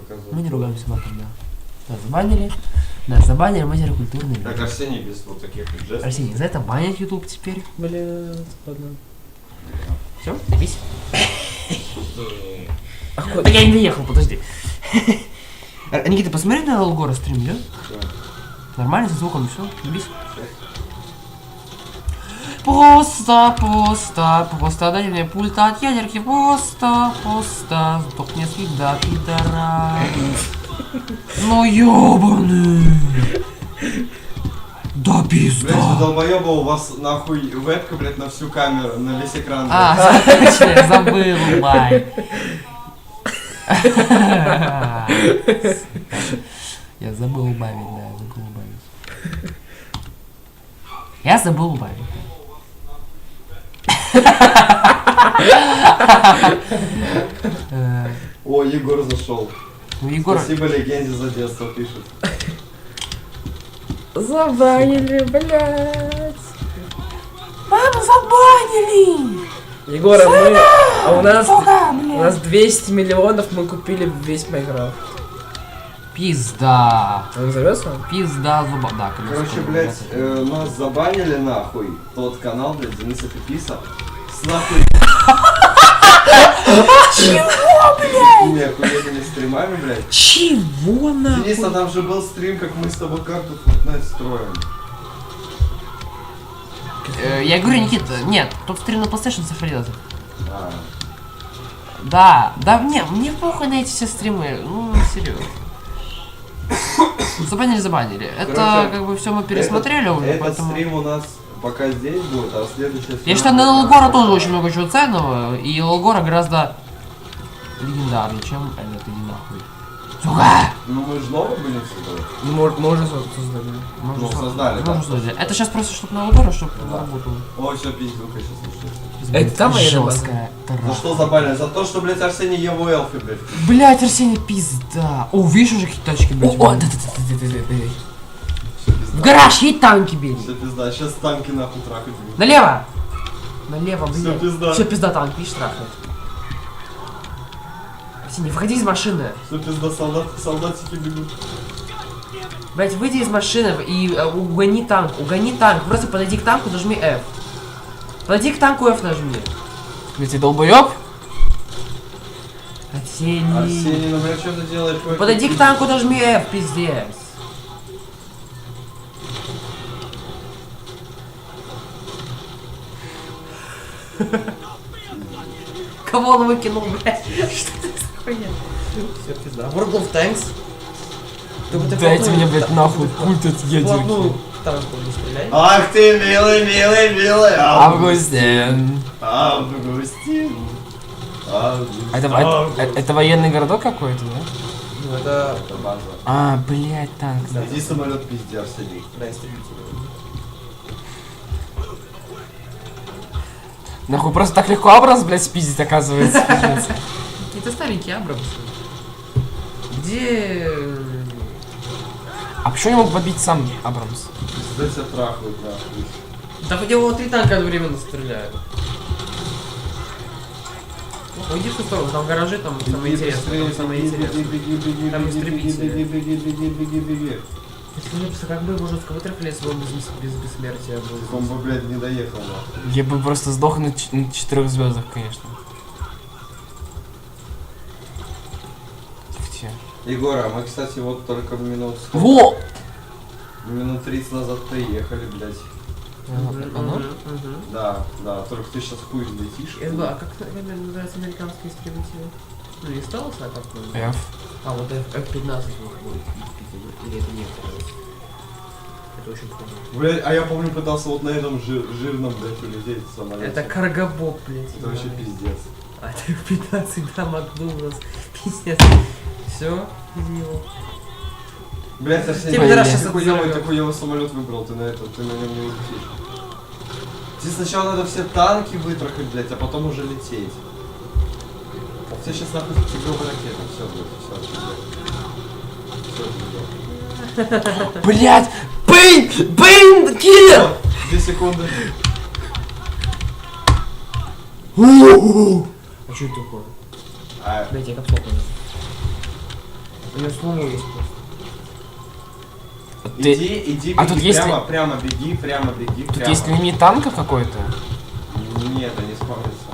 показывать. Мы не ругаемся матом, да. Нас забанили, матери культурные. Так, Арсений без вот таких вот жестов. Арсений, за это банят YouTube теперь. Блядь, ладно. Все, добись. Так я не доехал, подожди. Никита, посмотри на Алгора стрим, да? Нормально, со звуком, все, добись. Пусто, дай мне пульта от ядерки, пусто. Сдохни всегда, пидора. Ну ёбаный. Да пизда. Блять, вы долбоёба, у вас нахуй вебка, блять, на всю камеру, на весь экран. А, точно, я забыл, бай. Я забыл убавить, да, Я забыл убавить. О, Егор зашел. Ну, Егор... Спасибо легенде за детство, пишет. Забанили, блядь. Мама, забанили! Егор, у нас 200 миллионов, мы купили весь Майнкрафт. Пизда. Он зовется? Пизда зуба. Да, Короче, блять, нас забанили нахуй. Тот канал, блять, Дениса Пиписа. С нахуй. Чего, блядь? Охуенными стримами, блять. Чего нахуй? Дениса, там же был стрим, как мы с тобой карту Fortnite строим. Я говорю, Никита, нет, тот стрим на PlayStation сохранился. А. Да, мне похуй на эти все стримы, ну, серьезно. Забанили. Это, Короче, как бы, все мы пересмотрели уже, этот поэтому... стрим у нас пока здесь будет, а следующий... Я считаю, на Лолгора тоже очень много чего ценного, и Лолгора гораздо легендарнее, чем этот, иди нахуй. Сука! Ну мы же новый будем создавать. Ну, мы уже создали. Ну, создали, да. Это сейчас просто, чтобы на Лолгора, чтобы заработало. Ой, все, пиздюка сейчас начнется. Это там военная база? жесткая За трава. что забанили? За то, что, блядь, Арсений его элфи, блядь. Блять, Арсений, пизда. О, видишь уже какие тачки, блядь. О, да. Все пизда. В гараж, едь танки бери. Все пизда. Сейчас танки нахуй трахать будут. Налево! Налево, блядь. Все пизда. Все пизда, танк, видишь, трахает. Арсений, выходи из машины. Все пизда, солдатики бегут. Блять, выйди из машины и угони танк. Просто подойди к танку, нажми F. Подойди к танку, F нажми. Блять, ты долбоёб? Арсений. Арсений, ну, блядь, что ты делаешь? Ой, Подойди к танку, нажми F, пиздец. Кого он выкинул, блядь? Что это за хуйня? Все, пизда. World of Tanks. Дайте мне, блядь, нахуй пульт от ядерки. Танку не стреляй. Ах ты, милый, Августин. Августин. Это военный городок какой-то, да? Ну это... Это база. А, блядь, танк. Иди самолет пизди, Арсений. Да, истребитель. Нахуй, просто так легко Абрамс, блядь, спиздить, оказывается. Какие-то старенькие Абрамсы. Где... А почему не мог побить сам Абрамс? Пизда тебя трахают, нахуй. Да в него 3 танка одновременно стреляют. Уйди в ту сторону, там гаражи, там самое интересное. Беги. Там истребители. Беги. Если мне просто как бы его жестко вытрахали, если бы он без бессмертия был. Он бы, блядь, не доехал, нахуй. Я бы просто сдох на 4 звездах, конечно. Где? Егор, а мы, кстати, вот только минут... Во! Минут 30 назад приехали, блядь. Оно? Да, только ты сейчас хуй летишь. А как называется американские истребители? Ну не осталось, а как? F. А вот F-15 будет. Или это нет? Это очень круто. Блядь, а я помню, пытался вот на этом жирном, блядь, улететь в самолете. Это каргобоб, блядь. Это вообще пиздец. А это F-15, да, Макдональдс. Пиздец. Все, иди его. Блядь, Арсений, Тебе раз сейчас ты хуёвый самолет выбрал, ты на нем не улетишь. Тебе сначала надо все танки вытрахать, блядь, а потом уже лететь. А тебе сейчас нахуй тигровая ракета, все, блядь, все. Блядь! Бэйн! Киллер! 2 секунды. А что это такое? А, Блять, я капсул понял. У него снова есть просто. Ты... Иди, А беги, тут есть прямо беги, Тут прямо. есть лимит танка какой-то? Нет, они спавнятся.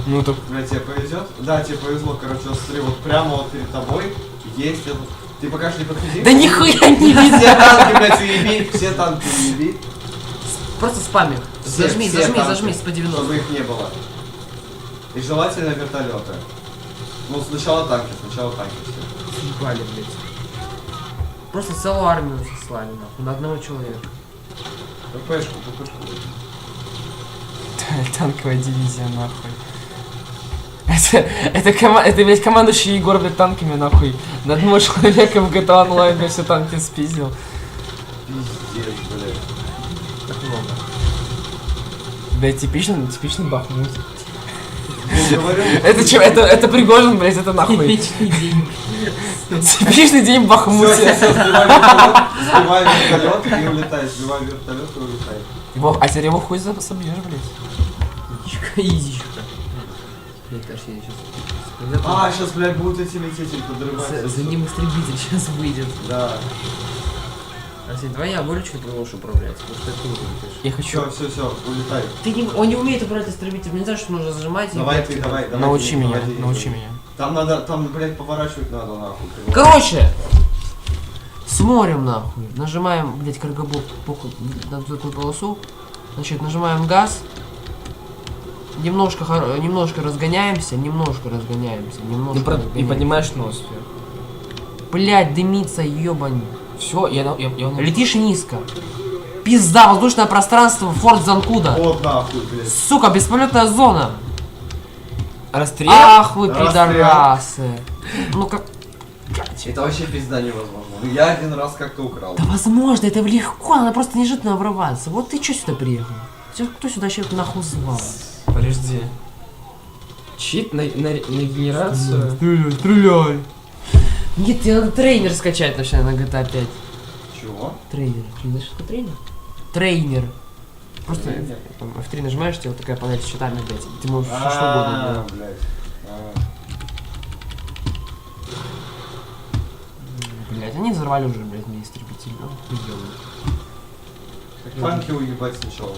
Ну так... Бля, тебе повезет? Да, тебе повезло, короче, вот смотри, вот прямо вот перед тобой есть этот... Ты пока что не подходи. Да нихуя не видно! Все танки, блядь, уеби, все танки уеби. Просто спами. Все Зажми танки, по 90. чтобы их не было. И желательно вертолеты. Ну, сначала танки все. Съебали, блядь. Просто целую армию сослали, нахуй, на одного человека. ППшку. Танковая дивизия, нахуй. Это, блядь, командующий Егор, блядь, танками, нахуй. На одного человека в GTA Online, блядь, все танки спиздил. Пиздец, блядь. Так много. Блядь, типичный Бахмут. Я говорю, Это Пригожин, блядь, это нахуй. Вечный день. Типичный день в Бахмуте. все, сбивай вертолет и улетай, сбивай вертолет и улетай. А теперь его хуй собьешь, блядь. Изичка. Блядь, точнее, сейчас. А, сейчас, блядь, будут эти лететь и подрывать. За ним истребитель сейчас выйдет. Да. Арсений, давай я выручу, ты можешь управлять, потому что ты улетишь. Я хочу... Все, улетай. Он не умеет управлять истребителем, не знаю, что нужно зажимать. и Давай блядь, ты, типа. давай. Научи меня, давай, научи меня. Там, блядь, поворачивать надо, нахуй. Короче, смотрим нахуй. Нажимаем, блядь, каргобот на взлетную полосу. Значит, нажимаем газ. Немножко разгоняемся, немножко. И поднимаешь нос. Блядь, дымится, ёбань. Все, я Летишь низко. Пизда, воздушное пространство, форт Занкуда. Вот нахуй, блядь. Сука, бесполетная зона. Расстрел? Ах вы Расстрел. пидорасы. Ну как... Это вообще пизда невозможно. Я один раз как-то украл. Да возможно, это легко, надо просто неожиданно врываться. Вот ты чё сюда приехал? Кто сюда вообще нахуй звал? Подожди. Чит на генерацию? Стреляй. Нет, тебе надо трейнер скачать вообще на GTA 5. Чего? Трейнер. Ты знаешь, что такое трейнер? Трейнер. Просто Трейнер? F3 нажимаешь, тебе вот такая панель с читами, блядь. Ты можешь всё что угодно делать. Блядь. Блядь, они взорвали уже, блядь, мне истребитель. Ну, хуёвый. Танки уебать сначала.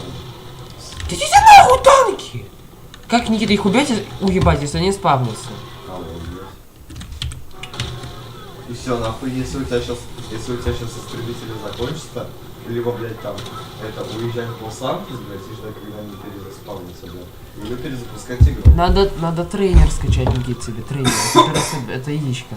Да иди нахуй танки! Как, Никита, их уебать, если они спавнятся? И все, нахуй, если у тебя сейчас истребители закончатся, либо, блядь, там, уезжать в Лос-Анджелес, блядь, и ждать, когда они перезаспавнятся, блядь. Или перезапускать игру. Надо трейнер скачать, Никит, себе, трейнер. Это яичко.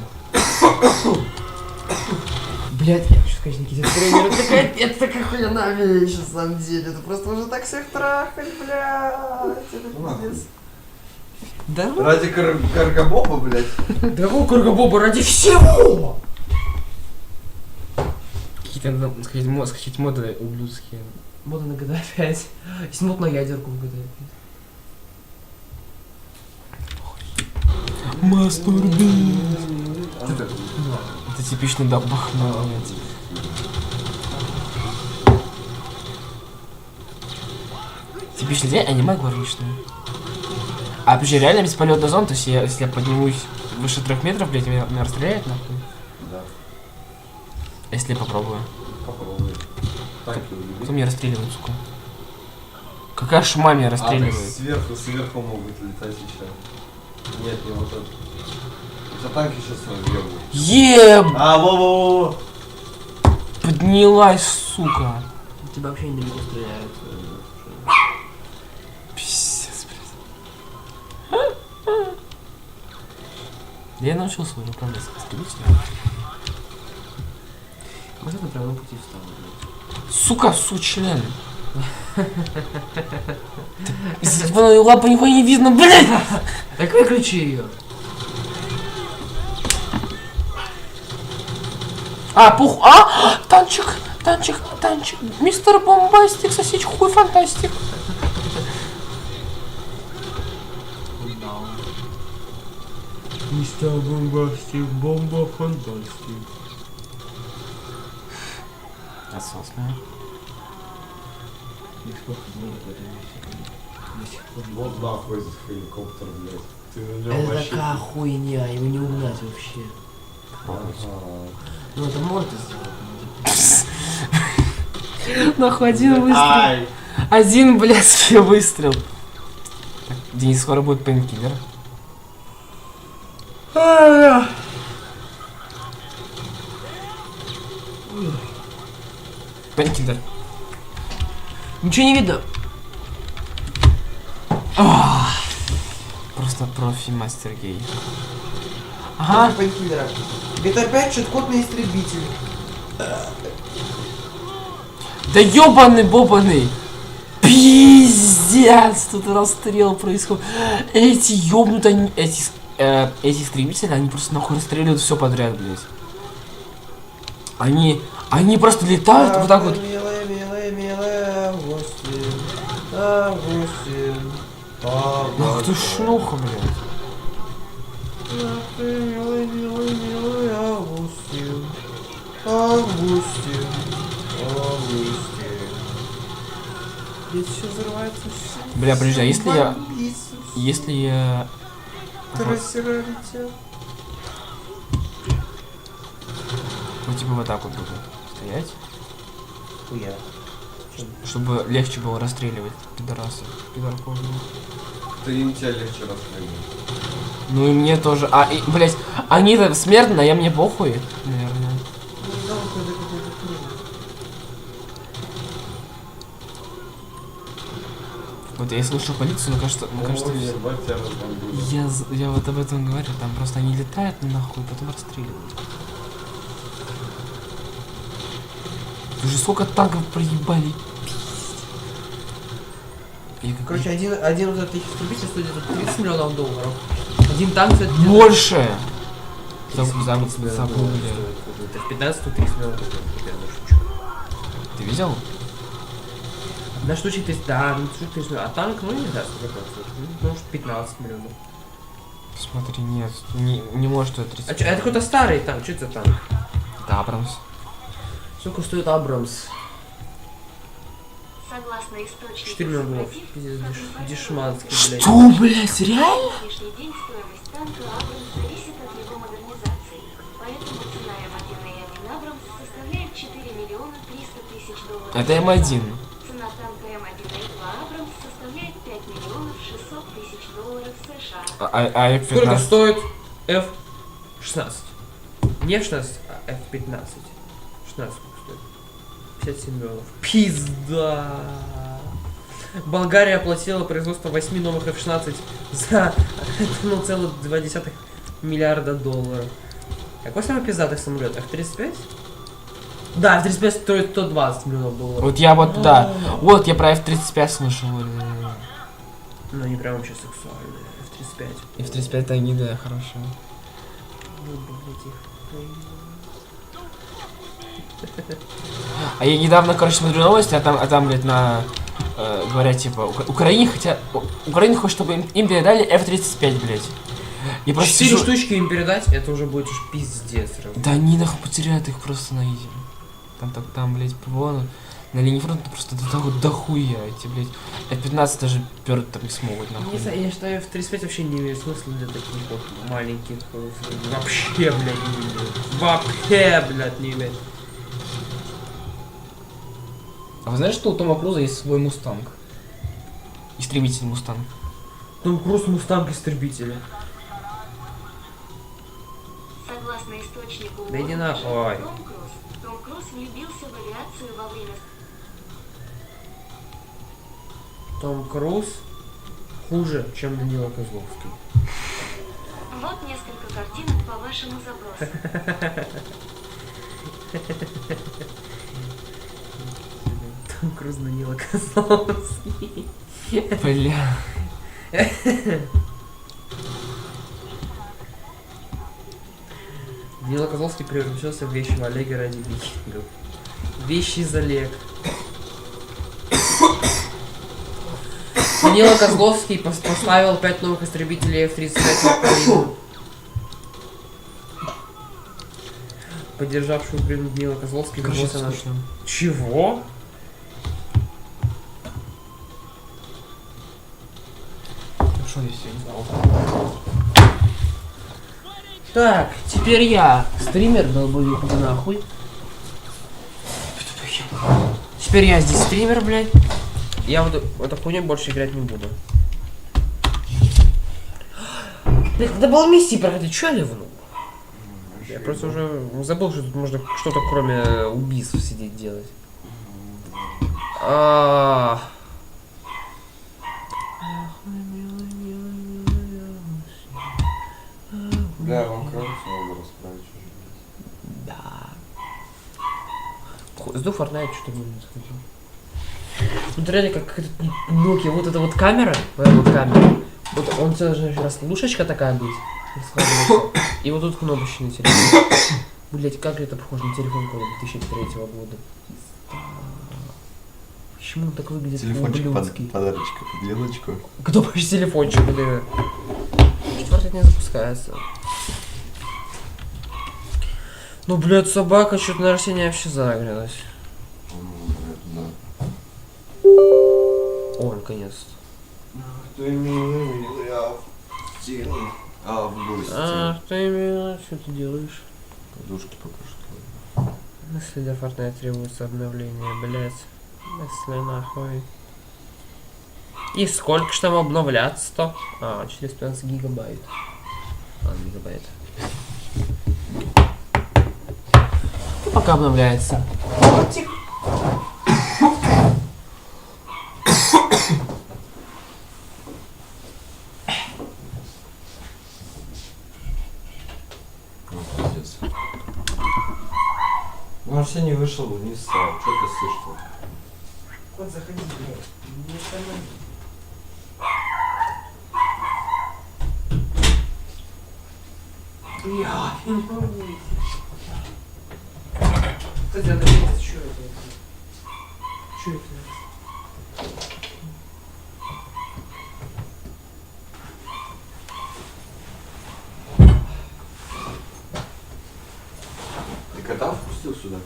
Блядь, я хочу сказать, Никита, трейнер, это такая хуйня вещь, на самом деле. Это просто уже так всех трахать, блядь. Это пиздец. Да ну, Ради каргобоба, блядь. дорогого Кургобоба ради всего! Какие-то надо скачать моды ублюдские. Мода на GTA 5. Есть мод на ядерку в GTA 5. Мастурби. Это типичный Бахмут. Типичный день аниме горничная. А вообще реально бесполетная зона, то есть если я поднимусь выше 3 метров, блядь, меня расстреляет нахуй? Да, А если я попробую? попробуй. Так, Кто меня расстреливает, сука? Какая шума меня расстреливает? Сверху могут летать еще. Нет, не вот это. У тебя танки сейчас въебывают. Еб! Во-во-во! Поднялась, сука. Тебя вообще не далеко стреляют. Пиздец, блядь. Я научился уже управлять с истребителем. Вот это прям на пути встал, блядь. Сука, сучлен. Здесь лапы нихуя не видно, блядь! Так выключи ее. Танчик. Мистер Бомбастик, сосить хуй, фантастик. Мистер Бомбастик, бомба фантастик. Отсос, да? Вот нахуй этот хеликоптер, блядь. Ты на нем Это вообще... такая хуйня, его не угнать вообще. Ну это можно сделать. Нахуй один выстрел. Ай! Один блядский выстрел. Так, Денис, скоро будет пейнкиллер. Пейнкиллер. Ничего не видно. Просто профи мастер гей. Ага. Пейнкиллера. Это опять чит-код на истребитель. Да ёбаный бобаный! Пиздец! Тут расстрел происходит. Эти ёбнутые, эти истребители, они просто нахуй расстреливают все подряд, блядь. Они просто летают вот так вот. Милая, Августин. Ах ты шлюха, блядь. Ах ты, милый, Августин. Августин. Здесь все взрывается. Бля, подожди, а если я... Бомбится, Если я... трассера летят. Ну типа вот так вот буду стоять, Хуя. чтобы легче было расстреливать пидорасов, пидорков. Ты им тебя легче расстреливать. Ну и мне тоже. Блять, они-то смертные, а я мне похуй, наверное. Вот я слышу полицию, но кажется, Ой, ебать, тебя разбомбили. я вот об этом говорю, там просто они летают нахуй, потом расстреливают. Уже сколько танков проебали. Короче, один вот этих истребителей стоит где-то 30 миллионов долларов. Один танк стоит где-то Больше! 30 миллионов Забыл, долларов бля. стоит. Это в 15 30 миллионов долларов. Примерно, шучу. Ты видел? На штучек 30, да, на штучек 30 миллионов. А танк, ну не знаю, сколько там стоит. Ну, может 15 миллионов. Смотри, нет, не может стоить 30. А чё, это какой-то старый танк, что это за танк? Это Абрамс. Сколько стоит Абрамс? Согласно источнику 4 миллиона долларов. сепаратистов, Пиздец, согласно дешманский, блядь. Что, блядь, реально? на сегодняшний день стоимость танка Абрамс зависит от его модернизации. Поэтому цена М1 Абрамс составляет 4 миллиона 300 тысяч долларов. Это М1. Цена танка М1 Абрамс составляет 5 миллионов 600 тысяч долларов США. А Сколько F15? стоит F-16? Не F-16, а F-15. 16 сколько стоит? 57 миллионов. Пизда! Болгария оплатила производство 8 новых F-16 за 1,2 миллиарда долларов. Какой самый пиздатый самолет? F-35? Да, F-35 стоит 120 миллионов долларов. Вот я вот, да. Вот я про F35 слышал. Ну, они прям вообще сексуальные. F-35. F35 это гида хорошая. А я недавно, короче, смотрю новости, а там блядь, говорят, типа, Украине хочет, чтобы им передали F-35, блядь. И просто 4 сижу- штучки им передать, это уже будет уж пиздец. Да они нахуй потеряют их просто на изи. Там, блядь, ПВО на линии фронта просто дохуя эти, блядь. F-15 даже пёрт там не смогут, нахуй. Не знаю, я считаю, F-35 вообще не имеет смысла для таких вот маленьких. Вообще, блядь, не имеет. Вообще, блядь, не имеет. А вы знаете, что у Тома Круза есть свой мустанг? Истребитель мустанг. Том Круз Мустанг истребителя. Согласно источнику Да иди Wall нахуй. Street, Том Круз влюбился в авиацию во время Том Круз хуже, чем Данила Козловский. Вот несколько картинок по вашему запросу. Том Круз, Данила Козловский. Бля. Данила Козловский превращался в вещего Олега ради викингов. Вещи из Олег. Данила Козловский поставил 5 новых истребителей F-35 в Украину. Поддержавший Украину Данила Козловский вернулся на... Чего? Что здесь я не знал? Так, теперь я. Стример, долбоёб, иди нахуй. Теперь я здесь стример, блядь. Я вот эту хуйню больше играть не буду. Блядь, надо было миссии проходить, чё я ливнул? Я просто уже забыл, что тут можно что-то кроме убийств сидеть делать. Бля, вам кровь надо расправить уже. Да. Сду Fortnite что-то не сходил. Тут реально как Nokia, вот эта вот камера, вот он должна раскладушечка такая быть, и вот тут кнопочки на телефоне. Блять, как же это похоже на телефон 2003 года. Почему он так выглядит Телефончик ублюдский? подарочка, подъелочку. Кто хочет телефончик, бля? Четвертый не запускается. Ну, блядь, собака что-то на Арсения вообще загрелась. О, наконец-то. Ты милый, я в тени. В гости. Ах, ты мило, что ты делаешь? Подушки покажу. Если для Fortnite требуется обновление, блядь. Если нахуй. И сколько ж там обновляться-то? 415 гигабайт. Гигабайт. Ну, пока обновляется. Пиздец. Ну, Арсений вышел вниз, что ты слышал? Вот заходи, блядь. Не останови. Бля, я не могу. Кстати, надо видеть, что это? Что это? Ты кота впустил сюда?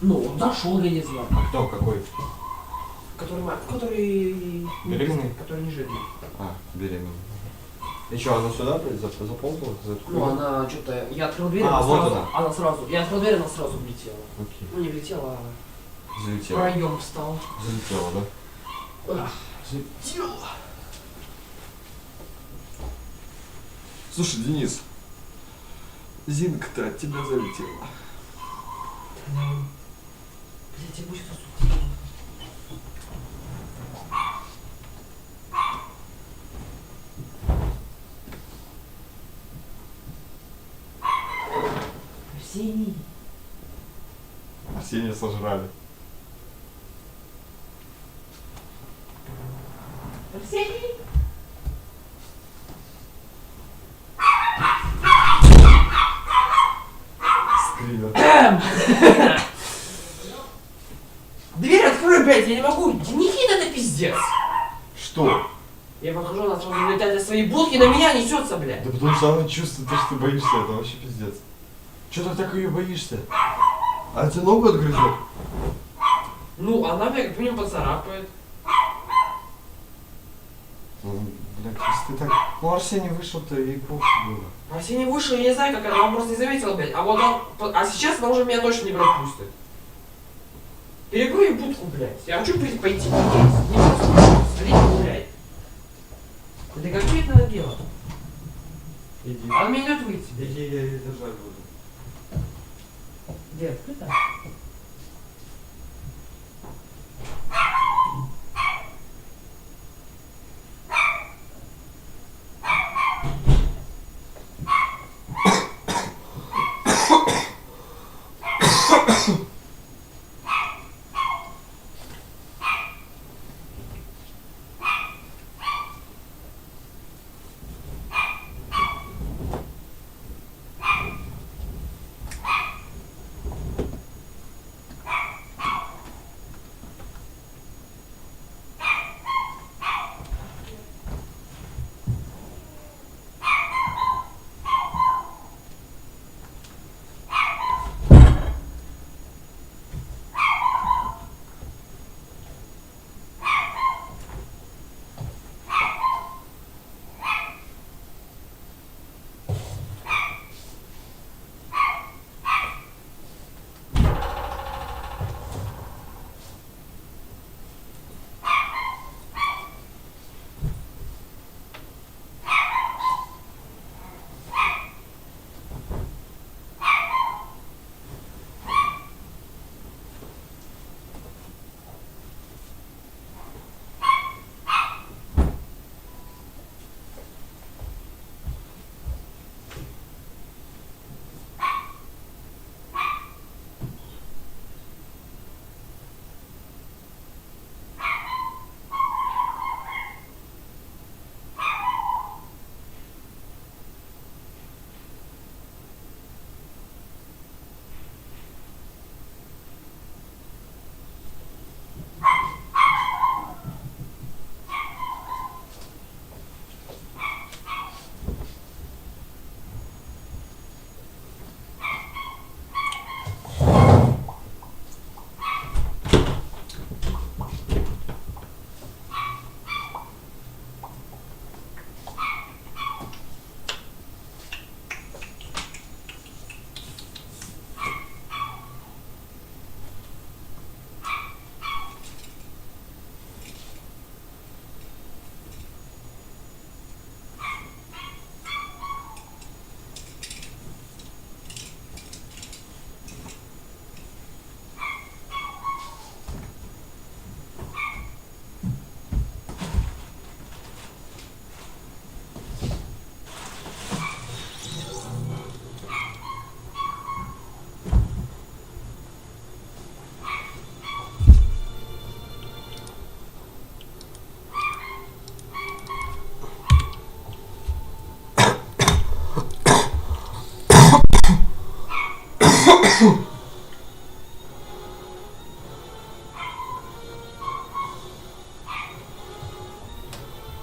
Ну, он зашел, я не знаю. А кто? Какой? Который... Беременный? Который не жирный. Беременный. И что, она сюда заползла? Ну, она что-то... Я открыл дверь, вот она сразу... Я открыл дверь, она сразу влетела. Окей. Ну, не влетела, а в Залетела. проем встал. Залетела, да? Ах, Залетела. Слушай, Денис, Зинка-то от тебя залетела. блядь, я будет осудить. Арсений. Арсения сожрали. Арсений. Скример. Дверь открой, блядь, я не могу. Никита, это пиздец. Что? Я выхожу, она сразу влетает из своей будки, на меня несется, блядь. Да потому что она чувствует то, что ты боишься, это вообще пиздец. Че ты так ее боишься? А тебе ногу отгрызет? Ну, она меня как минимум поцарапает. Ну, блядь, если ты так... Ну, Арсений вышел-то, ей похуй было. Арсений вышел, я не знаю, как она просто не заметила, блядь. А вот он... А сейчас она уже меня точно не пропустит. Перекрой будку, блядь. Я хочу пойти погулять. Не просто сходить погулять. Это какое это надо делать? Иди. Она меня идет выйти. Иди, я ее держать буду. Где открыто?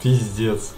Пиздец.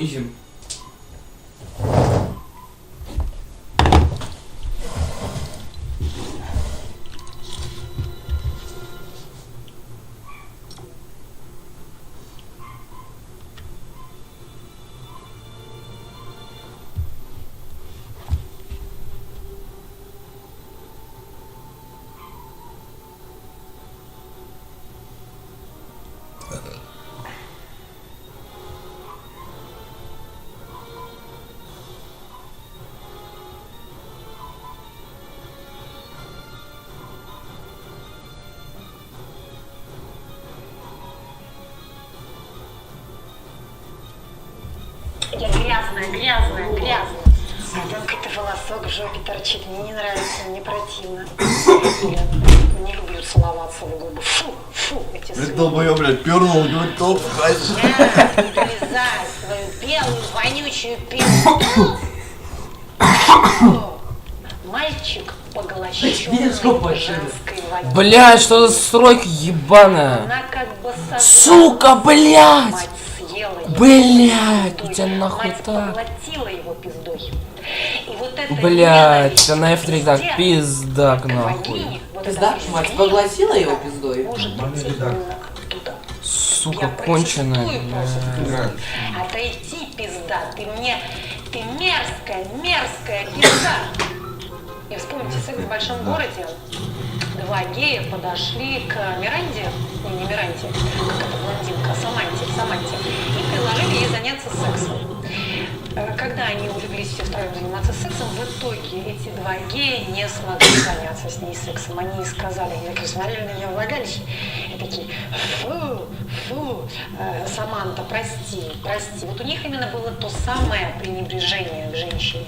изи. Я грязная. А там какой-то волосок в жопе торчит. Мне не нравится, мне противно. Я не люблю целоваться в губы. Фу, эти Блядь, слюни. долбоёб, блядь, пёрнул, говорит, топ, На, вылезай свою белую, вонючую пизду. Мальчик поглощен женской вагиной. Блядь, что за стройка ебаная? Она как бы создала. Сука, блядь! Мать съела его Блядь, пиздой. у тебя нахуй Мать так? поглотила его пиздой. И вот это Блядь, ненависть на F3 так к пиздак вагине, нахуй. вот Пизда, это мать презрение поглотила его пиздой. может Нормальный идти редактор. именно оттуда. Сука, Я конченая, протестую против блядь. пизды. Отойди, пизда, ты мерзкая пизда. И вспомните секс в большом городе. Два гея подошли к Миранде, не Миранде, как это блондинка, Саманте, и предложили ей заняться сексом. Когда они улеглись все втроем заниматься сексом, в итоге эти два гея не смогли заняться с ней сексом. Они сказали, они такие смотрели на нее влагалище, и такие, фу, Саманта, прости. Вот у них именно было то самое пренебрежение к женщине.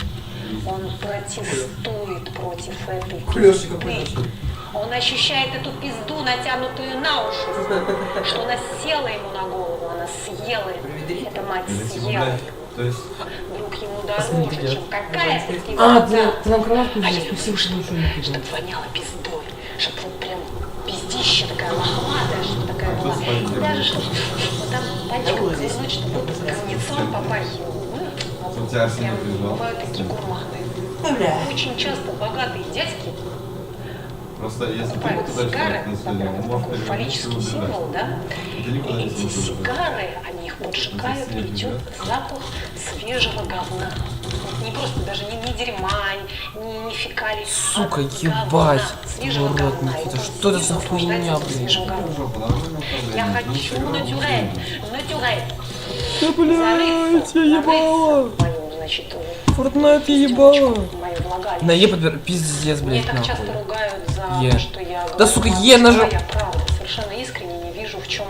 Он протестует против этой пизды. Он ощущает эту пизду, натянутую на уши, что она села ему на голову, она съела его. Эта мать съела. То есть, Вдруг ему дороже, чем какая-то А, пизда. ты нам кроватку А здесь, я спасибо, что ничего не пиздил. чтоб воняло пиздой, чтоб вот прям пиздища такая лохматая, чтобы такая была. И даже чтоб вот там пальчиком завернуть, чтобы вот говнецом попахивало. у тебя Арсений Прям прижал. бывают такие гурманы. Бля. Очень часто богатые дядьки Просто если ты покупают туда сигары, человек на сегодня, например, он это может такой фаллический символ, да? Далеко И не эти символ. сигары, они их поджигают, и идет запах свежего говна. Вот не просто даже не дерьма, не фекалий, Сука, а ебать. говна, свежего Урод, говна. Никита, И вот что это за сильно хуйня, наслаждается блин? свежим говном. Жопу нормально Я управляет. хочу натюрель. Да блядь, я ебала. Мою, значит, Фортнайт я стёмочку, ебала. мою влагалище. На Е подбер... Пиздец, Мне блядь, так часто нахуй. ругают за Е. то, что я Да, говорю сука, вам, Е что нажал. я правда совершенно искренне не вижу, в чем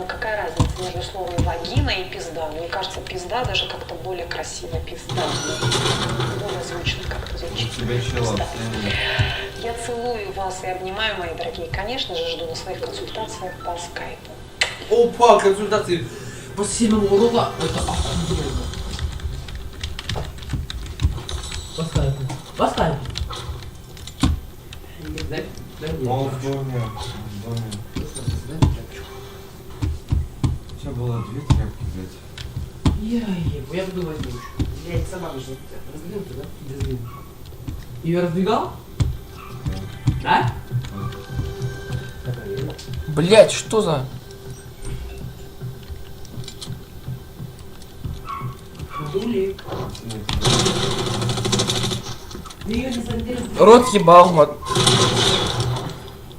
какая разница между словом вагина и пизда. Мне кажется, пизда даже как-то более красиво пизда. Более звучно как-то звучит. Тебя чела, Пизда. Арсений. Я целую вас и обнимаю, мои дорогие. Конечно же, жду на своих консультациях по скайпу. Опа, консультации. После 7 урока. Это охуенно. Поставь. Он в доме. У тебя было две тряпки, блядь. Я буду возьму еще. Блять, сама нужна. Раздвинул ты, да? Раздвинул. Ее раздвигал? Да? Блядь, что за... Дули. Ее не заделали. Рот ебал, вот.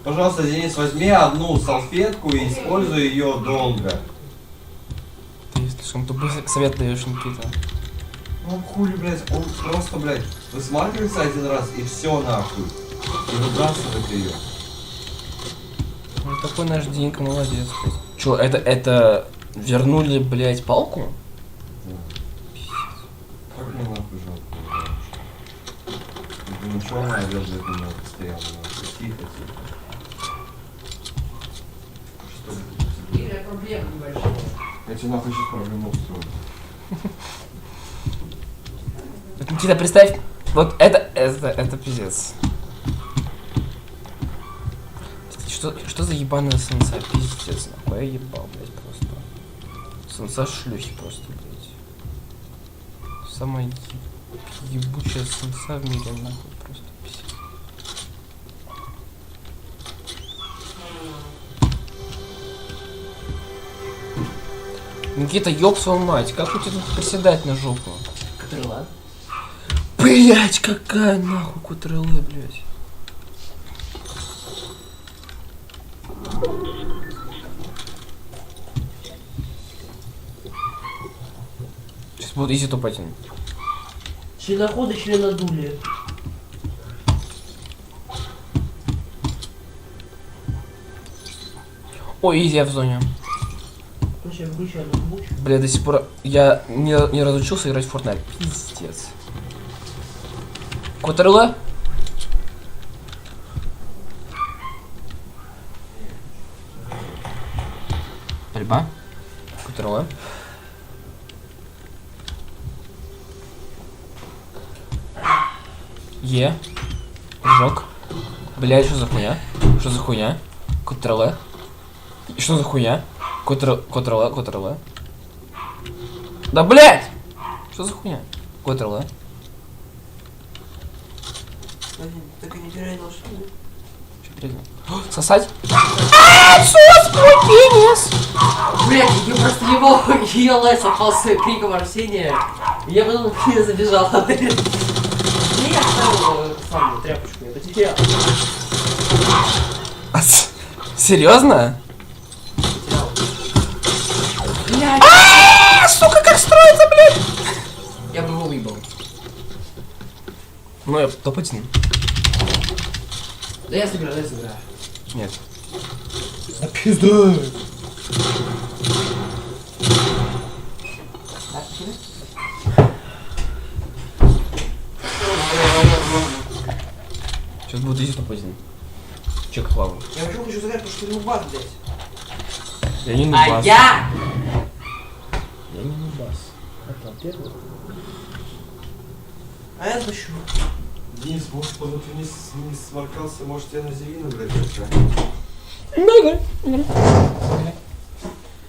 Пожалуйста, Денис, возьми одну салфетку и используй ее долго. Ты слишком тупой совет даешь, Никита. Ну хули, блядь, он просто, блядь, высмаркивается один раз и все нахуй. И выбрасывает ее. Ну, такой наш Динка, молодец, блядь. Чё, это вернули, блядь, палку? Как мне нахуй жалко. Ну что она орёт за меня постоянно? Нахуй? Тихо, тихо. Что? Проблема небольшая. Я тебе нахуй сейчас проблему устрою. Вот, Никита, представь, вот это пиздец. Что за ебаная сенса? Пиздец, нахуй, я ебал, блядь, просто. Сенса шлюхи просто, блядь. Самая ебучая сенса в мире, нахуй, просто пиздец. Никита, ёб свою мать, как у тебя тут приседать на жопу? Крыла. Блять, какая нахуй кутрелы, блять. Сейчас буду изи тупатин. Членоходы, членодули. Ой, изи, я в зоне. Включай, выключай ноутбук. Бля, до сих пор я не разучился играть в Fortnite. Пиздец. Кутрелы? Пальба? Кутрелы? Прыжок. Блядь, что за хуйня? Что за хуйня? Кутреле. Что за хуйня? Кутреле. Да блядь! Что за хуйня? Кутреле. Так и не теряй нож. Сосать? Сос, мой пенис! Блять, я просто его лайсал с криком Арсения. Я потом не забежал. Не, я оставил самую тряпочку, я потерял. Серьезно? Блять, Сука, как строится, блядь! я бы его выебал. Ну, я топ-1. Да я сыграю. Нет. Да пизда. Сейчас буду изи топ-1. Чек плаву. Я почему хочу сыграть, потому что ты нубас, блядь. Я не А нубас. я! Я не нубас. Это первый. А я зачу. Денис, может, потом ты не сморкался, может, я на Зелину играть? Ну, играй.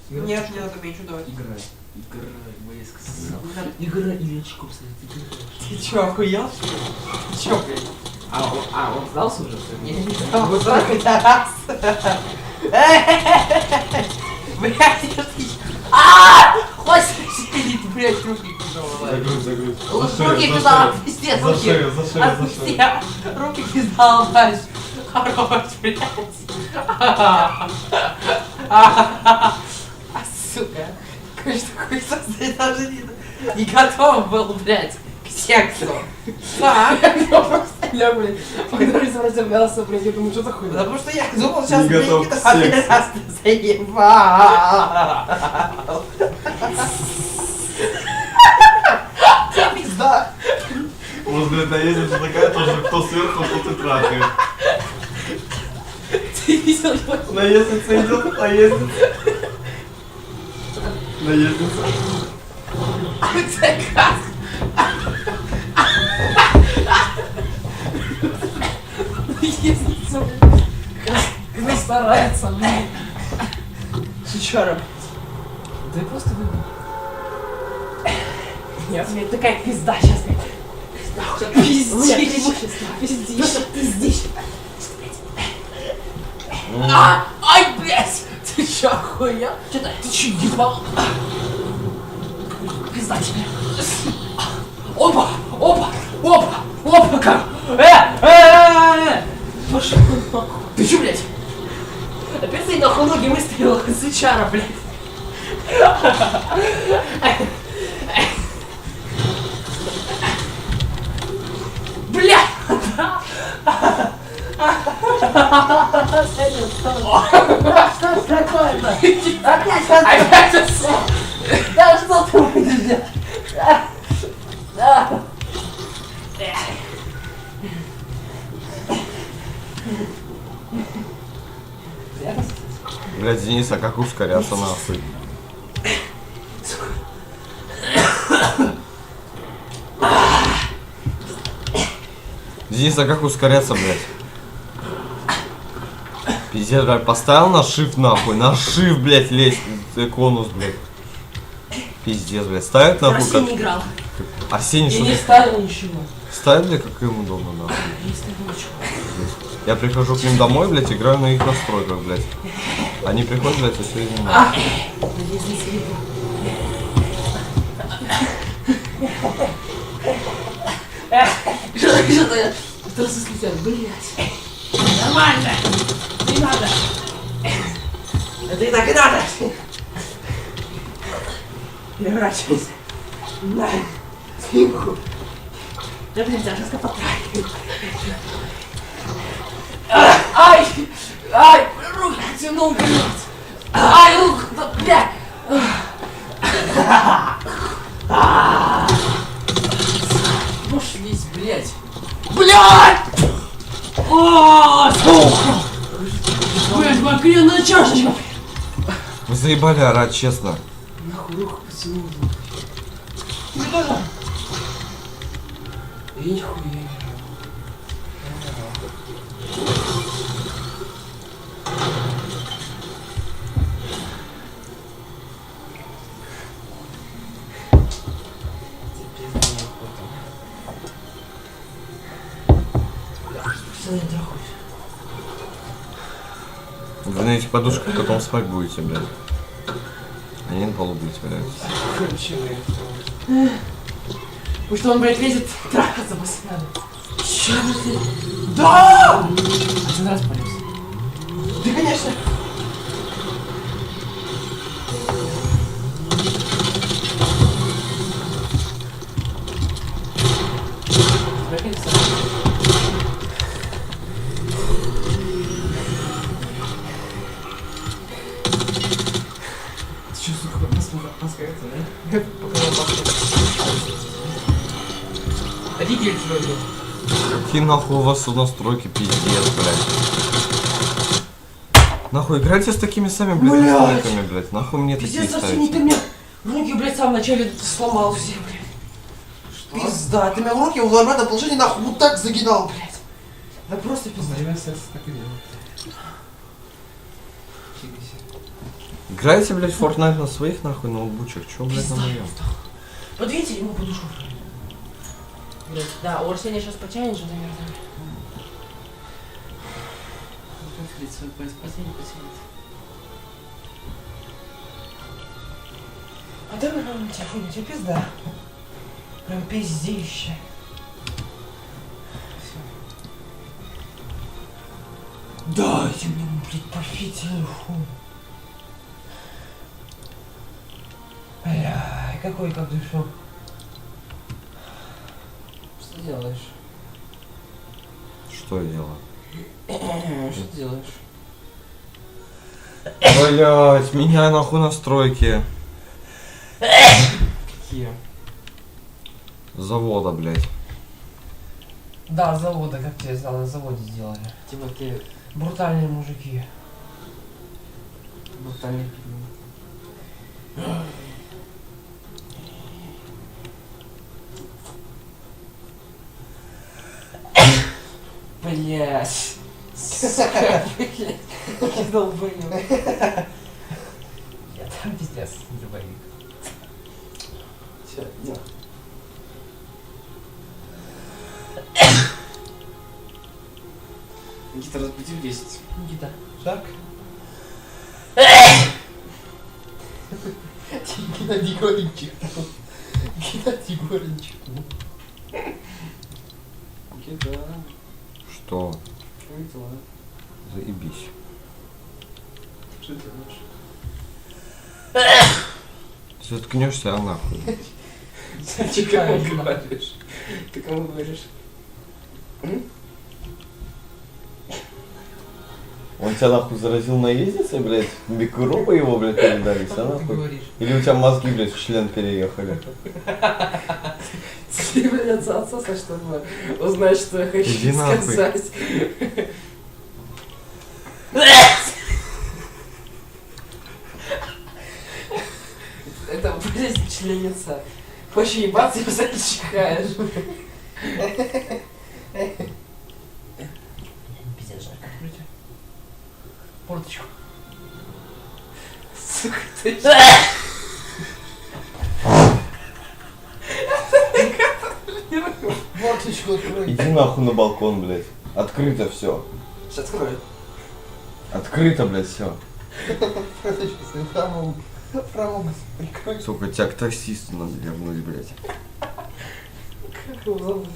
Нет, не надо меньше давать. Играй, я сказал. Игра или очко, кстати, ты чё, охуел? Ты чё, блядь? Он сдался уже? Я не знал, вот так это раз. Блядь, хватит сидеть, блядь, руки пизда. Загрузь. Руки пизда, пиздец, руки. Отпусти, руки пизда, блядь. Хорош, блядь. Сука. Конечно, такой создать даже не готов был, блядь, к сексу. Так. Я, блядь, когда разобрался, блядь, я думаю, что за хуйня? Потому что я думал, сейчас Не готов Никита к сексу. один раз заебал. Ты пизда. Может, блядь, наездница такая тоже, кто сверху, кто ты трахает. Ты видел его? Наездница идет, наездница. Наездница. Это как? Ездится, как старается, блядь. Сучара. Да я просто выйду. Нет, мне такая пизда сейчас, блядь. Пиздишь. Пиздишь. Пиздишь. Ай, блядь! Ты чё, охуел? Чё ты чё, ебал? Пизда тебе. Опа! Как? Пошел нахуй. Ты чё, блядь? Опять ты нахуй ноги выставил, сучара, блядь. Блядь! Что такое-то? Опять да что ты будешь делать? Блядь, Денис, а как ускоряться нахуй? Денис, а как ускоряться, блядь? Пиздец, блядь, поставил на shift нахуй, на shift, блядь, лезть, конус, блядь. Пиздец, блядь, ставит нахуй как... играл. А Сене И что не ты ставил ничего. ставит, блядь, как им удобно, нахуй? Не ставил ничего. Я прихожу к ним домой, блядь, играю на их настройках, блядь. Они приходят, блядь, и все изменяют. Надеюсь, не съебу. Что-то я трусы слетят, блядь. Нормально. Не надо. Это и так и надо. Переворачивайся. На. Снимку. Да, блин, тебя сейчас потрахиваю. Ай! Ай! Руки тянул, блядь! Ай, руку! Да, блядь! Пошлись, блядь! Блядь! О, сука! Блядь, bakriyaная чашечка! Вы заебали орать, честно. Нахуй руку потянул. Тебе тоже? И нихуя не Вы на этих подушках потом спать будете, блядь. Они на полу будете валяться. Потому что он, блядь, лезет трахаться постоянно. Чё ты? Да! Один раз полез. Да, конечно. Ты что, сука, паскается, да? Показал паскается. Ригель вроде. Какие нахуй у вас настройки, пиздец, блядь. Нахуй, играйте с такими сами, блядь, Блядь. настройками, блядь. Нахуй мне такие Пиздец, Арсений, ставить. ты мне руки, блядь, в самом начале сломал все, блядь. Пизда, ты меня в руки в нормальном положении нахуй вот так загинал, блядь. Да просто пизда. Время секса так и делал. Играйте, блядь, в Fortnite на своих, нахуй, ноутбучах. Чё, блядь, на моем? Подвиньте ему подушку. Блядь, да, у Арсения сейчас потянет же, наверное. Свой пояс потянет, потянет. А давай на телефоне, тебе пизда. Прям пиздище. Дайте мне, блядь, попить телефон. Бля, какой как душок. Что делаешь? Что я делаю? Что ты делаешь? Блять, меня нахуй настройки. Какие? Завода, блять. Да, завода, как тебе знал, на заводе сделали. Типа ты Брутальные мужики. брутальный пигмент. Блять. Сука, блять. Я долбоёб. Я там пиздец, дробовик. Всё, идём. Никита, разбуди в 10. Никита, так? Геннадий Егоренчик. Геннадий Егоренчик. Никита, Что? как дела? Заебись. Что делаешь? Ты заткнешься, а нахуй. Ты кому говоришь? Ты кому говоришь? Он тебя нахуй заразил наездиться, блядь? Микробы его, блядь, передались, а Ты нахуй? говоришь. Или у тебя мозги, блядь, в член переехали? Ты, блядь, отсоса, чтобы узнать, что я хочу Иди нахуй. сказать. Это болезнь членница. Хочешь ебаться, и зачихаешь. Пиздец, жарко. Порточку. Сука, ты Форточку открой. Иди нахуй на балкон, блядь. Открыто все. Сейчас открою. Открыто, блядь, все. Форточку свою правую прикрой. Сука, тебя к таксисту надо вернуть, блядь. Как его зовут?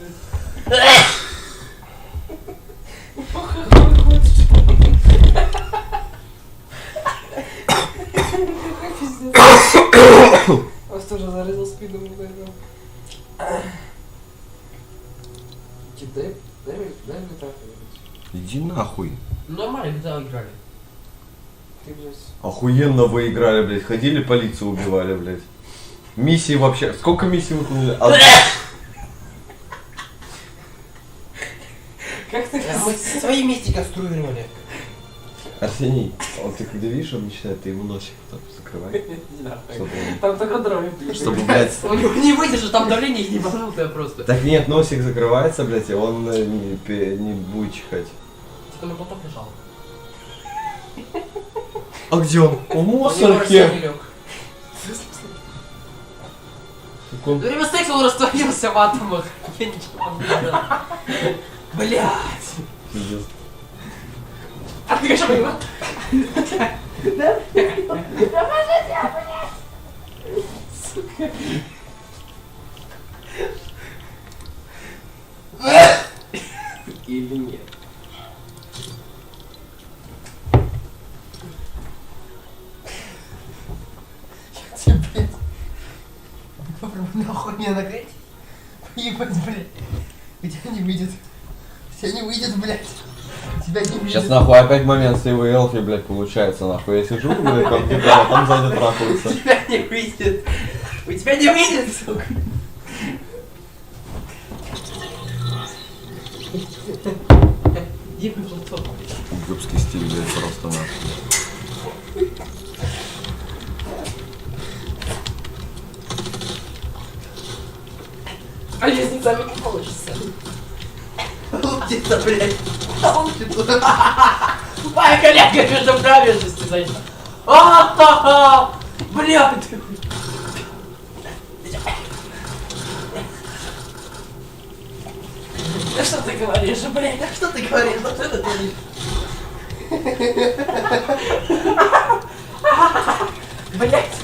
Вас тоже зарезал спину вот этого. Дай мне так. Иди нахуй. Нормально, когда играли. Ты, блядь. Охуенно вы играли, блядь. Ходили, полицию убивали, блядь. Миссии вообще... Сколько миссий выполнили? Как ты? Мы свои вместе конструировали. Арсений, вот ты когда видишь, он начинает, ты ему носик так закрывай. Чтобы он... Там только дрожь. Чтобы, блядь... У него не выдержишь, там давление ебанутое просто. Так нет, носик закрывается, блядь, и он не будет чихать. Типа на поток лежал. А где он? В Он не мусорке. лег. Так он... Во время секса он растворился в атомах. Я ничего не знаю. Блядь. Пиздец. А ты что понимаешь? Или нет? Я тебе, блядь. Попробуй нахуй меня нагреть. Ебать, блядь. У тебя не выйдет. У тебя не выйдет, блядь. У тебя не выйдет. Сейчас нахуй опять момент с его элфи, блядь, получается, нахуй. Я сижу, блядь, компьютер, а там сзади трахаются. У тебя не выйдет. У тебя не выйдет, сука. Дима Платон. Губский стиль, блядь, просто нахуй. А если сами не получится? Лучится, блядь. Лучится. Моя коллега между промежности зайдет. Блядь. Да что ты говоришь, блядь? Да что ты говоришь? Да что ты творишь? Блядь.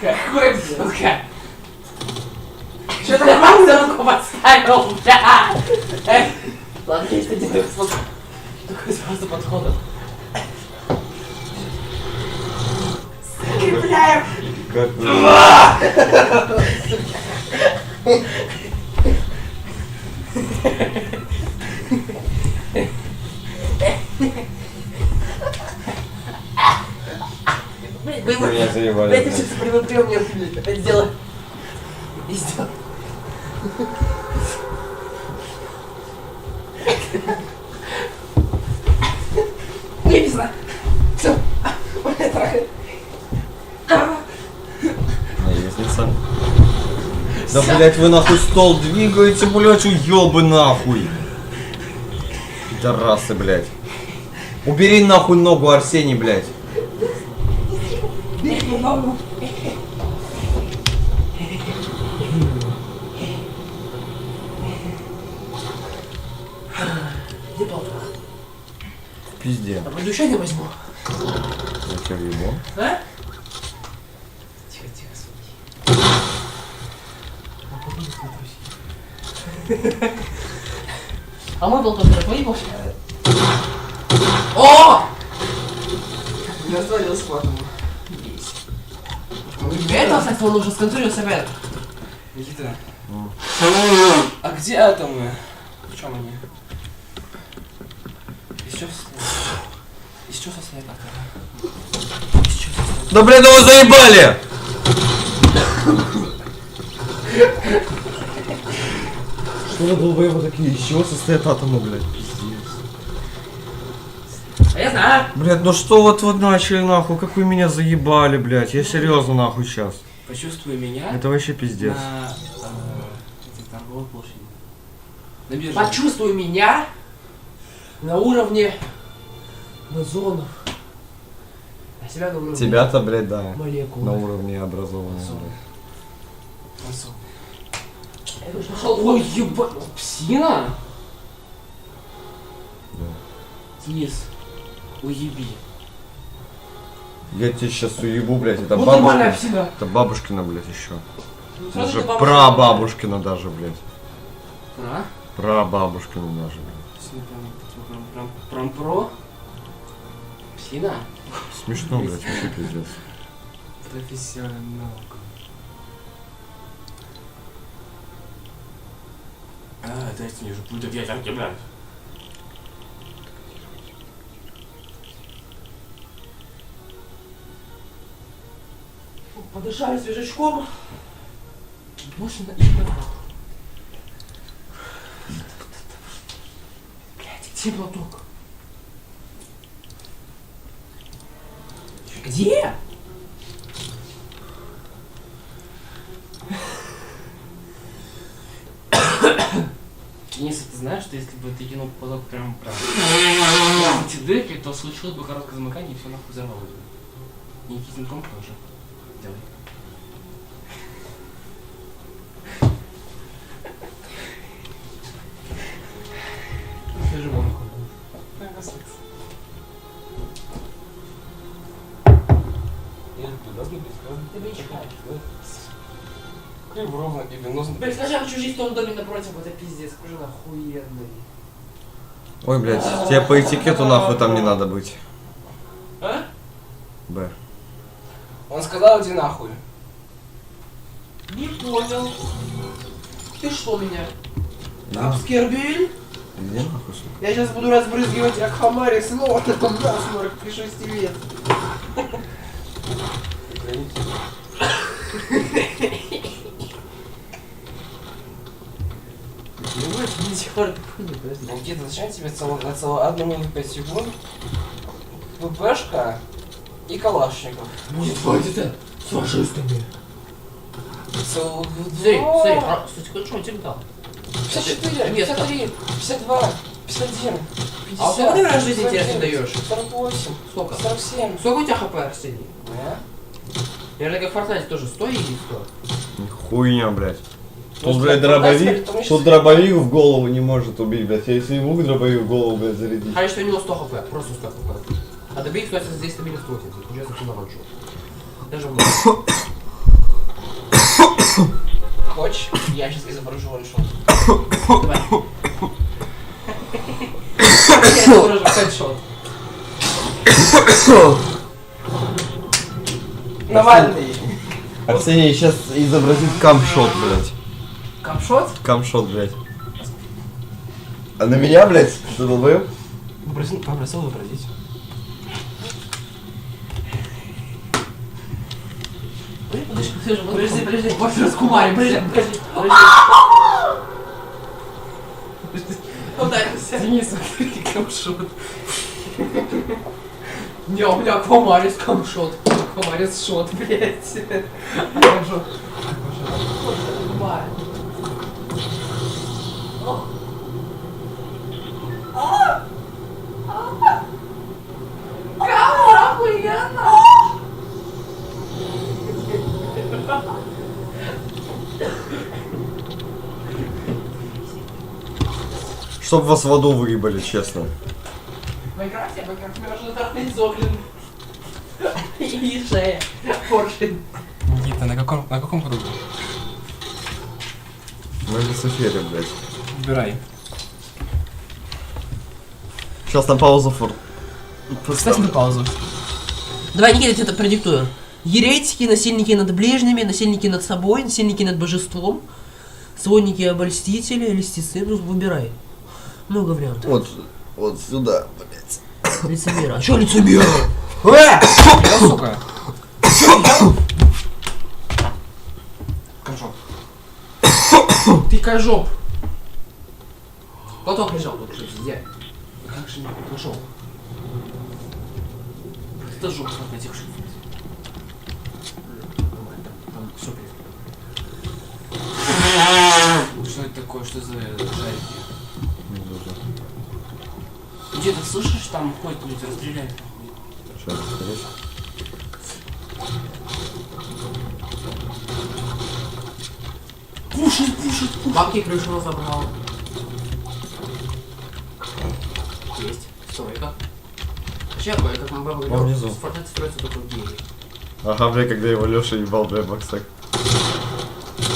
Какой, сука. Что ты на руку подставил, блядь? Ладно, если делаю такой сразу подходом. Закрепляем. Как вы... Вы Меня заебали. это сейчас прямым прием мне опять сделай. И сделай. Не знаю. Все. Меня трахает. Наездница. Да, блять, вы нахуй стол двигаете, блять, уёбы нахуй. Пидорасы, блять. Убери нахуй ногу, Арсений, блять. Где полтора? В пизде. А подушение возьму. Я тебя въебу. А? Тихо, тихо, суки. А мой был тоже такой, может? О! Я звонил с матом. Это, кстати, он уже сконтролировал себя. Никита. А где атомы? В чем они? Из чего состоят? Из чего состоят атомы? Из чего состоят? Да, блин, его заебали! Что вы, долбоебы, такие? Из чего состоят атомы, блядь? А я знаю. Блядь, ну что вот начали, нахуй, как вы меня заебали, блядь. Я серьезно, нахуй, сейчас. Почувствуй меня Это вообще пиздец. на этой торговой площади. На бирже. Почувствуй меня на уровне мазонов. А себя на уровне Тебя-то, блядь, да. молекул. На уровне образованного. Масон. Ой, ебать. Псина? Денис, уеби. Я тебе сейчас уебу, блядь, это Вот нормальная бабушка. псина. Это бабушкина, блядь, еще. Сразу Уже ты бабушка. прабабушкина даже, блядь. А? Прабабушкина даже, блядь. Псина прям про. Псина? Смешно, блядь, вообще пиздец. Профессионал. Дайте мне же будет ядерки, блядь. Подышали свежачком. Больше на их нахуй. Блядь, где платок? Где? Денис, ты знаешь, что если бы ты кинул платок прям в эти дырки, то случилось бы короткое замыкание и все нахуй взорвалось бы. И Никитин-Том тоже. Делай. Свежий воздух. Ты мечтаешь. Ровно и виносно. Блин, скажи, я хочу жить в том доме напротив, это пиздец, скажи, охуенный. Ой, блядь, тебе по этикету нахуй там не надо быть. А? Б. Он сказал, иди нахуй. Не понял. Ты что меня? Да. Обскербель? Иди нахуй, сука. Я сейчас буду разбрызгивать Акхамари снова там насморк при 6 лет. Понимаешь, до сих пор это хуйня, подожди. Никита, зачем тебе на целую 1 минуту 5 секунд ППшка и Калашников? Будет хватит с фашистами. Целую... Смотри, кстати, хорошо, он тебе дал. 54, Нет, 53, 52, 51, 50. А сколько ты раз в жизни тебе даешь? 48, Сколько? 47. Сколько у тебя хп, Арсений? Да? Я же как в Фортнайте тоже 100 и 100. Хуйня, блядь. Тут, Ну, блядь, что, дробовик. там еще Тут дробовик в голову не может убить, блядь. Если ему дробовик в голову, блядь, зарядить. Хорошо, что у него 100 хп, просто 100 хп. А добить, кстати, здесь на минус 80, получается, ты на ваншот. Даже в Хочешь? Я сейчас изображу ваншот. Давай. Я изображу хедшот. Навальный. Арсений сейчас изобразит камшот, блядь. Камшот? Камшот, блядь. А на меня, блядь, ты долбоёб? Попросил изобразить. Подожди, после раскумари, подожди. Ударился. Денис, камшот. Не, у меня аквамарис камшот. Аквамарис шот, блядь. Камшот. Аквамарис. Чтоб вас в воду выебали, честно. В Майнкрафте можно тратить зоглин. И шея. Поршень. Никита, на каком кругу? На Люцифере, блядь. Выбирай. Сейчас на паузу фор. Ставь на паузу. Давай, Никита, я тебе это продиктую. Еретики, насильники над ближними, насильники над собой, насильники над божеством, сводники обольстители, льстецы, ну выбирай. Много вариантов. Вот сюда, блядь. Лицемера. А чё лицемера? Я, сука. Камшот. Ты кожоп. Платок лежал тут, кстати, где? Как же не нашел? Это жоп, на этих шуток. Там все Что это такое? Что за шарики? Где ты слышишь, там ходят люди, расстреляют? Сейчас, смотри. Пушит. Бабки крышу забрал. Есть. Стройка. Вообще, как мы баба говорила, Внизу. фортецы строятся только в гене. Ага, бля, когда его Леша ебал, бля, Максак.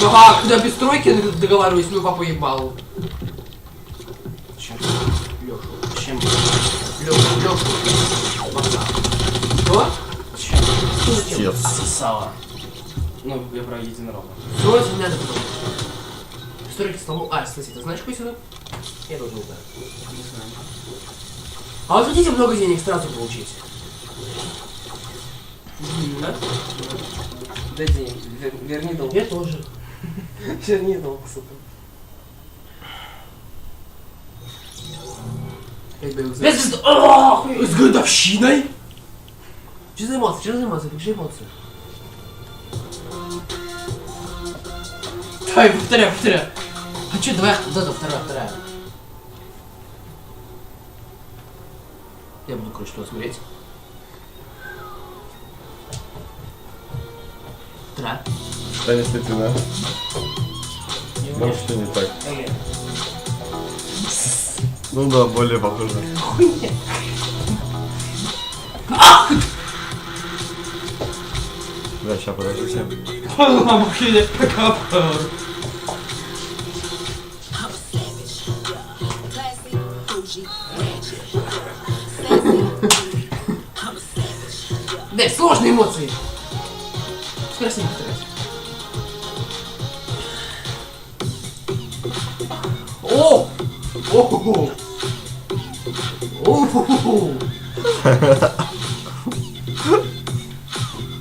Ага, когда без стройки договариваюсь, ну папу ебал. Чем? Лешу. Чем? Лешу. Что? Чем? Пиздец. Сосала. Ну, я про единорога. Строить не надо потом. Стройки столбу. А, кстати, ты знаешь, какой сюда? Я тоже не знаю. Не знаю. А вот хотите много денег сразу получить? Да? Дай денег. Верни долг. Я тоже. Верни долг, сука. Без с годовщиной? Что за эмоции? Пиши эмоции. Давай, повторяй. А что, давай, вот это, вторая. Я буду, короче, туда смотреть. Вторая. Да, действительно. Может, что не так. Ну да, более похоже. Бля, ща, подождите. Да, сложные эмоции. Скоро с ним повторять. О! О! О!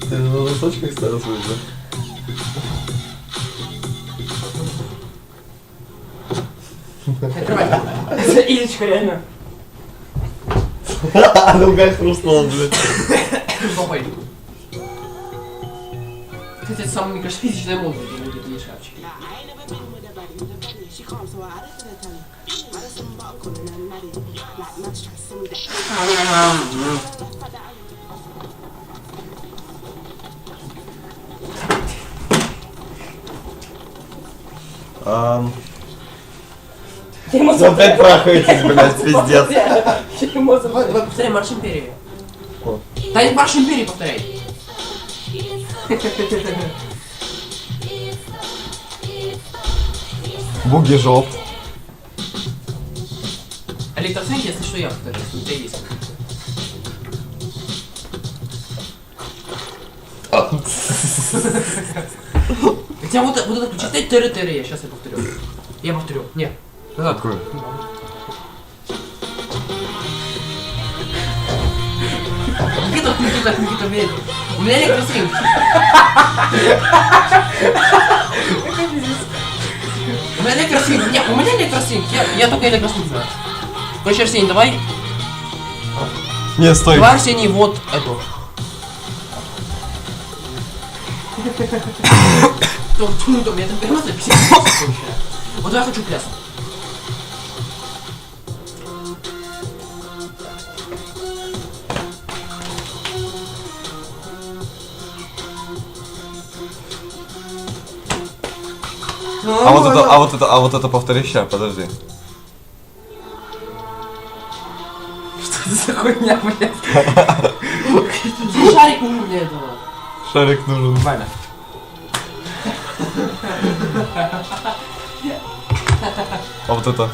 Ты на носочках стал свой, да? Открывай. Илечка, реально. Нога хрустнула, блядь. Попой. Кстати, это самый микроскопичный мозг, где будет не шапчик. Вы опять трахаетесь, блядь, пиздец. Давай повторяй Марш Империи. О. Да не Марш Империи повторяй. Буги жоп. Электросвинг, если что, я повторяю, у тебя есть. Хотя вот это ключи тыры-тыры, я сейчас повторю. Я повторю. Нет. Назад. Какой? Никита, умеет. У меня электросвинг. У меня электросвинг. Нет, у меня электросвинг. Я только электросвинг знаю. Короче, Арсений, давай. Не, стой. Давай, Арсений, вот эту. У меня температура 50. Вот я хочу плясать. А вот это повтори ща, подожди. Что это за хуйня, блядь? Шарик нужен для этого. Шарик нужен. Нормально. А вот это.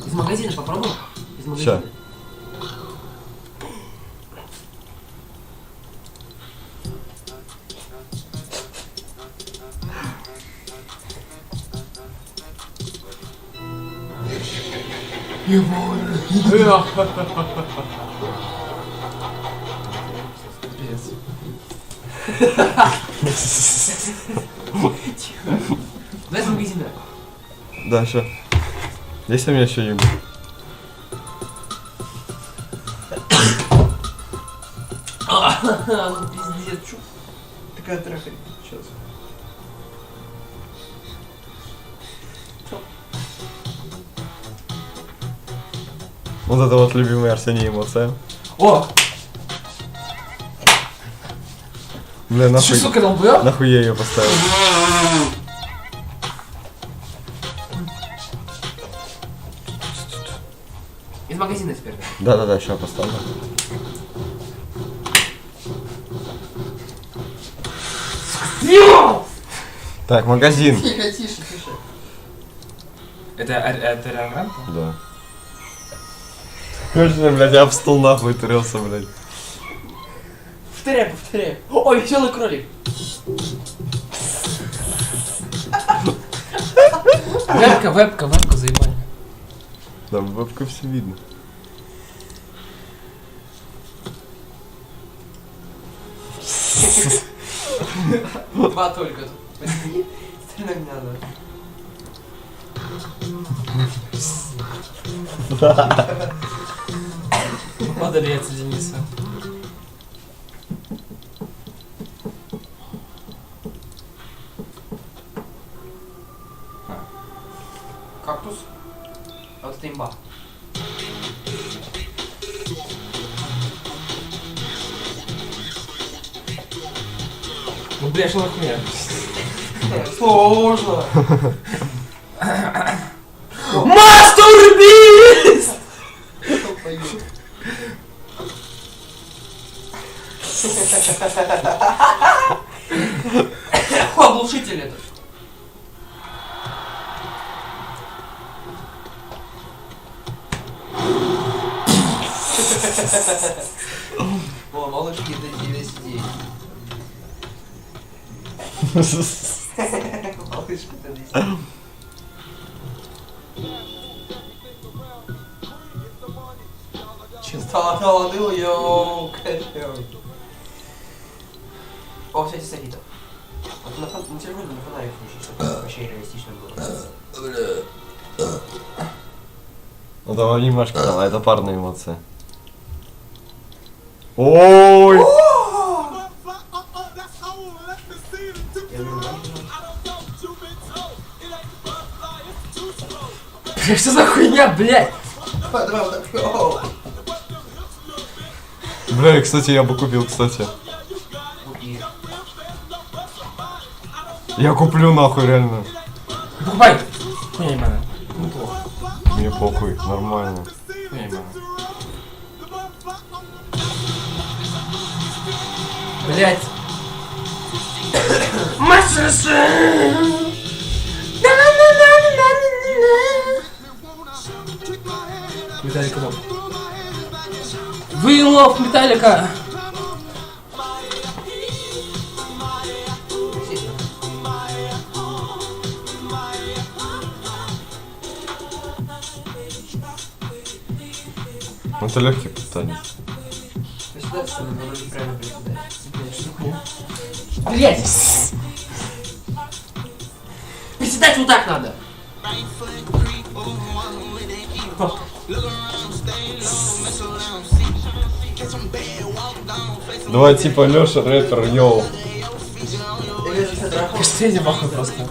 Из магазина попробуй. Из Ща. магазина. Давай из магазина. Да, ща. Если меня еще ебут. Пиздец, чё? Такая трахать сейчас. Вот это вот любимая Арсений эмоция. О! Бля, Ты что, нахуй, сука, долбоёб? нахуй я ее поставил. Из магазина теперь. Да-да-да, сейчас поставлю. Так, магазин. Тише, тише, тише. Это рамка? Да. Конечно, блядь, я об стол нахуй трёсся, блядь. Повторяй, повторяй. Ой, веселый кролик. Вебка заебали. Да, вебка все видно. Два только. Возьми. Остальное не надо. Подорвется Дениса. Кактус. А вот это имба. Ну, бля, что нахуя? Сложно. Мастурбист! Оглушитель это. О, малышки, это 99. Малышки, это 10. Чисто таланил, йоу, кэшер. О, кстати, Савита. Вот на телефоне на фонарик включить, чтобы вообще реалистично было. Ну давай немножко, давай, это парная эмоция. Ой! Бля, что за хуйня, блядь? Давай, давай, вот так. Оу. Бля, кстати, я бы купил, кстати. Купи. Я куплю нахуй, реально. Покупай! Хуйня ебаная. Неплохо. Мне похуй, нормально. Хуйня ебаная. Блять. Металлика дом. Вылов Металлика! Это легкий питание. Сюда, что ли, вроде прямо приседать. Блядь, что хуйня? Блять! Приседать вот так надо! Давай типа Лёша рэпер, йоу. Я вижу, что трахал. Кажется, я бахну просто.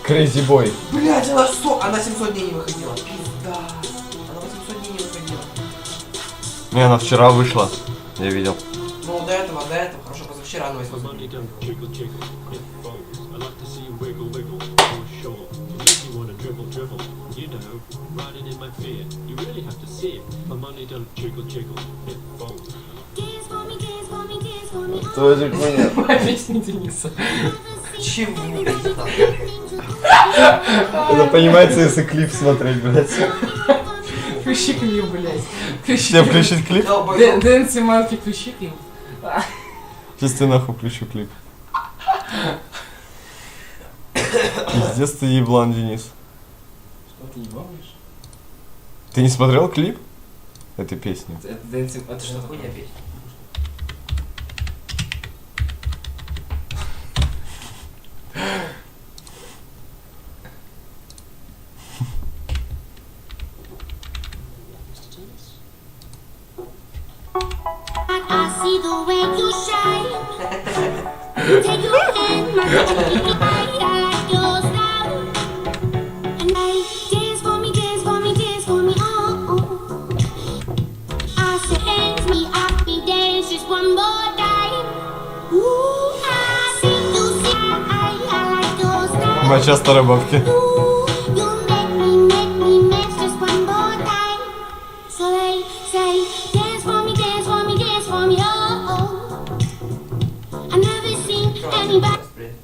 Crazy boy. Блядь, она что? Она 700 дней не выходила. Пизда. Она 800 дней не выходила. Не, она вчера вышла. Я видел. Ну, до этого, хорошо, позавчера она 800 дней. Тоже понятно. Опять не Дениса. Чего? Это понимается, если клип смотреть, блядь. Включи клип, блять. Тебе включить клип? Дэнси Манки, включи клип. Сейчас ты нахуй включу клип. Пиздец ты еблан, Денис. Что ты ебаешь? Ты не смотрел клип этой песни? Это Дэнси... Это что Хуйня такое? петь. I see the way you shine. Take your hand, my touch me right. I like your style, and I dance. Моча старой бабки. You make me miss just one more time. So they say, dance for me, dance for me, dance for me, oh, oh. I never seen anybody.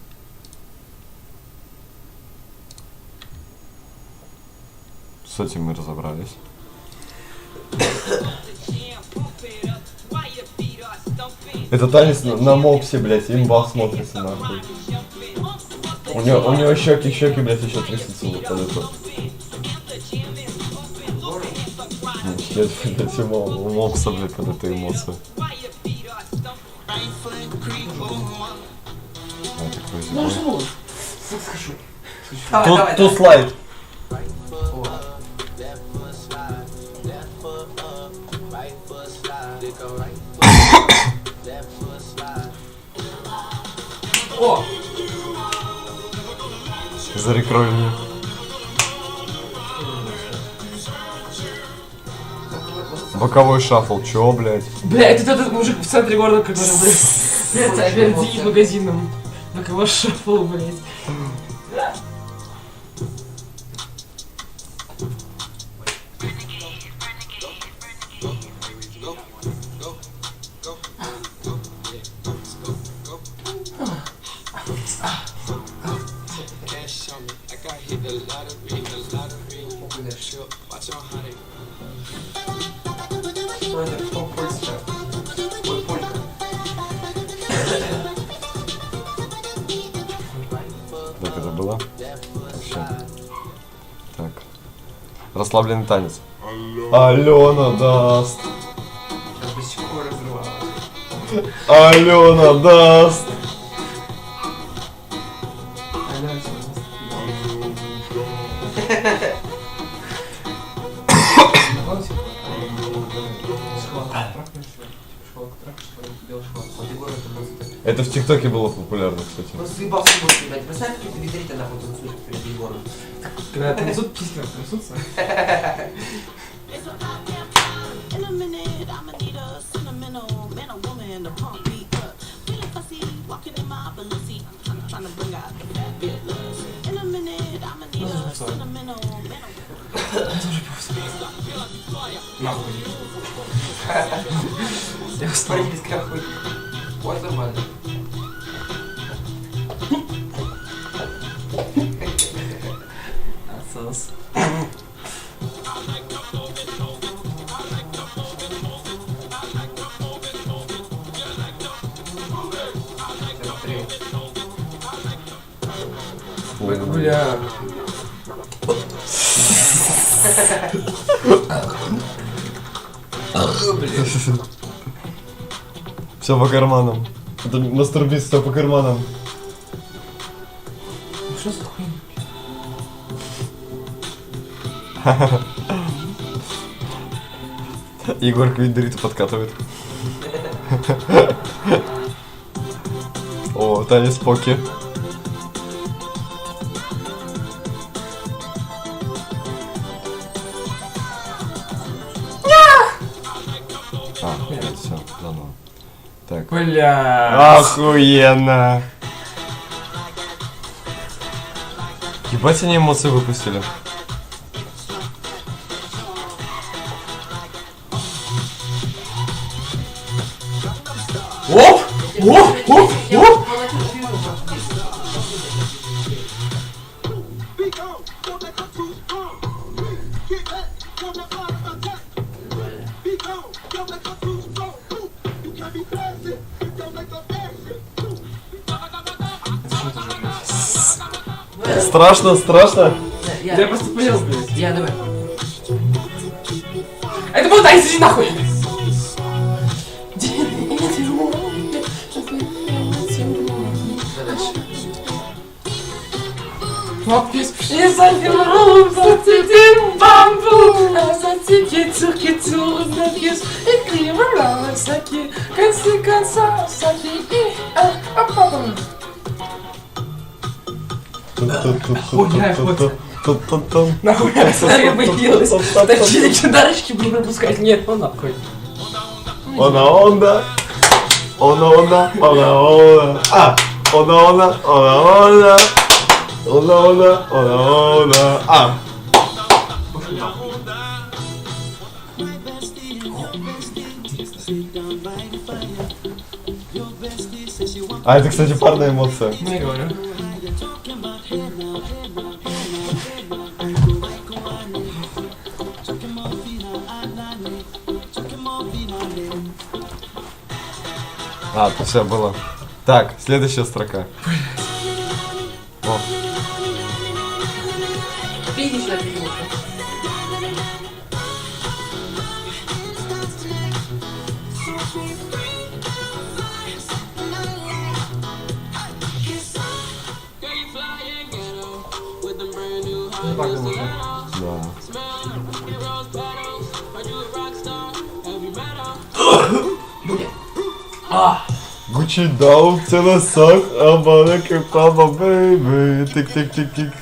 С этим мы разобрались. Это танец на мопсе, блядь, имбах смотрится нахуй. У него щеки, блядь, еще трясутся вот под это. Нет, блядь, у мопса, блядь, под эту эмоцию. Тут слайд. О! Зарекрой меня. Боковой шафл, чё, блядь? Бля, это тот мужик в центре города, который, блядь, опять сидит магазином. На кого шафл, блядь. Так это было? Всё. Так. Расслабленный танец. Алена даст. Алена даст. Это в ТикТоке было популярно, кстати. Просто заебался будет, блядь. Представь, какие-то витриты нахуй танцуют перед Егором. Когда танцуют, письки трясутся. In a minute, I'ma need a sentimental man or woman to pump me up. Feeling fussy, walking in my Balenciaga, trying to bring out the fabulous. In a minute, I'ma need a sentimental man or Нахуй. Я вспомнил, как хуй. Ой, нормально. Отсос. Бля. Все по карманам. Это мастурбист, все по карманам. Что за хуйня? Егор Квиндерит подкатывает. О, танец поки. Все, заново. Так. Бля. Охуенно. Ебать они эмоции выпустили. Оп! Оп! Оп! Оп! Страшно, страшно. Я просто понял, блядь. Я давай. Это был танец, иди нахуй! Et ça fait marrant, ça c'était bambou. Ça c'est qui tourne, la pièce écrit voilà, ça qui est quand c'est comme ça qui est Нахуй я сценарий появилась. Такие легендарочки буду пропускать. Нет, ну нахуй. Она. А! Она. Ола. А! А, это, кстати, парная эмоция. Ну, я говорю. А, то все было. Так, следующая строка. О, Видишь, на фильме. да. Гуччи даун в носах, а маленький папа, бейби. Тик-тик-тик-тик.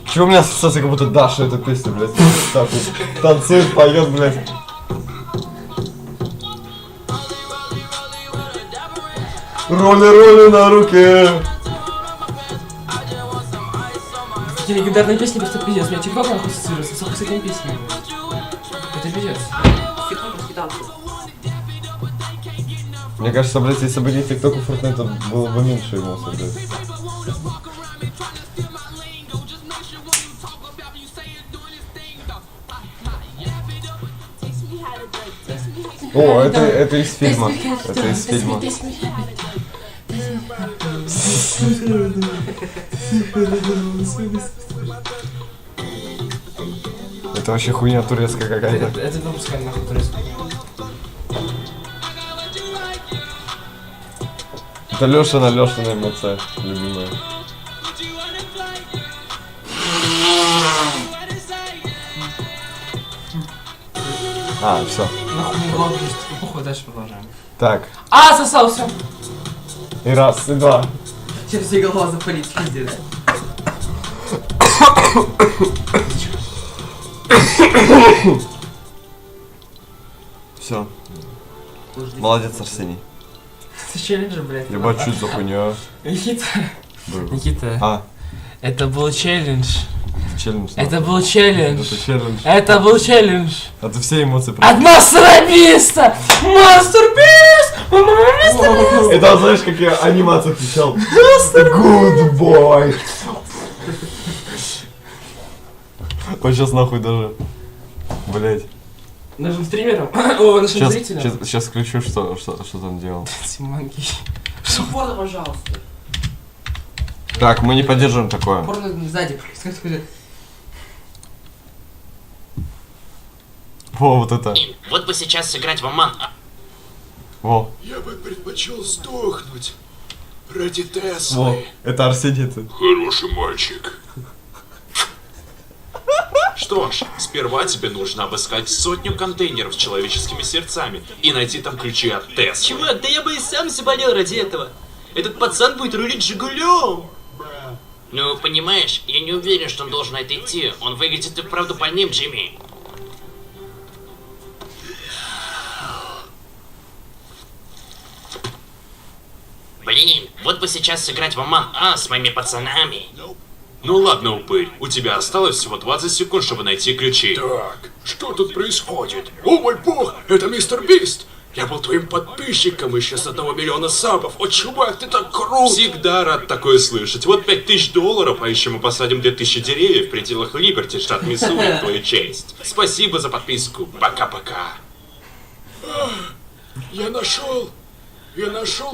Чего у меня ассоциация, как будто Даша эту песню, блядь, так вот танцует, поет, блядь. Роли на руке. Эти легендарные песни просто пиздец. У меня TikTok нахуй ассоциируется с этими песнями. Это пиздец. Мне кажется, блядь, если бы не ТикТок и Fortnite, то было бы меньше эмоций, блядь. О, это из фильма. Это из фильма. Это вообще хуйня турецкая какая-то. Это выпускали нахуй турецкую. Это Лешина эмоция, любимая. А, все. Нахуй не главное, похуй, дальше продолжаем. Так, А, сосал, все. и раз, и два. Сейчас все голова запалить, пиздец. Все. Молодец, Арсений. Это челленджер, блядь. Ебать, что за хуйня? Никита. Был. Никита. А, Это был челлендж. челлендж. да. Это был челлендж. Это челлендж. Это был челлендж. А ты все эмоции От мастербиста! Мастербист! Это, знаешь, как я анимацию включал. Good boy. Вот сейчас нахуй даже. Блять. Нашим стримерам. О, нашим Сейчас, зрителям. сейчас включу, что там делал. Симонки. Порно, пожалуйста. Так, мы не поддерживаем такое. Порно сзади. Скажи. Во, вот это. Вот бы сейчас сыграть в Оман. Во, Я бы предпочел сдохнуть ради во. Теслы. Это Арсений. Это. Хороший мальчик. Что ж, сперва тебе нужно обыскать 100 контейнеров с человеческими сердцами и найти там ключи от Теслы. Чувак, да я бы и сам заболел ради этого. Этот пацан будет рулить Жигулем. Ну, понимаешь, я не уверен, что он должен на это идти. Он выглядит и вправду больным, Джимми. Блин, вот бы сейчас сыграть в Оман с моими пацанами. Ну ладно, упырь, у тебя осталось всего 20 секунд, чтобы найти ключи. Так, что тут происходит? О мой бог, это мистер Бист! Я был твоим подписчиком еще с 1 миллиона сабов. О, чувак, ты так крут! Всегда рад такое слышать. Вот $5000, а еще мы посадим 2000 деревьев в пределах Либерти, штат Миссури, в твою честь. Спасибо за подписку. Пока-пока. Я нашел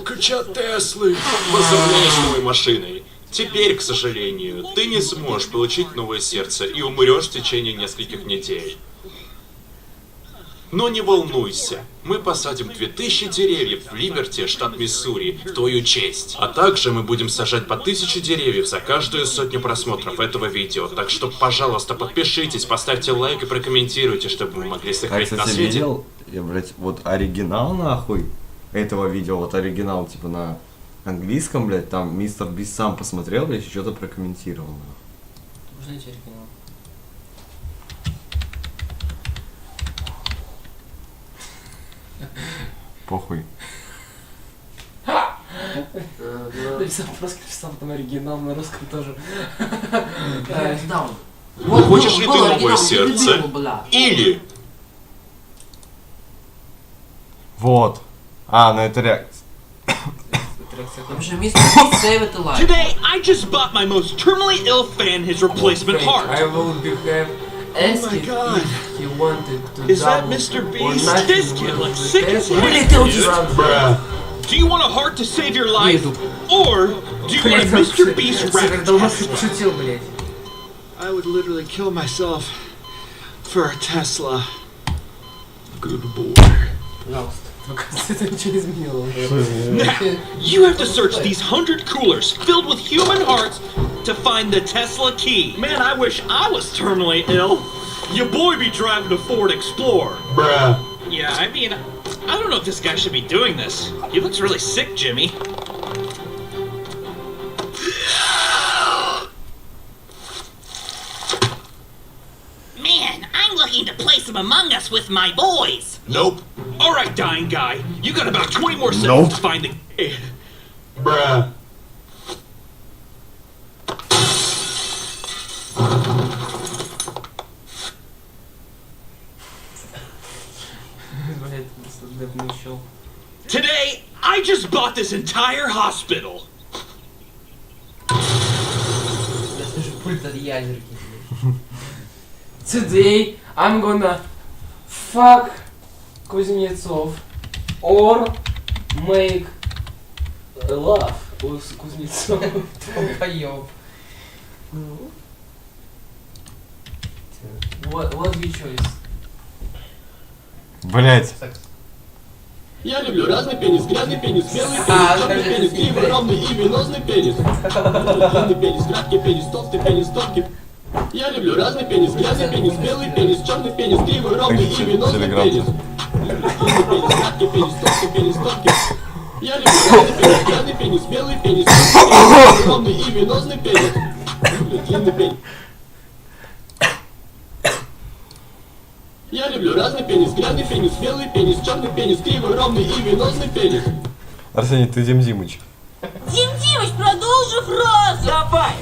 ключи от Теслы. Поздравляю с новой машиной. Теперь, к сожалению, ты не сможешь получить новое сердце и умрешь в течение нескольких недель. Но не волнуйся, мы посадим 2000 деревьев в Либерти, штат Миссури, в твою честь. А также мы будем сажать по 1000 деревьев за каждую 100 просмотров этого видео. Так что, пожалуйста, подпишитесь, поставьте лайк и прокомментируйте, чтобы мы могли Я, сохранить на кстати, свете. видел, я, блядь, вот оригинал нахуй этого видео, вот оригинал, типа, на английском, блядь, там мистер Бист сам посмотрел, блядь, и что-то прокомментировал, нахуй. Можно найти оригинал? похуй. Написал просто писал там оригинал на русском тоже. Хочешь ли ты новое сердце? Или... Вот. А, ну это реакция. Today, I just bought my most terminally ill fan his replacement heart. I will behave as Oh my if God. he wanted to Is that double Mr. or Beast? nothing This was kid the looks sick test. as Блин, hell. ты очень Do you want a heart to save your life? Or do you want a Mr. Beast rabbit tattoo? шутил, блядь. I would literally kill myself for a Tesla. Good boy. Пожалуйста. Оказывается, это ничего не изменило. Now, you have to search these 100 coolers filled with human hearts to find the Tesla key. Man, I wish I was terminally ill. Your boy be driving a Ford Explorer. Bruh. Yeah, I mean, I don't know if this guy should be doing this. He looks really sick, Jimmy. Man, I'm looking to play some Among Us with my boys. Nope. Alright, dying guy. You got about 20 more seconds Nope. to find the... Bruh. Блядь, дэпнул щел. Today, I just bought this entire hospital. Я слышу пульт от ядерки. Today I'm gonna fuck Кузнецов or make love with Кузнецов. Долбоёб. What your choice? Блять. Я люблю разный пенис, грязный пенис, белый А, пенис, черный скажи, пенис, кривый, ровный и венозный пенис. Длинный пенис, краткий пенис, толстый пенис, тонкий. Я люблю разный пенис, грязный пенис, белый пенис, черный пенис, кривый, ровный и венозный Телеграм. пенис. Длинный пенис, краткий пенис, толстый пенис, тонкий. Я люблю разный пенис, грязный пенис, белый пенис, кривый, ровный и венозный пенис. Длинный пенис. Я люблю разный пенис, грязный пенис, белый пенис, черный пенис, кривый, ровный и венозный пенис. Арсений, ты Дим Димыч. Дим Димыч, продолжи фразу. Давай.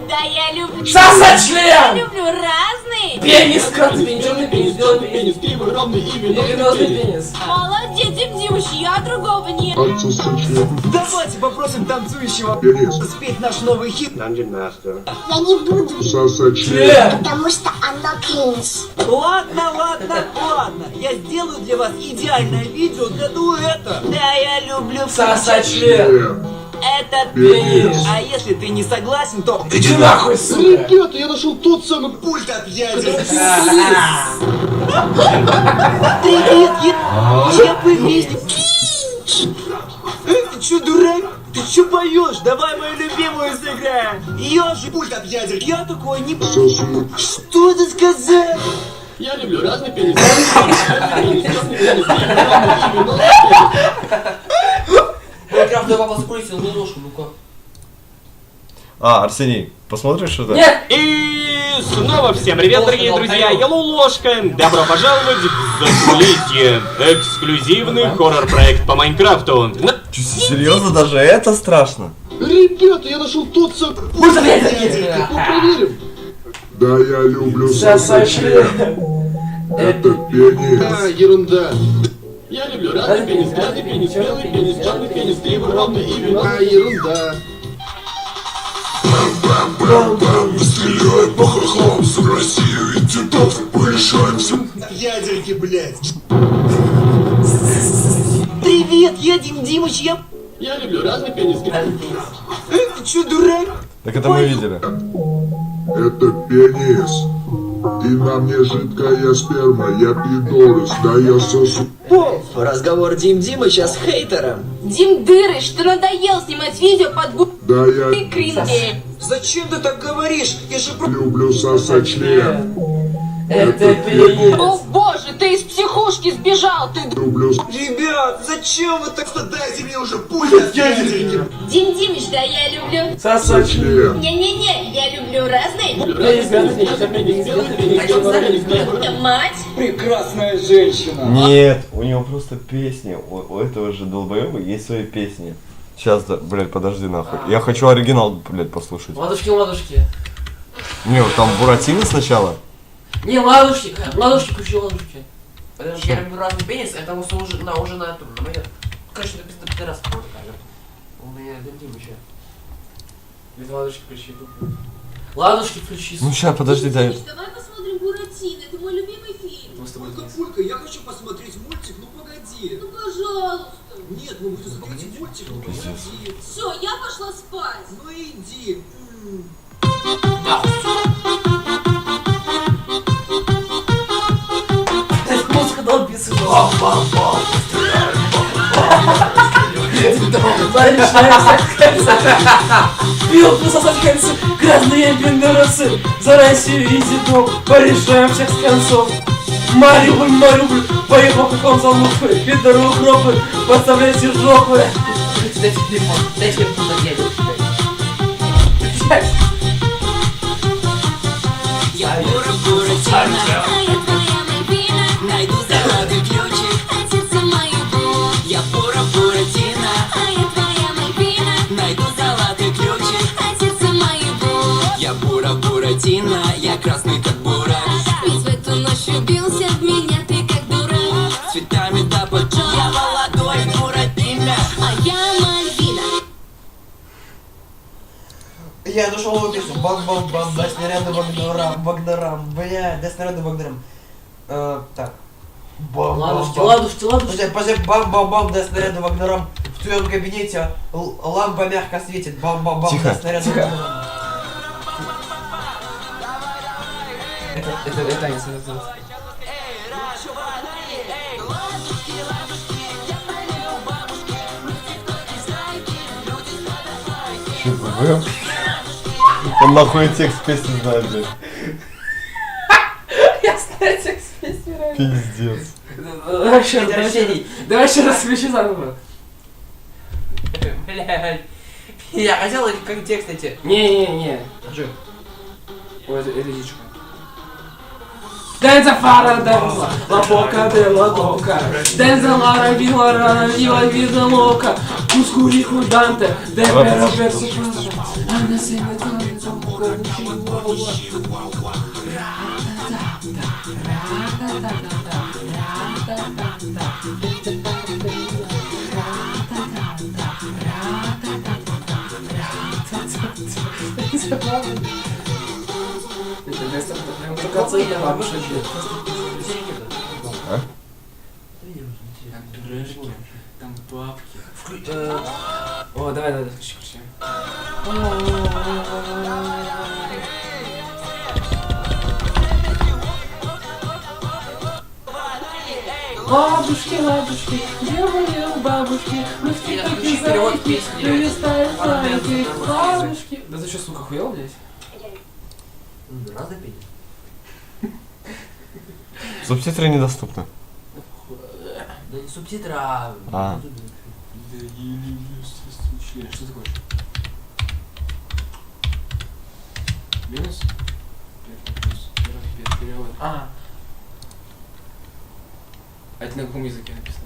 Да я люблю... Сосать член! Я люблю разные. Пенис, красный пенис, черный пенис, белый пенис, Пенис, кривый, ровный и венозный венозный пенис. пенис. Молодец, Дим Димыч, я другого не... Давайте попросим танцующего спеть наш новый хит. Я не буду, Член! потому что оно кринж. Ладно. Я сделаю для вас идеальное видео для дуэта. Да я люблю... Сосать член! Это Пенис! А если ты не согласен, то... Иди нахуй, сука! Ребята, я нашел тот самый пульт от ядерки. Привет, я бы вместе... Ты чё, дурак? Ты чё поешь? Давай мою любимую сыграем. Я же пульт от ядерки. Я такой не... Что ты сказал? Я люблю разный пенис, белый пенис, черный пенис, кривый, ровный и венозный пенис. Майнкрафт давай поспорить, немножко, ну-ка. А, Арсений, посмотришь что-то? Нет! И снова всем привет, дорогие друзья, я Лулошка. Добро пожаловать в Закулисье. Эксклюзивный хоррор-проект по Майнкрафту. Серьезно, даже это страшно? Ребята, я нашел тот самый пульт от ядерки. Ну, проверим. Да, я люблю Сосать член! Это пенис. А, ерунда. Я люблю разный пенис, грязный пенис, белый пенис, черный пенис, кривый, ровный и венозный. А, ерунда. Стреляй по хохлам за Россию и дедов. Порешаемся. Ядерки, блядь. Привет, я Дим Димыч, Я люблю разный пенис, грязный пенис. Ты чё, дурак? Так это мы видели. Это пенис. И на мне жидкая сперма. Я пидорас, да я сосу. Разговор Дим Димыча с хейтером. Дим Дырыч, что надоел снимать видео под губы Да я кринги. Зачем ты так говоришь? Я же про... люблю сосать член. Это пенис! О боже, ты из психушки сбежал, ты... Люблю Ребят, зачем вы так... Дайте мне уже пульт от ядерки. Дим Димыч, да я люблю... Сосать член! член. Не-не-не, я люблю днем разный? Мать? Прекрасная женщина. Нет, у него просто песни. У этого же долбоеба есть свои песни. Сейчас, блядь, подожди нахуй. Я хочу оригинал, блядь, послушать. Ладушки, ладушки. Не, вот там Буратино сначала. Не, ладушки, ладушки, включи ладушки. Я люблю разный пенис, это уже на этом, на моем. Короче, это без раз просто камер. У меня дым еще. Без ладушки включи. Ладушки включи. Ну сейчас, подожди, дай. Давай посмотрим Буратино, это мой любимый фильм. Пулька, я хочу посмотреть мультик, ну погоди. Ну пожалуйста. Нет, ну вы смотрите мультик, ну погоди. Все, я пошла спать. Ну иди. Музыка долбится. Пил пососать кольцо, грязные пиндоросы. За Россию и дедом порешаем всех с концов. Мариуполь, Мариуполь, поехал как он за лупой. Пидоры, укропы, подставляйте жопы. Дайте телефон, дайте телефон, Я Буратино, а я твоя Мальвина. Найду золотой ключик от сердца моего. Я Буратино, а я твоя Мальвина. Найду золотой ключик от сердца моего. Я Буратино, я красный как бурак. Ведь в эту ночь убился в меня ты как дурак. Цветами до поджога. Я молодой Буратино, а я Мальвина. Я нашел его песню. Бам-бам-бам, дай снаряды Вагнерам. Бля, дай снаряды Вагнерам. Так. Ладушки. Подожди, бам-бам-бам, дай снаряды Вагнерам. В твоем кабинете лампа мягко светит. Бам-бам-бам, дай снаряды Вагнерам. Это танец. Че, он нахуй текст песни знает, блядь. Я знаю текст песни. Пиздец. Давай еще раз включи заново. Блядь. Я хотел как текст эти. Не. Держи. Ой, это дичка. Денза фара, денза, la boca de la loca. Денза лара, вила вида лока. Мускулиху данте, де перо персо фраза. Она сильно тянет, замука, Там бабки. О, давай, включи. Бабушки, ладушки, где были бабушки? Мы в тиктоке зайки, перестали зайки, бабушки. Да ты что, сука, хуел, блядь? Надо петь. Субтитры недоступны. Да не субтитры, а... Что такое? Минус? Перевод. А это на каком языке написано?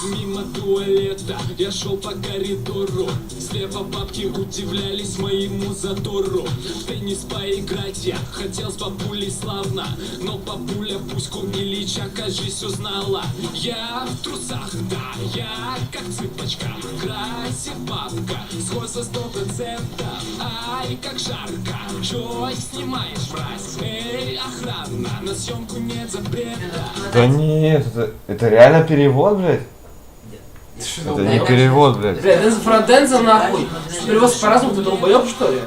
Мимо туалета я шел по коридору. Слева бабки удивлялись моему затору. В теннис поиграть я хотел с бабулей славно, но бабуля Пуську Ильича, кажись, узнала. Я в трусах, да, я как цыпочка. Красив бабка, сходство 100%. Ай, как жарко, чё снимаешь, мразь? Эй, охрана, на съемку нет запрета. Да нет, это реально перевод, блядь? Это не перевод, блядь. Бля, Денза Фроденза нахуй. Перевод по-разному, ты долбоёб, что ли?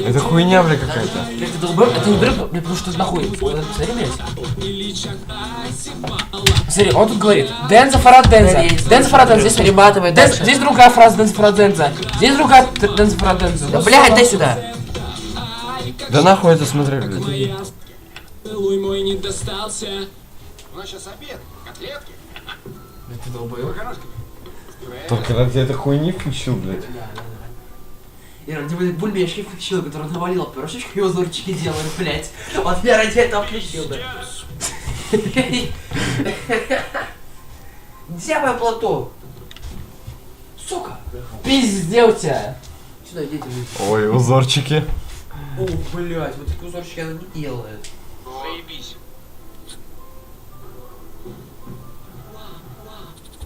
Это хуйня, блядь, какая-то. Блядь, ты долбоёб? Это не берёт, потому что нахуй. Смотри, блядь. Смотри, он тут говорит, Денза Фроденза. Денза Фроденза, здесь перематывай дальше. Здесь другая фраза Денза Фроденза. Здесь другая Денза Фроденза. Да, блядь, дай сюда. Да нахуй это смотри, блядь. Целуй мой не достался. У нас сейчас обед, котлетки. Ты долбоёб? Только ради этой хуйни включил, блядь. И ради бульмешки включил, который навалил пирожечки и узорчики делает, блядь. Вот я ради этого включил, да. Где мой платок? Сука! Пизде у тебя. Сюда идите, блядь. Ой, узорчики. О, блядь, вот такие узорчики она не делает. Заебись.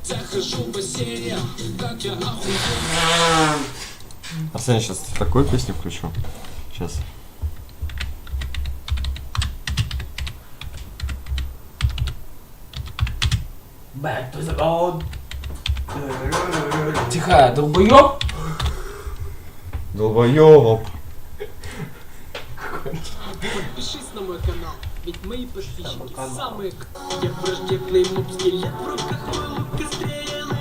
Захожу в бассейне, как я охуел. Арсен, сейчас такую песню включу. Сейчас. Back to the road. Тихо, долбоёб. Долбоёб. Подпишись на мой канал, ведь мои подписчики самые... Я враждебный моб-скелет, в руках мой лук и стрелы.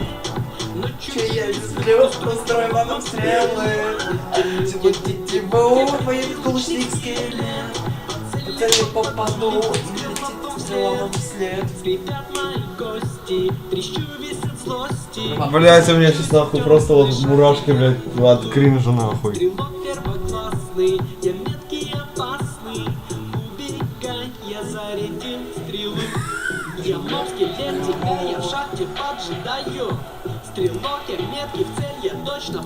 Но Че я люблю, построй вам стрелы. Тетиву, твои кулачник скелет. Цели попаду, и летит стрела вам вслед. Скрипят мои кости, трещу весь от злости. Блять, у меня сейчас нахуй просто вот мурашки, блядь, от кринжа нахуй. Стрелок первоклассный, я меткий и опасный. Убегай, я зарядил стрелу. Я моб-скелет, тебя я в шахте поджидаю. Стрелок, я меткий в цель, я точно...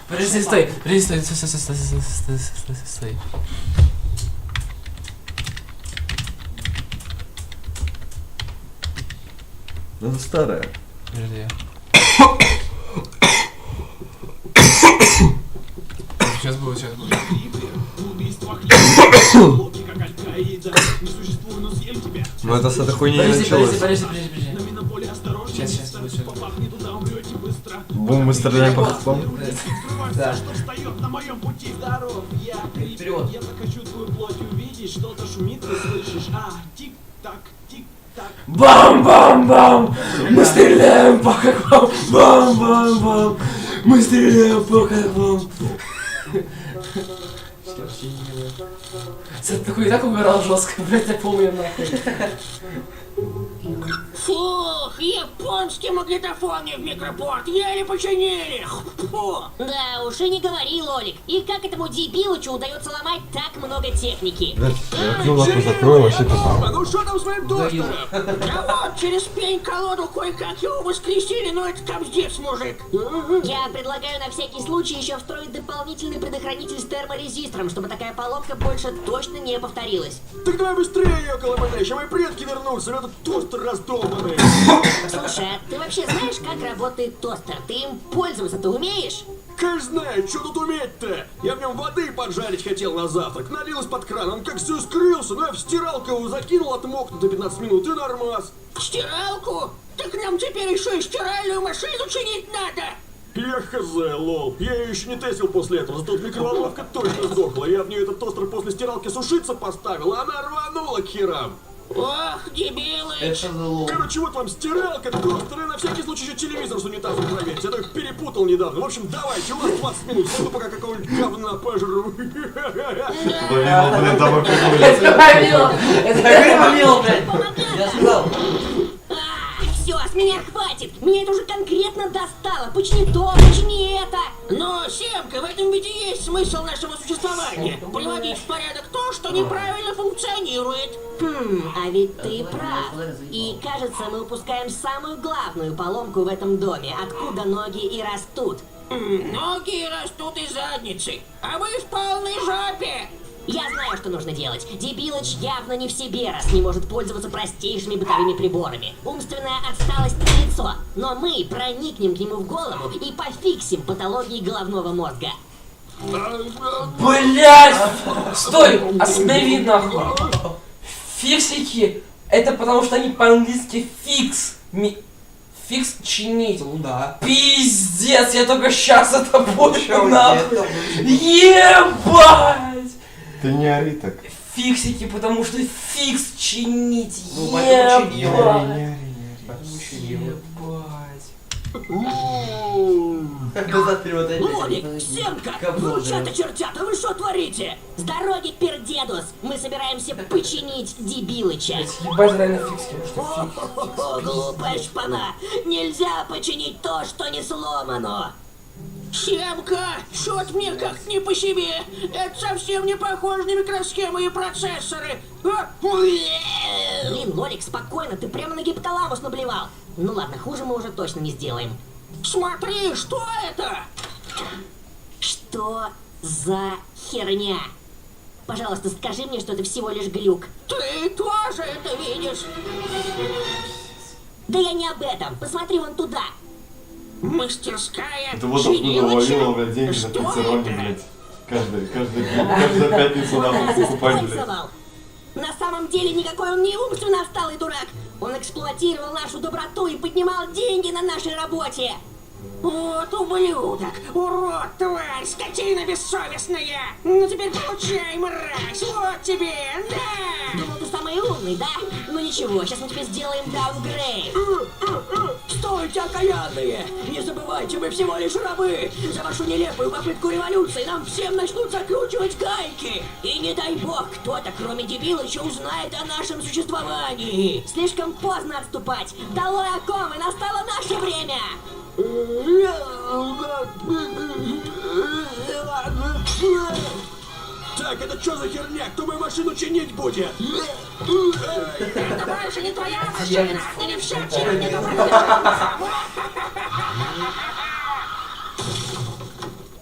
Подожди, стой. Подожди, стой. Это старая. Подожди. Сейчас будет. Ну это с этой хуйни не началось. Подожди. Сейчас будет. Бум, мы стреляем по хохлам. Да. На моем пути здоров, я Вперед. Я захочу твою плоть увидеть, что-то шумит, ты слышишь? Тик-так, тик-так. Бам-бам-бам! Мы стреляем по хохлам! Бам-бам-бам! Мы стреляем по хохлам! Ты такой и так угорал жестко, блять, я помню нахуй. Фух, японский магнитофон мне в микропорт еле починили. Фу. Да уж и не говори, Лолик. И как этому дебилычу удается ломать так много техники? Блять, я окно нахуй закрою, вообще пизда. Ну что там с моим тостером? А вот через пень-колоду кое-как его воскресили, но это капздец, мужик. Я предлагаю на всякий случай еще встроить дополнительный предохранитель с терморезистором, чтобы такая поломка больше точно не повторилась. Так давай быстрее, ёкала-матля, еще мои предки вернутся, этот тостер раздолбанный. Слушай, а ты вообще знаешь, как работает тостер? Ты им пользоваться-то умеешь? Конечно знает, что тут уметь-то? Я в нем воды поджарить хотел на завтрак, налил из-под крана, он как все искрился, но я в стиралку его закинул, отмокнуть до 15 минут и нормас. В стиралку? Так нам теперь еще и стиральную машину чинить надо. Я хз, лол. Я ее еще не тестил после этого, зато микроволновка точно сдохла. Я в нее этот тостер после стиралки сушиться поставил, а она рванула к херам. Ох, дебилы. Короче, вот вам стиралка, тостер, и на всякий случай еще телевизор с унитазом проверить. Я только перепутал недавно. В общем, давайте, у вас 20 минут, буду пока какого-нибудь говна пожру. Блин, там Это помило, блядь. Я сказал. Все, с меня хватит! Меня это уже конкретно достало! Почини то, почини это! Но, Семка, в этом ведь и есть смысл нашего существования. Приводить в порядок то, что неправильно функционирует. А ведь ты прав. И кажется, мы упускаем самую главную поломку в этом доме, откуда ноги и растут. Ноги растут из задницы, а вы в полной жопе. Я знаю, что нужно делать. Дебилыч явно не в себе, раз не может пользоваться простейшими бытовыми приборами. Умственная отсталость налицо, но мы проникнем к нему в голову и пофиксим патологии головного мозга. Блять! Стой! Останови нахуй! Фиксики! Это потому что они по-английски фикс. Фикс чинить. Ну да. Пиздец, я только сейчас это понял, нахуй. Ебать! Ты не ори так. Фиксики, потому что фикс чинить. Ну, поэтому чинил. Ебать! Ебать. Лолик, Семка, внучата чертята, вы что творите? С дороги, пердедус! Мы собираемся починить дебилыча. Ебать, реально фикс, О, глупая шпана! Нельзя починить то, что не сломано! Семка, чё-то мне как не по себе. Это совсем не похоже на микросхемы и процессоры. Блин, Лолик, спокойно, ты прямо на гипоталамус наблевал. Ну ладно, хуже мы уже точно не сделаем. Смотри, что это? Что за херня? Пожалуйста, скажи мне, что это всего лишь глюк. Ты тоже это видишь? Да я не об этом. Посмотри вон туда. Мастерская Это вот откуда ловила, блядь, деньги на пиццероне, блядь. Каждую пятницу нахуй покупать, блядь. На самом деле никакой он не умственно отсталый дурак. Он эксплуатировал нашу доброту и поднимал деньги на нашей работе. Вот ублюдок, урод, тварь, скотина бессовестная. Ну теперь получай, мразь, вот тебе, да. Думал, ты самый умный, да? Ну ничего, сейчас мы тебе сделаем даунгрейд. Стойте, окаянные! Не забывайте, вы всего лишь рабы! За вашу нелепую попытку революции нам всем начнут закручивать гайки! И не дай бог, кто-то, кроме дебила, еще узнает о нашем существовании! Слишком поздно отступать! Долой оковы, настало наше время! Так, это что за херня? Кто мою машину чинить будет? Это больше не твоя машина! Ты не все чинит,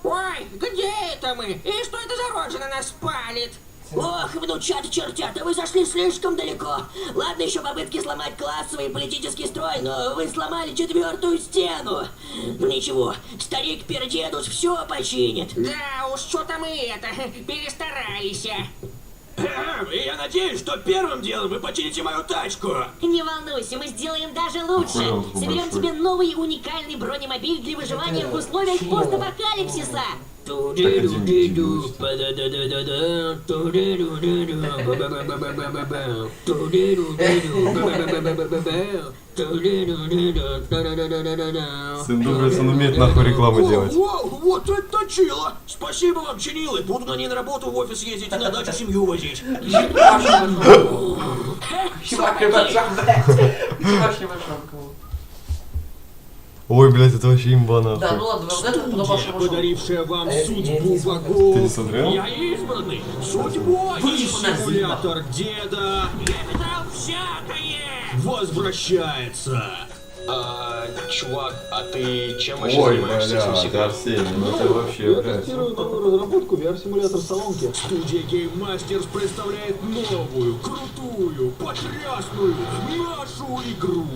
Ой, где это мы? И что это за рожа на нас палит? Ох, внучата чертята, вы зашли слишком далеко. Ладно, еще попытки сломать классовый и политический строй, но вы сломали 4-ю стену. Ну ничего, старик Пердедус все починит. Да уж, что-то мы перестарались. И я надеюсь, что первым делом вы почините мою тачку. Не волнуйся, мы сделаем даже лучше. Соберем тебе новый уникальный бронемобиль для выживания в условиях постапокалипсиса. Сын думает, он умеет нахуй рекламу делать. Вот это точило! Спасибо вам, чинилы. Буду на ней на работу в офис ездить и на дачу семью возить. Ой, блядь, это вообще имба нахуй. Да, ну ладно, вот это Студия, подарившая вам судьбу богов. Ты не смотрел? Я избранный. Судьбой и симулятор деда. Я видал всякое. Возвращается. Чувак, а ты чем вообще Ой, занимаешься этим бля, всегда? ты Арсений, ну ты вообще, блядь. Тестирую новую разработку VR-симулятор салонки. Студия Game Masters представляет новую, крутую, потрясную, нашу игру.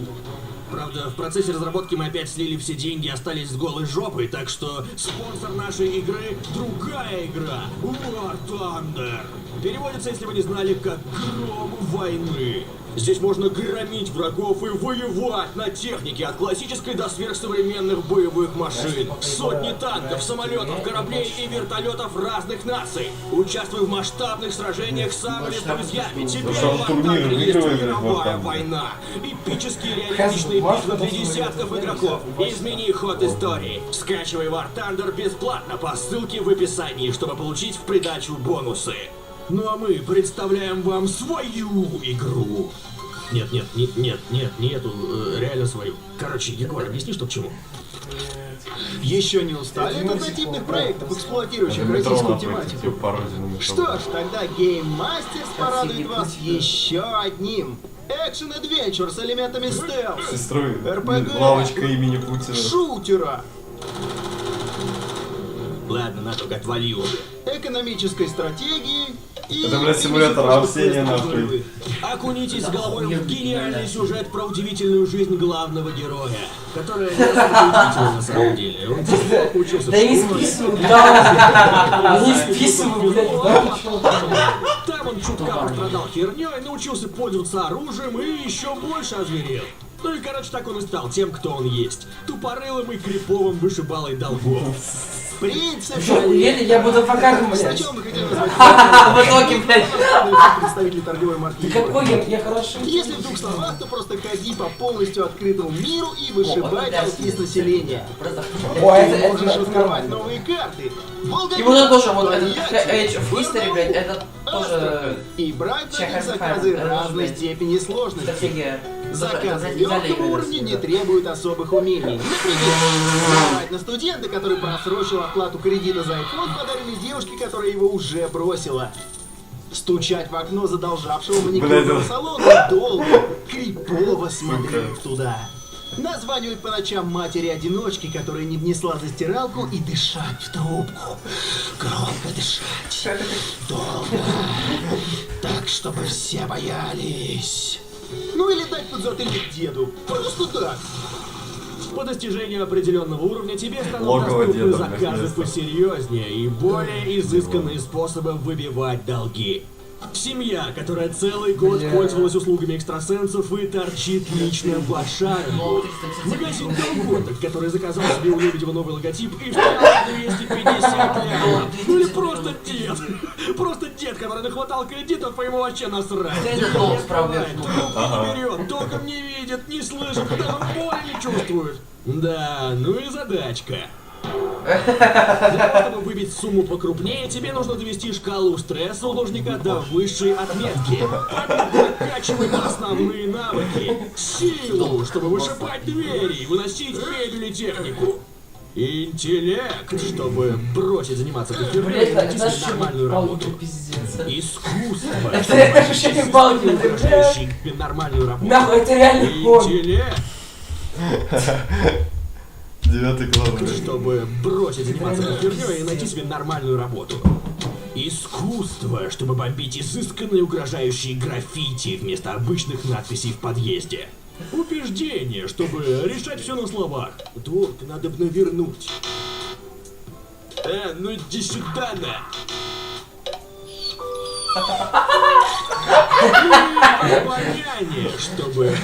Правда, в процессе разработки мы опять слили все деньги и остались с голой жопой, так что спонсор нашей игры — другая игра — War Thunder. Переводится, если вы не знали, как «Гром войны». Здесь можно громить врагов и воевать на технике от классической до сверхсовременных боевых машин. Сотни танков, самолетов, кораблей и вертолетов разных наций. Участвуй в масштабных сражениях с самыми друзьями. Теперь в Thunder есть мировая война. Эпические реалистичные битвы для десятков игроков. Измени ход истории. Скачивай War Thunder бесплатно по ссылке в описании, чтобы получить в придачу бонусы. Ну а мы представляем вам свою игру. Нет, не эту, реально свою. Короче, Егор, объясни, что к чему. Еще не устали от однотипных проектов, эксплуатирующих российскую тематику? Что ж, тогда Game Masters порадует вас еще одним. Экшен-адвенчур с элементами стелс, Сестры, РПГ, лавочка имени Путина. шутера, Ладно, нафиг, отвали уже. экономической стратегии и... Это, блядь, симулятор Арсения, нахуй. Окунитесь с головой в гениальный сюжет про удивительную жизнь главного героя, которая не удивительна на самом деле. Он неплохо учился в Да не школе. списывай, да, не списывай, блядь. Там он чутка пострадал херней, научился пользоваться оружием и еще больше озверел. Ну и короче так он и стал тем, кто он есть. Тупорылым и криповым вышибалой долгов. Принцип Что, уверен, я буду покакать, блядь? Сначала мы хотели назвать В итоге, блядь. представителей торговой марки. Да какой я хороший. Если в двух словах, то просто ходи по полностью открытому миру и вышибай долги с населения. Ой, Ты это можешь открывать новые карты. И вот это тоже, вот этот Age of History, блядь, это тоже... И брать на них Check заказы and разной Find, степени сложности. Стратегия. Заказы легкого уровня не требуют особых умений. Например, брать на студента, который просрочил оплату кредита за iPhone, подаренный девушке, которая его уже бросила. Стучать в окно задолжавшего маникюрного салона долго, крипово смотреть туда. Названивать по ночам матери-одиночки, которая не внесла за стиралку, и дышать в трубку. Громко дышать. Долго. Так, чтобы все боялись. Ну или дать подзатыльник деду. Просто так. По достижению определенного уровня тебе станут Логово доступны деда, заказы наконец-то. посерьезнее и более изысканные способы выбивать долги. Семья, которая целый год пользовалась услугами экстрасенсов и торчит лично в шарку. Магазин Долготок, который заказал себе у Лебедева новый логотип и втратил 250 лямов. Ну или просто дед. Просто дед, который нахватал кредитов, по ему вообще насрать. долг справа Не берет, током не видит, не слышит, даже боли не чувствует. Да, ну и задачка. Для того, чтобы выбить сумму покрупнее, тебе нужно довести шкалу стресса у должника до высшей отметки. Прокачивай основные навыки. Силу, чтобы вышибать двери и выносить мебель и технику. Интеллект, чтобы бросить заниматься конференцией и найти себе нормальную работу. Искусство, Это чтобы найти ощущение себе палки, угрожающий нормальную работу. Нахуй, это реально боль. Интеллект. 9 класс. Чтобы бросить заниматься конференцией и найти себе нормальную работу. Искусство, чтобы бомбить изысканные угрожающие граффити вместо обычных надписей в подъезде. Убеждение, чтобы решать все на словах. Долг надо бы навернуть. Ну иди сюда, на. Обоняние, чтобы...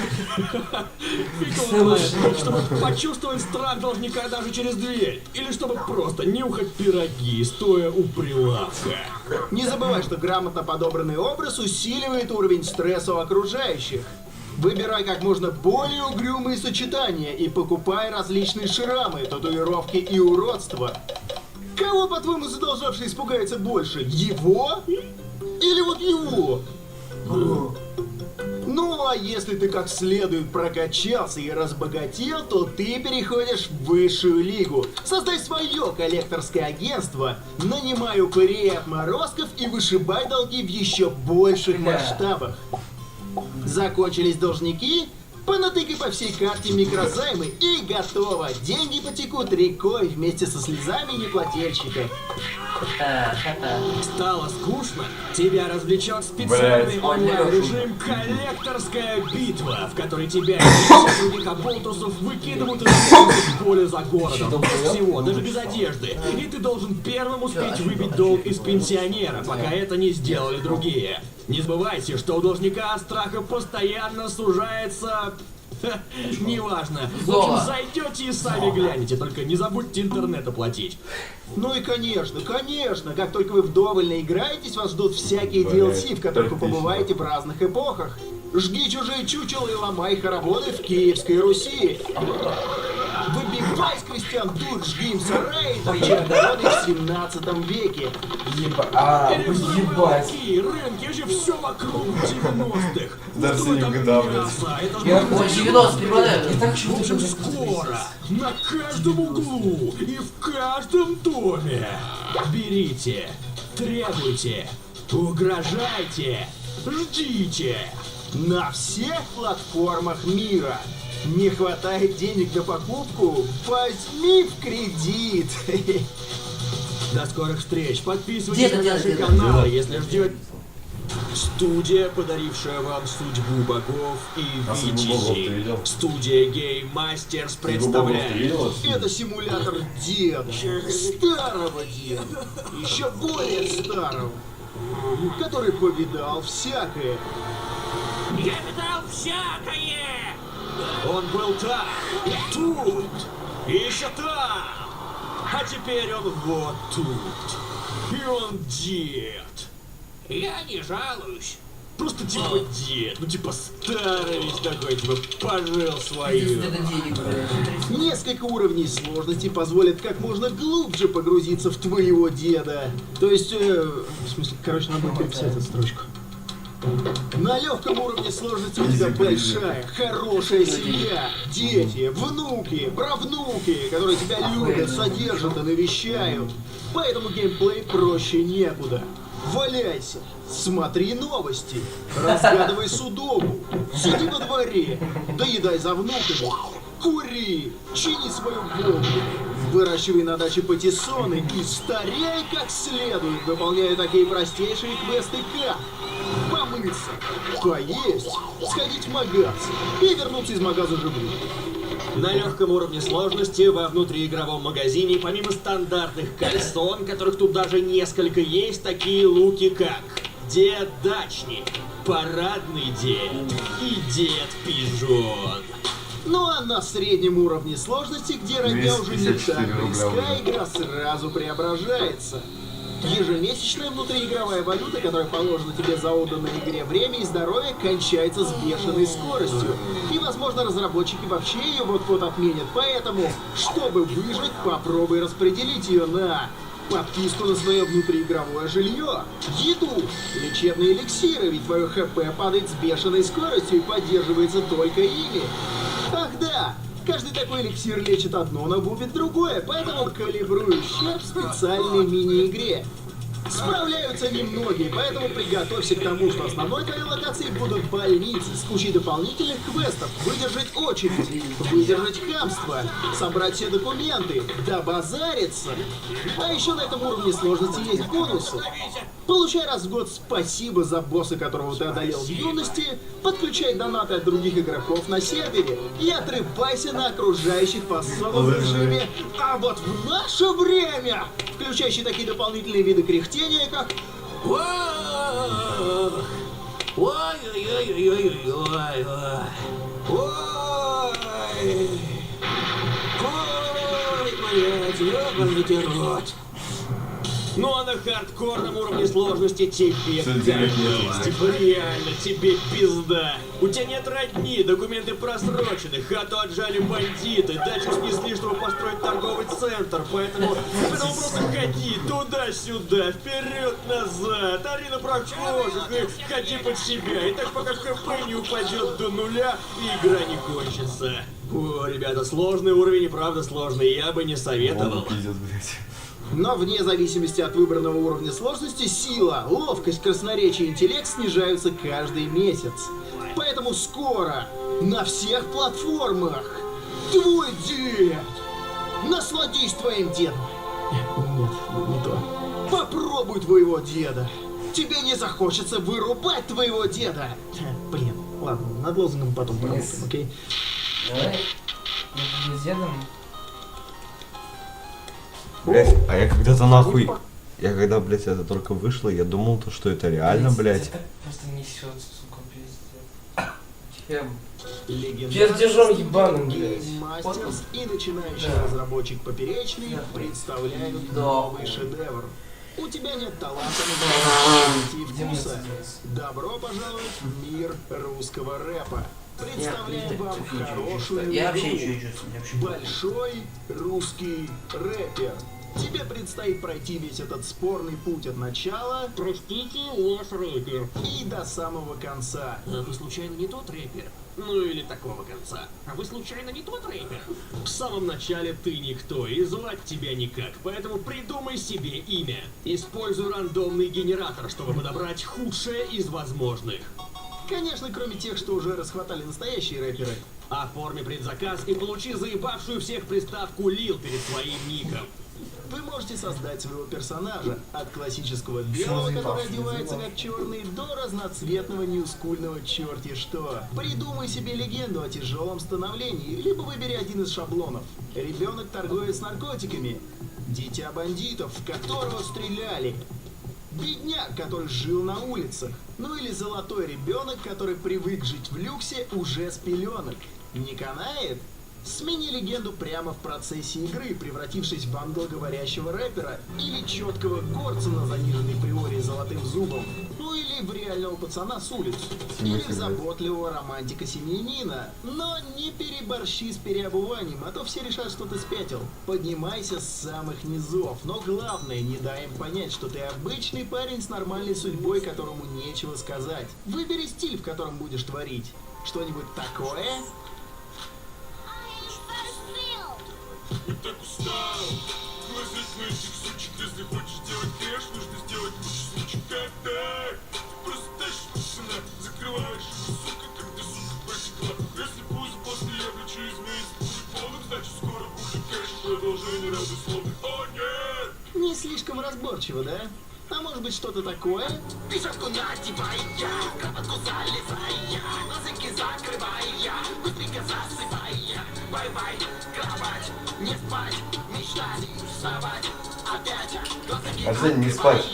Чтобы почувствовать страх должника даже через дверь. Или чтобы просто нюхать пироги, стоя у прилавка. Не забывай, что грамотно подобранный образ усиливает уровень стресса у окружающих. Выбирай как можно более угрюмые сочетания и покупай различные шрамы, татуировки и уродства. Кого, по-твоему, задолжавший испугается больше? Его? Или вот его? Ну, а если ты как следует прокачался и разбогател, то ты переходишь в высшую лигу. Создай свое коллекторское агентство, нанимай упырей и отморозков и вышибай долги в еще больших масштабах. Закончились должники? Понатыкай по всей карте микрозаймы и готово. Деньги потекут рекой вместе со слезами неплательщика. Стало скучно? Тебя развлечет специальный онлайн-режим «Коллекторская битва», в которой тебя и других оболтусов выкидывают из поля за городом. Всего, даже без одежды. И ты должен первым успеть выбить долг из пенсионера, пока это не сделали другие. Не забывайте, что у должника страха постоянно сужается... Неважно. В общем, зайдете и сами глянете, только не забудьте интернет оплатить. Ну и конечно, как только вы вдоволь наиграетесь, вас ждут всякие DLC, в которых вы побываете в разных эпохах. Жги чужие чучела и ломай хороводы в Киевской Руси. Выбивай из крестьян дух, жги им сараи, торчат народы в 17 веке. Ебать. Рынки, вообще все вокруг 90-х. Да все не года, Я вот 90 перепадаю. Я так В общем, скоро на каждом углу и в каждом доме. Берите, требуйте, угрожайте, ждите. На всех платформах мира. Не хватает денег на покупку? Возьми в кредит. До скорых встреч. Подписывайтесь на наши каналы, если ждете. Студия, подарившая вам судьбу богов и витязей. Студия Game Masters представляет. Это симулятор деда. Старого деда. Еще более старого. Который повидал всякое. Я видал всякое! Он был там, тут, и еще там. А теперь он вот тут. И он дед. Я не жалуюсь. Просто типа дед, ну типа старый весь такой, типа пожил свою. Несколько уровней сложности позволят как можно глубже погрузиться в твоего деда. То есть, в смысле, короче, надо будет переписать эту строчку. На легком уровне сложности у тебя большая, хорошая семья, дети, внуки, правнуки, которые тебя любят, содержат и навещают. Поэтому геймплей проще некуда. Валяйся, смотри новости, разгадывай судоку, сиди во дворе, доедай за внуками, кури, чини свою голову, выращивай на даче патиссоны и старей как следует, выполняя такие простейшие квесты как помыться, поесть, сходить в магаз и вернуться из магаза живым. На легком уровне сложности во внутриигровом магазине, помимо стандартных кальсон, которых тут даже несколько есть, такие луки как Дед Дачник, Парадный Дед и Дед Пижон. Ну а на среднем уровне сложности, где родня уже не так близка, игра сразу преображается. Ежемесячная внутриигровая валюта, которая положена тебе за отданное игре время и здоровье, кончается с бешеной скоростью. И, возможно, разработчики вообще ее вот-вот отменят. Поэтому, чтобы выжить, попробуй распределить ее на подписку на свое внутриигровое жилье, еду, лечебные эликсиры, ведь твое ХП падает с бешеной скоростью и поддерживается только ими. Ах да! Каждый такой эликсир лечит одно, но губит другое, поэтому калибруй ущерб в специальной мини-игре. Справляются немногие, поэтому приготовься к тому, что основной твоей локацией будут больницы с кучей дополнительных квестов, выдержать очередь, выдержать хамство, собрать все документы, добазариться. А еще на этом уровне сложности есть бонусы. Получай раз в год спасибо за босса, которого ты одолел в юности, подключай донаты от других игроков на сервере и отрывайся на окружающих по особом режиме. А вот в наше время, включающие такие дополнительные виды кряхтения, как Ну а на хардкорном уровне сложности тебе конец, типа реально тебе пизда. У тебя нет родни, документы просрочены, хату отжали бандиты, дачу снесли, чтобы построить торговый центр, поэтому просто ходи туда-сюда, вперед-назад, ори на прохожих и ходи под себя, и так пока ХП не упадет до нуля, и игра не кончится. О, ребята, сложный уровень и правда сложный, я бы не советовал. Но вне зависимости от выбранного уровня сложности, сила, ловкость, красноречие и интеллект снижаются каждый месяц. Поэтому скоро на всех платформах твой дед! Насладись твоим дедом! Нет, не то. Попробуй твоего деда! Тебе не захочется вырубать твоего деда! Блин, ладно, над лозунгом потом поработаем, окей? Давай, с дедом. Блять, а я когда-то нахуй... Я когда, блять, это только вышло, я думал, то, что это реально, блять. Просто несет, сука, пиздец. Пердежом ебаным, блять. Мастерс и начинающий разработчик Поперечный представляют новый шедевр. У тебя нет таланта, но и вкуса. Добро пожаловать в мир русского рэпа. Представляем вам хорошую игру. Большой русский рэпер. Тебе предстоит пройти весь этот спорный путь от начала, Простите, ваш рэпер, и до самого конца. А вы случайно не тот рэпер? Ну или такого конца. А вы случайно не тот рэпер? В самом начале ты никто, и звать тебя никак, поэтому придумай себе имя. Используй рандомный генератор, чтобы подобрать худшее из возможных. Конечно, кроме тех, что уже расхватали настоящие рэперы. Оформи предзаказ и получи заебавшую всех приставку Лил перед своим ником. Вы можете создать своего персонажа от классического белого, который одевается как черный, до разноцветного ньюскульного черти что. Придумай себе легенду о тяжелом становлении, либо выбери один из шаблонов. Ребенок торгует с наркотиками. Дитя бандитов, в которого стреляли. Бедняк, который жил на улицах. Ну или золотой ребенок, который привык жить в люксе уже с пеленок. Не канает? Смени легенду прямо в процессе игры, превратившись в англоговорящего рэпера, или четкого горца на заниженной приоре золотым зубом, ну или в реального пацана с улиц, или заботливого романтика-семьянина. Но не переборщи с переобуванием, а то все решат, что ты спятил. Поднимайся с самых низов, но главное, не дай им понять, что ты обычный парень с нормальной судьбой, которому нечего сказать. Выбери стиль, в котором будешь творить. Что-нибудь такое? Так устал глазеть на этих сучек. Если хочешь делать кэш, нужно сделать кучу сучек. Как так? Ты просто тащишь пацана, закрываешь его, сука, как ты, сука, потекла. Если пузо после евро через месяц будет полным, значит скоро будет кэш. Продолжение родословных. О, нет! Не слишком разборчиво, да? А может быть что-то такое? Пижамку надевай я, кроватку залезай я, глазики закрывай я, быстренько засыпай я. Бай-бай, кровать, не спать, мечтать, вставать, опять глазики Арсений, не спать.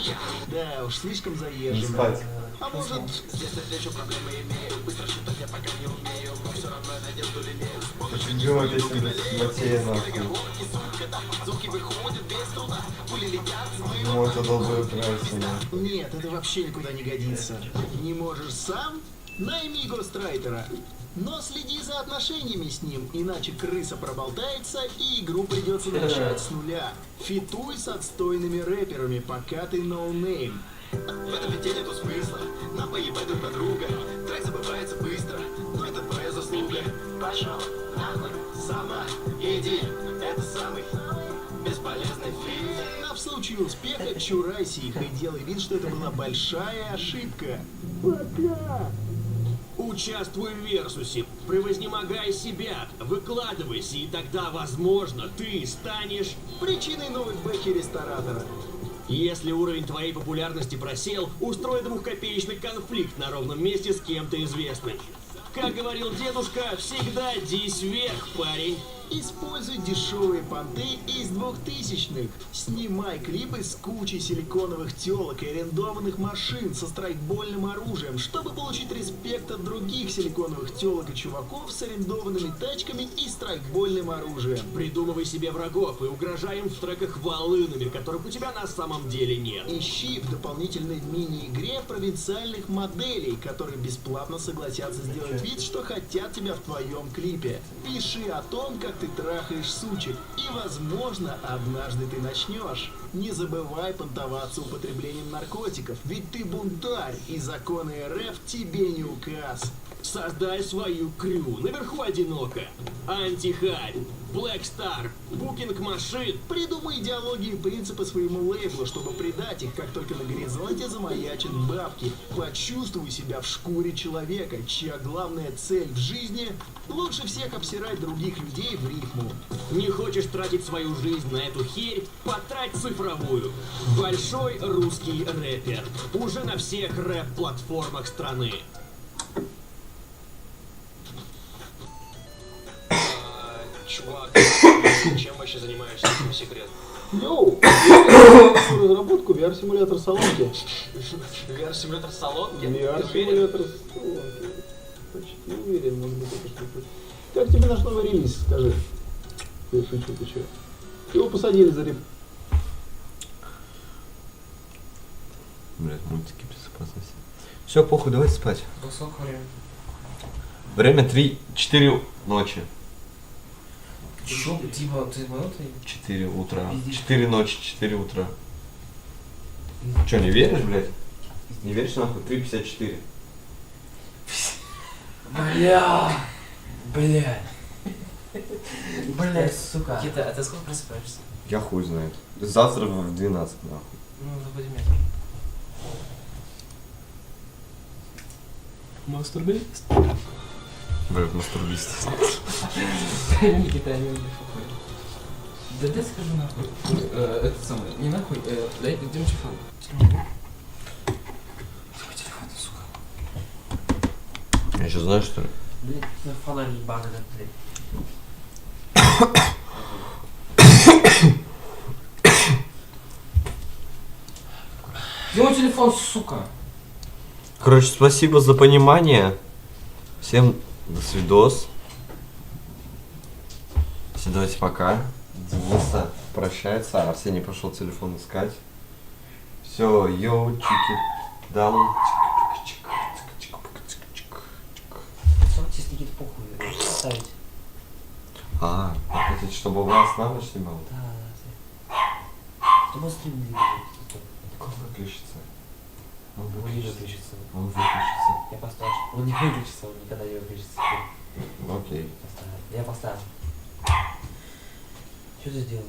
Да уж, слишком Не заезжено. спать. А может... Здесь встречу проблемы имею, быстро считать я пока не умею, но все равно я надежду лелею. Это любимая песня Матея, нахуй. Звуки выходят без труда, пули летят с моего... Ну это долбоёб нравится мне. Нет, это вообще никуда не годится. Не можешь сам? Найми гострайтера. Но следи за отношениями с ним, иначе крыса проболтается и игру придется начать с нуля. Фитуй с отстойными рэперами, пока ты ноунейм. В этом ведь нету смысла, нам поебать друг на друга. Трек забывается быстро, но это твоя заслуга. Пошел нахуй, сама иди, это самый бесполезный фильм. А в случае успеха чурайся их и делай вид, что это была большая ошибка. Пока! Участвуй в Версусе, превознемогай себя, выкладывайся, и тогда, возможно, ты станешь... Причиной новой бэхи ресторатора. Если уровень твоей популярности просел, устрой двухкопеечный конфликт на ровном месте с кем-то известным. Как говорил дедушка, всегда дись вверх, парень. Используй дешевые понты из 2000-х. Снимай клипы с кучей силиконовых телок и арендованных машин со страйкбольным оружием, чтобы получить респект от других силиконовых телок и чуваков с арендованными тачками и страйкбольным оружием. Придумывай себе врагов и угрожай им в треках волынами, которых у тебя на самом деле нет. Ищи в дополнительной мини-игре провинциальных моделей, которые бесплатно согласятся сделать вид, что хотят тебя в твоем клипе. Пиши о том, как ты трахаешь сучек, и, возможно, однажды ты начнешь. Не забывай понтоваться употреблением наркотиков, ведь ты бунтарь, и законы РФ тебе не указ. Создай свою крю, наверху одиноко. Антихайп, Black Star, Booking Machine. Придумай идеологии и принципы своему лейблу, чтобы предать их, как только на горизонте замаячат бабки. Почувствуй себя в шкуре человека, чья главная цель в жизни — лучше всех обсирать других людей в рифму. Не хочешь тратить свою жизнь на эту херь? Потрать цифровую. Большой русский рэпер. Уже на всех рэп-платформах страны. Чувак, чем вообще занимаешься, не секрет? Йоу! Разработку VR-симулятор салонки. VR-симулятор салонки? VR-симулятор салонки. Почти уверен, может быть, это что-то. Как тебе наш новый релиз, скажи? Ты шучу, ты чё? Его посадили за реп... Блять, мультики безопасности. Все, похуй, давайте спать. Высокое время. Время 3-4 ночи. Чё, типа, ты понял ты? 4 утра. 4 ночи, 4 утра. Че, не веришь, блядь? Не веришь, нахуй? 3:54. Бля! Блядь, сука. Кита, а ты сколько просыпаешься? Я хуй знает. Завтра в 12, нахуй. Ну, забудь меня. Мастурбист. Блядь, мастурбист. Никита, я не умею. Да дай скажу нахуй. Это самое, не нахуй, дай идем телефон. Какой телефон, сука? Я сейчас знаю, что ли? Блядь, фонарь ебаный, блядь. Где мой телефон, сука? Короче, спасибо за понимание. Всем до свидос. Все, давайте пока. Дениса прощается, Арсений пошел телефон искать. Все, йоу, чики, даун. Сортист Никит похуй ставить. А, хотите, чтобы у вас на ночь снимал? Да. Чтобы стрим не видел. Он выключится. Он Он не выключится. Он выключится. Я поставлю. Он не выключится, он никогда не выключится. Окей. Я поставлю. Что ты сделал?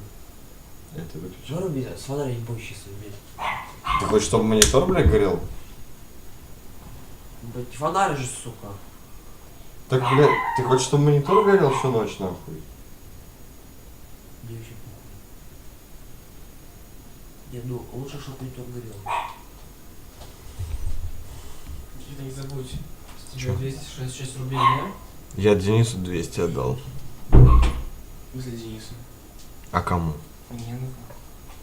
Это выключил. Выруби с фонаря ебущий свой, блядь. Ты хочешь, чтобы монитор, блядь, горел? Блядь, фонарь же, сука. Так, блядь, ты хочешь, чтобы монитор горел всю ночь, нахуй? Мне вообще похуй. Не, ну лучше, чтобы монитор горел. Никита, не забудь. С тебя 266 рублей, да? Я Денису 200 отдал. В смысле Денису? А кому? Мне нужно.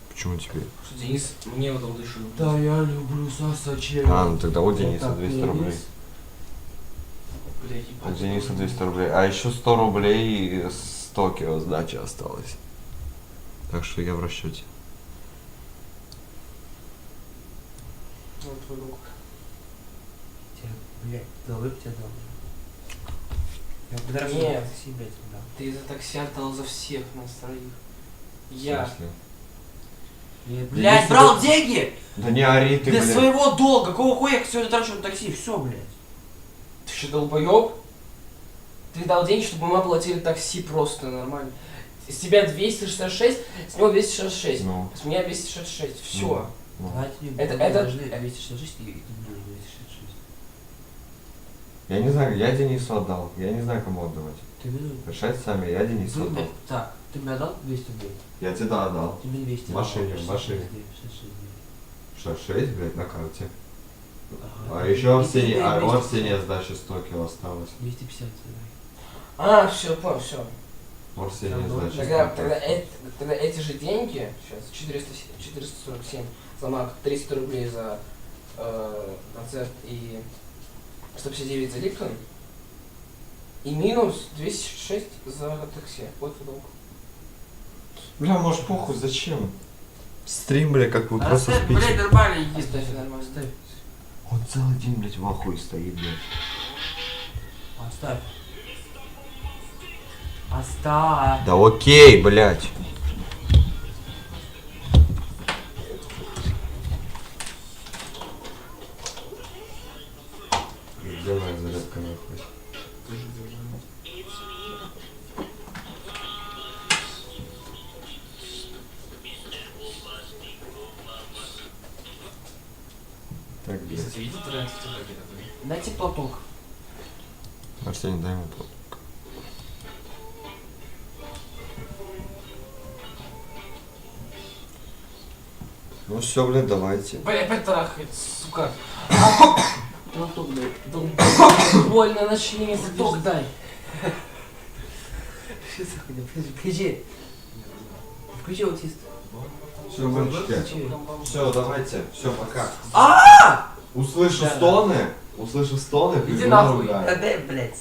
Почему тебе? Что Денис мне отдал 1000 рублей. Да, я люблю сосочек. А, ну тогда у Дениса 200 рублей. У Дениса 200 рублей. А еще 100 рублей с Токио сдачи осталось. Так что я в расчете. Вот твой друг. Блядь, долбоёб тебя дал. Я подорожу Нет. такси, блядь, да. Ты за такси отдал за всех нас троих. В Я. смысле? Блядь, брал деньги! Да не ори ты, Для блядь. своего долга! Какого хуя я сегодня трачу на такси? Все, блядь. Ты что, долбоёб? Ты дал деньги, чтобы мы оплатили такси просто нормально. С тебя 266, с него 266. Ну. С меня 266. Все. Ну. Давайте мне Это- должны 266 и ты мне 266. Я не знаю, я Денису отдал. Я не знаю, кому отдавать. Ты мне... Решайте сами, я Денису Вы отдал. мне... Так, ты мне отдал 200 рублей? Я тебе да отдал. Ты мне 200 В машине, отдал. в машине. 66, 66, блядь, на карте. Ага. А еще И Арсений, ты а у 250. Арсения сдача 100 кило осталось. 250 А, все, понял, все. У Арсения сдача 100 Тогда эти же деньги, сейчас 447 за мак, 300 рублей за концерт и 159 за Липтон. И минус 206 за такси. Вот твой долг. Бля, может похуй, зачем? Стрим, бля, как вы Да просто оставь, спите. блядь, нормально иди, Оставь, ставь, нормально. оставь. Он целый день, блядь, в ахуе стоит, блядь. Оставь. Оставь. Да окей, блядь. Где моя зарядка, нахуй? Так, блядь. Кстати, видите тренд в ТикТоке такой? Дайте платок. Арсений, дай ему платок. Ну все, блядь, давайте. Бля, опять трахает, сука. Платок, блядь. Больно начни не забеждай. Что за хуйня? Включи. Включи аутист. Все, мальчики. Все, давайте. Все, пока. А! Услышу Да. стоны. Услышу стоны. Иди бегу нахуй. наругаю. Да дай, блядь.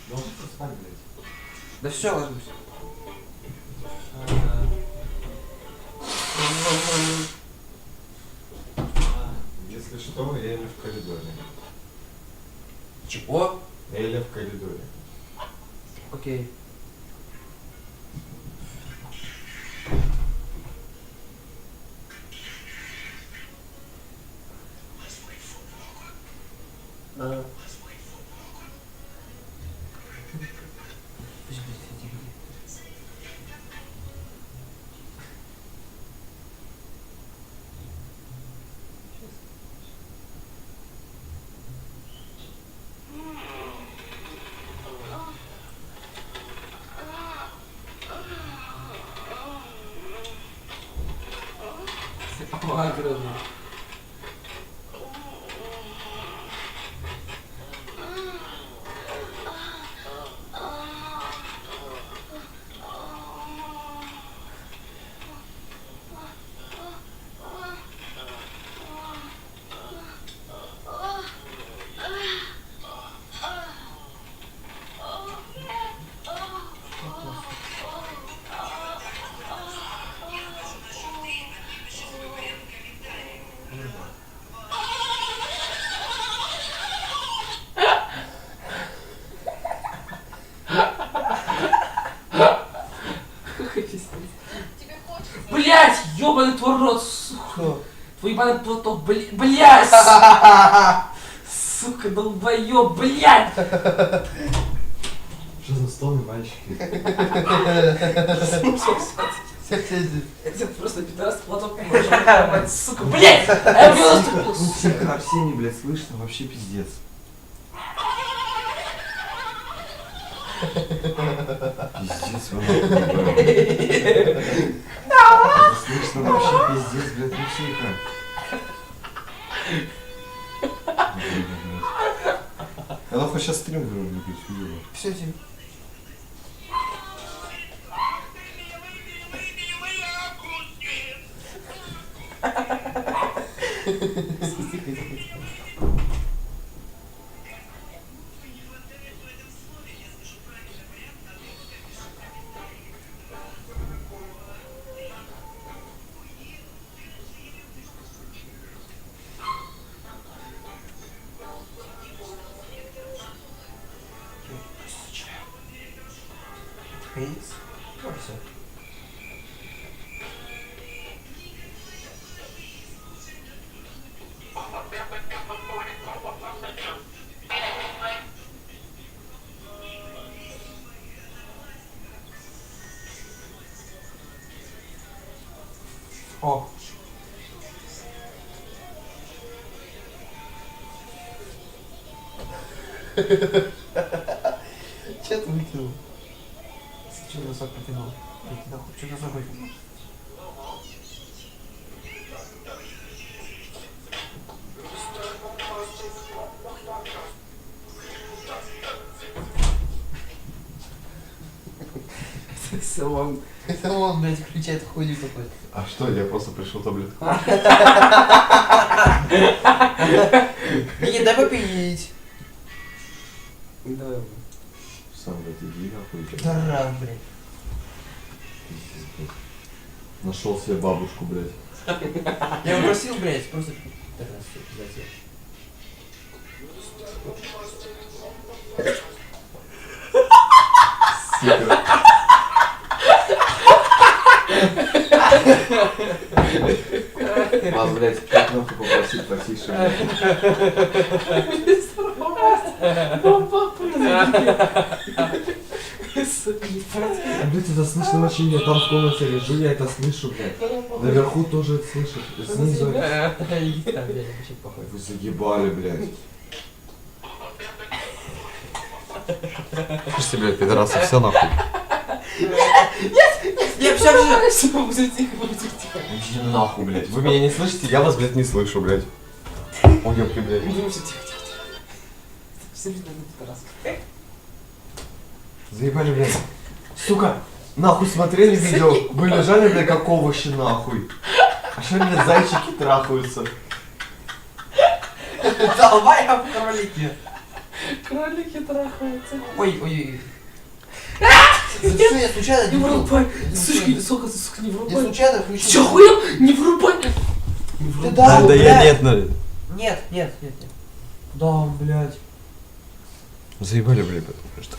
Должен поспать, блядь. Да все, ложусь. Если что, Эля в коридоре. Чего? Эля в коридоре. Окей. А. Огромный. Блять, ёбаный твой рот, сука. Твой ебаный платок, блять. Сука, долбоёб, блять. Что за стоны, мальчики? Это просто пидорас платок может, сука, блять. Я его наступил, Ну тихо, Арсений, блядь, слышно, вообще пиздец. Пиздец, вы это слышно вообще пиздец, блядь, ну тихо. Я нахуй сейчас стрим вырублю, блядь, Все, Тим. Фейс? Все. О. Че ты выкинул? Че носок потянул? Иди нахуй, че носок выкинул? Это он, блядь, включает хуйню какой-то. А что, я просто пришел таблетку. Не, дай попить. Давай. Сам, блядь, иди нахуй. Да раз, блядь. Пиздец, блядь. Нашел себе бабушку, блядь. Я его просил, блядь, просто так раз зайти. Сука. Вас, блядь, как нахуй попросить потише, блядь. Блядь, это слышно вообще, я там в комнате лежу, я это слышу, блядь. Наверху тоже это слышу, снизу. Вы заебали, блядь. Слушайте, блядь, пидорасы, все нахуй. Нет, все, будет тихо, будет тихо. Иди нахуй, блядь. Вы меня не слышите, я вас, блядь, не слышу, блядь. Уёбки, блядь. Все, тихо, тихо, тихо. Все видно на пидорас. Заебали, блядь. Сука, нахуй смотрели видео, вы лежали, блядь, как овощи, нахуй. А что, блядь, зайчики трахаются? Давай, я в кролике. Кролики трахаются. Ой, ой, ой. Что, я случайно не врубай. Сука, не врубай. Я случайно включил. Че хуя? Не врубай. Да, да я нет, Нет, нет. Да, блядь. Заебали, блядь, потому что.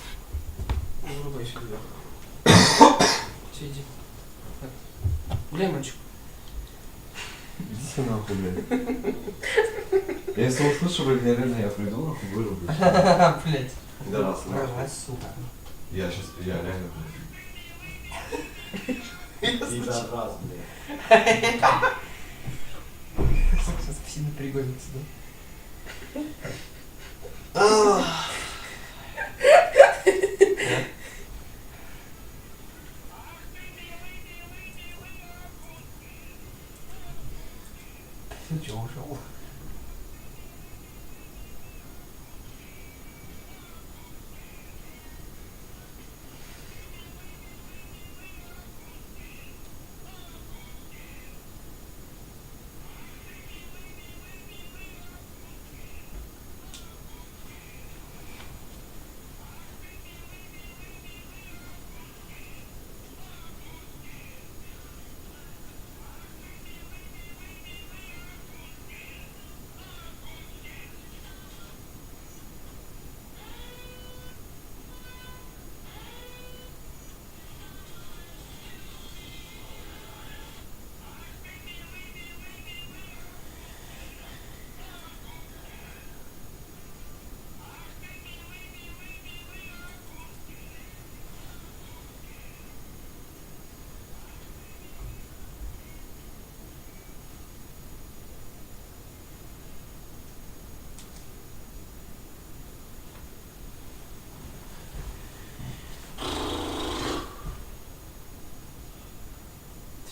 Не врубай сюда. Все, иди. Гуляй, мальчик. Идите нахуй, блядь. Я если услышу, блядь, реально я приду, нахуй, вырублю. Блядь. Да раз, Рожать, сука. Я сейчас, я реально, блядь. И да раз, блядь. Сейчас все напрягаются, да? Ты чё, ушел?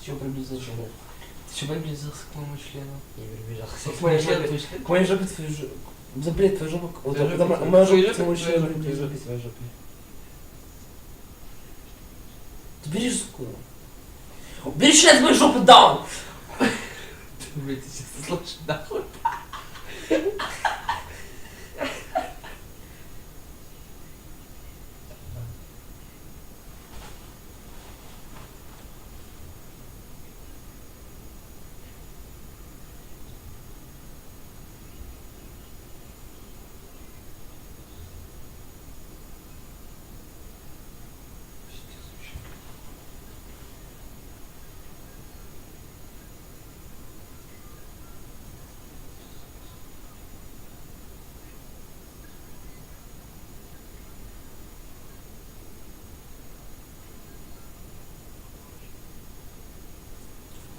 чего приблизился? Ты что приблизился к моему члену? Не приближался. К моей жопе. К моей жопе твою жопу. Запрет твою жопу. Вот Твоя это жопа, моя твоя жопа к твоему жопа, члену. твоя жопа, твоя жопа. Ты бери суку. Бери член с моей жопы, даун! Блять, ты сейчас слышишь, нахуй.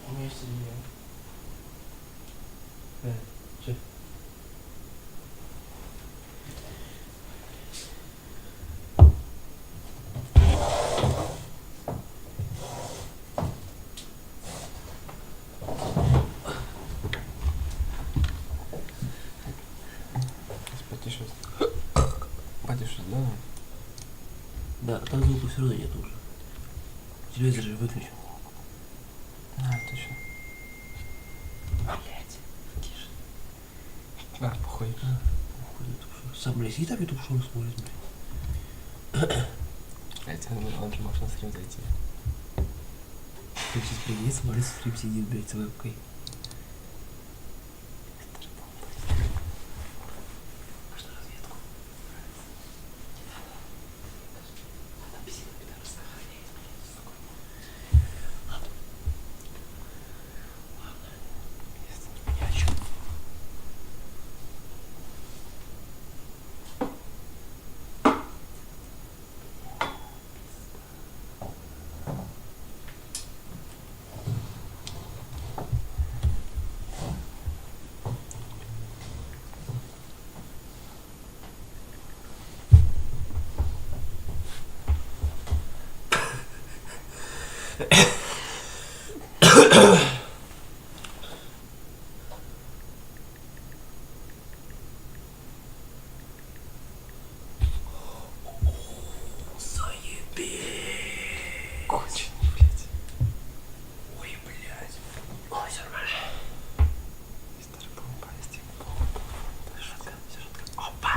У меня есть идея. Че? Потише. Потише, да? Да, там звука все равно нет уже. Телевизор же выключен. А, точно. Блять. Тише. А, похуй. Похуй, YouTube. Сам, блядь, и так YouTube шоу смотрит, блядь. Блять, он же может на стрим зайти. Ты сейчас придет, смотри, стрим сидит, блядь, с вебкой. Конченый, блять. Ой, блядь. Ой, все нормально. Старый бомба, есть Шатка. Опа!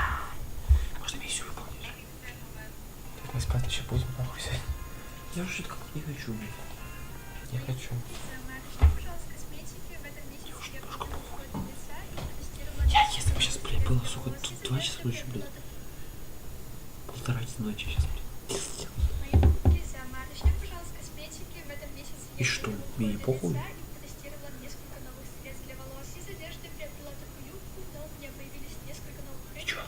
Можно миссию выполнить. мы спать еще будем, нахуй сядь. Я уже что-то как-то не хочу, блядь. Я хочу. Я, если бы сейчас, блядь, было, сука, тут 2 часа ночи, блядь. 1:30 ночи сейчас, блядь. И что, мне не похуй? И чё?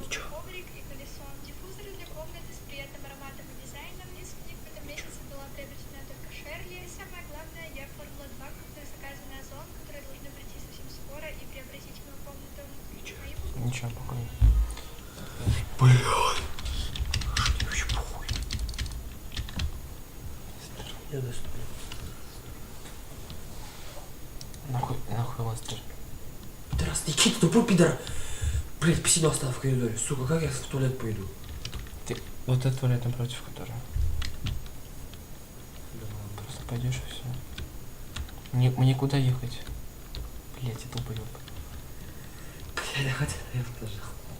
И чё? Ничего, похуй. Блядь. Мне вообще похуй. Я доступлю. Нахуй мастер. Пидорас, ты че, ты тупой пидор? Блядь, посидел стал в коридоре. Сука, как я в туалет пойду? Ты вот это туалет напротив которого. Просто пойдешь и все. Мне куда ехать? Блять, я долбоёб. Я хотел, я тоже.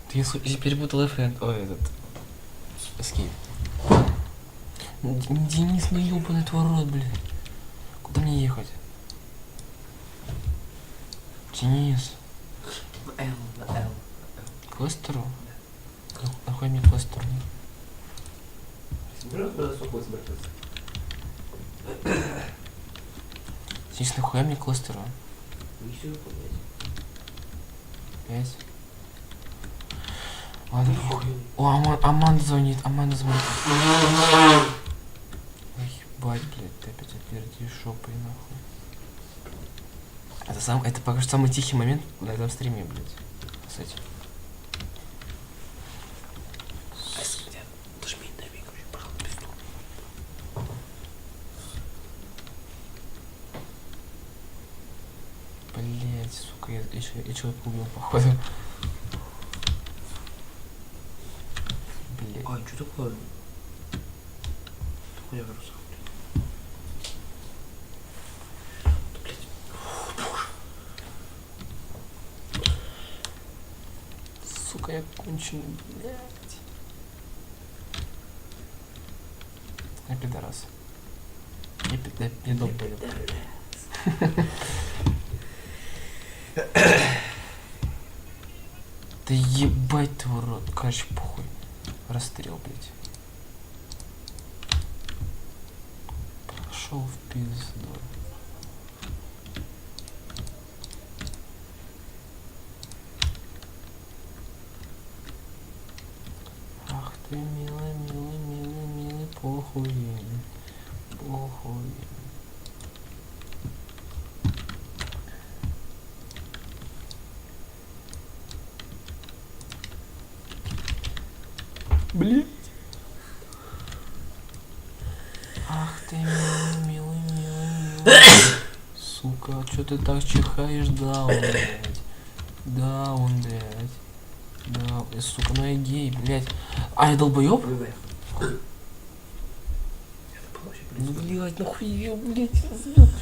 Ты если перепутал FN. Ой, этот. Escape. Денис, ну ёбаный твой рот, блядь. Куда мне ехать? Денис. На L, на L. К Лестеру? Нахуй мне к Лестеру? Денис, нахуя мне к Лестеру? Миссию выполнять. 5. Ладно, похуй. О, Аманда звонит, Аманда звонит. Ой, ебать, блядь, ты опять отверди шопой, нахуй. Это пока что самый тихий момент на этом стриме, блядь. Кстати. Дожми на миг, пожалуйста. Блять, сука, я человека убил, походу. Блять. Ай, что такое? Такое вирус. Сука, я конченый, блять. Я пидорас. Я долбоёб. Да ебать твой рот, короче, похуй. Расстрел, блять. Пошел в пизду. Ах ты, милый, милый, милый, милый, похуй. Похуй. Блин. Ах ты, милый, милый, милый, милый. Сука, чё ты так чихаешь? Даун, блядь. Даун, блядь. Да, сука, ну я гей, блядь. А, я долбоёб? Ну, блядь, нахуй, блядь,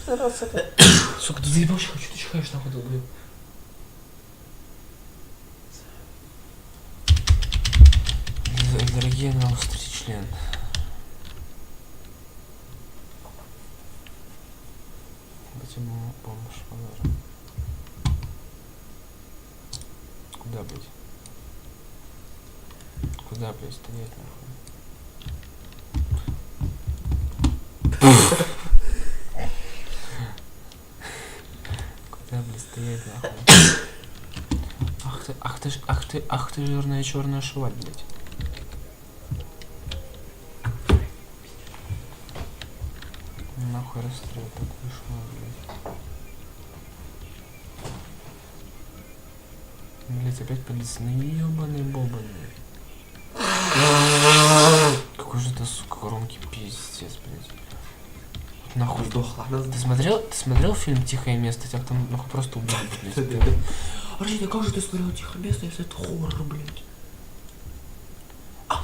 раз это. Сука, ты заебался, что ты чихаешь, нахуй, долбоёб? Дорогие, на острый член. Дайте ему помощь, подарок. Куда, блядь? Куда, блядь, стоять, нахуй? Куда, блядь, стоять, нахуй? Ах ты жирная черная шваль, блядь. Нахуй расстрел такой шмат, блядь. Блядь, опять полиция. Ну ебаный бобаный. Какой же это, сука, громкий пиздец, блядь. Нахуй. Сдохла. Ты смотрел фильм «Тихое место»? Тебя там нахуй просто убили, блядь. Арсений, как же ты смотрел «Тихое место», если это хоррор, блядь?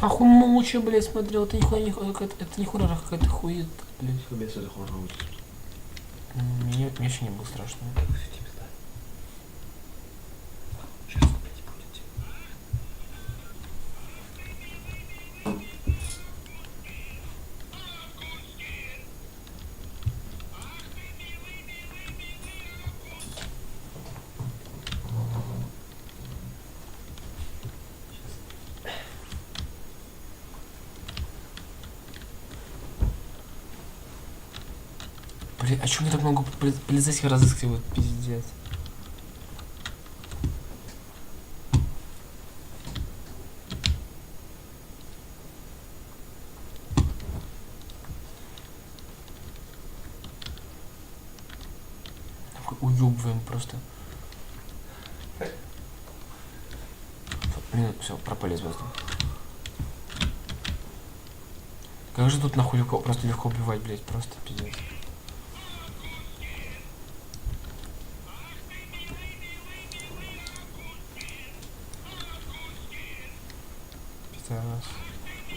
Нахуй молча, блядь, смотрел. Это нихуя это не хоррор, а какая-то хуета, блядь. «Тихое место» это хоррор. Мне еще не было страшно. Сейчас опять будет. Блин, а чё мне так много полицейских разыскивают, пиздец? Уёбываем просто. Все, пропали звезды. Как же тут нахуй легко, просто легко убивать, блять, просто пиздец. Раз.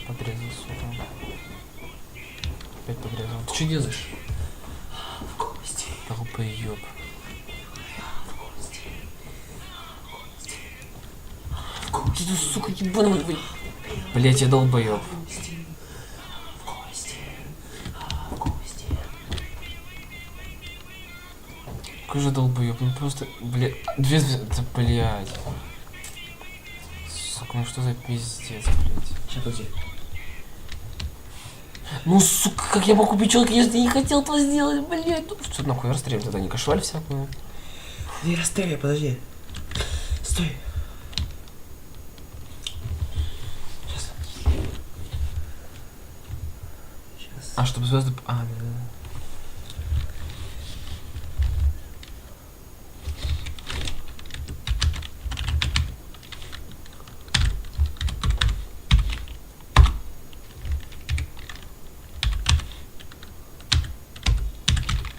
Подрезал, сука. Опять подрезал. Ты что делаешь? В кости. Долбоёб. Ты, сука, ебаный. Блять, я долбоёб. Какой же долбоёб, ну просто, блядь, две звезды, блядь. Сука, ну что за пиздец, блядь. Сейчас, подожди. Ну, сука, как я мог убить человека, если я не хотел этого сделать, блядь. Ну, что нахуй расстрелять тогда, не кошваль всякую. Не расстреляй, подожди. Стой. Сейчас. Сейчас. А, чтобы звезды... А, да.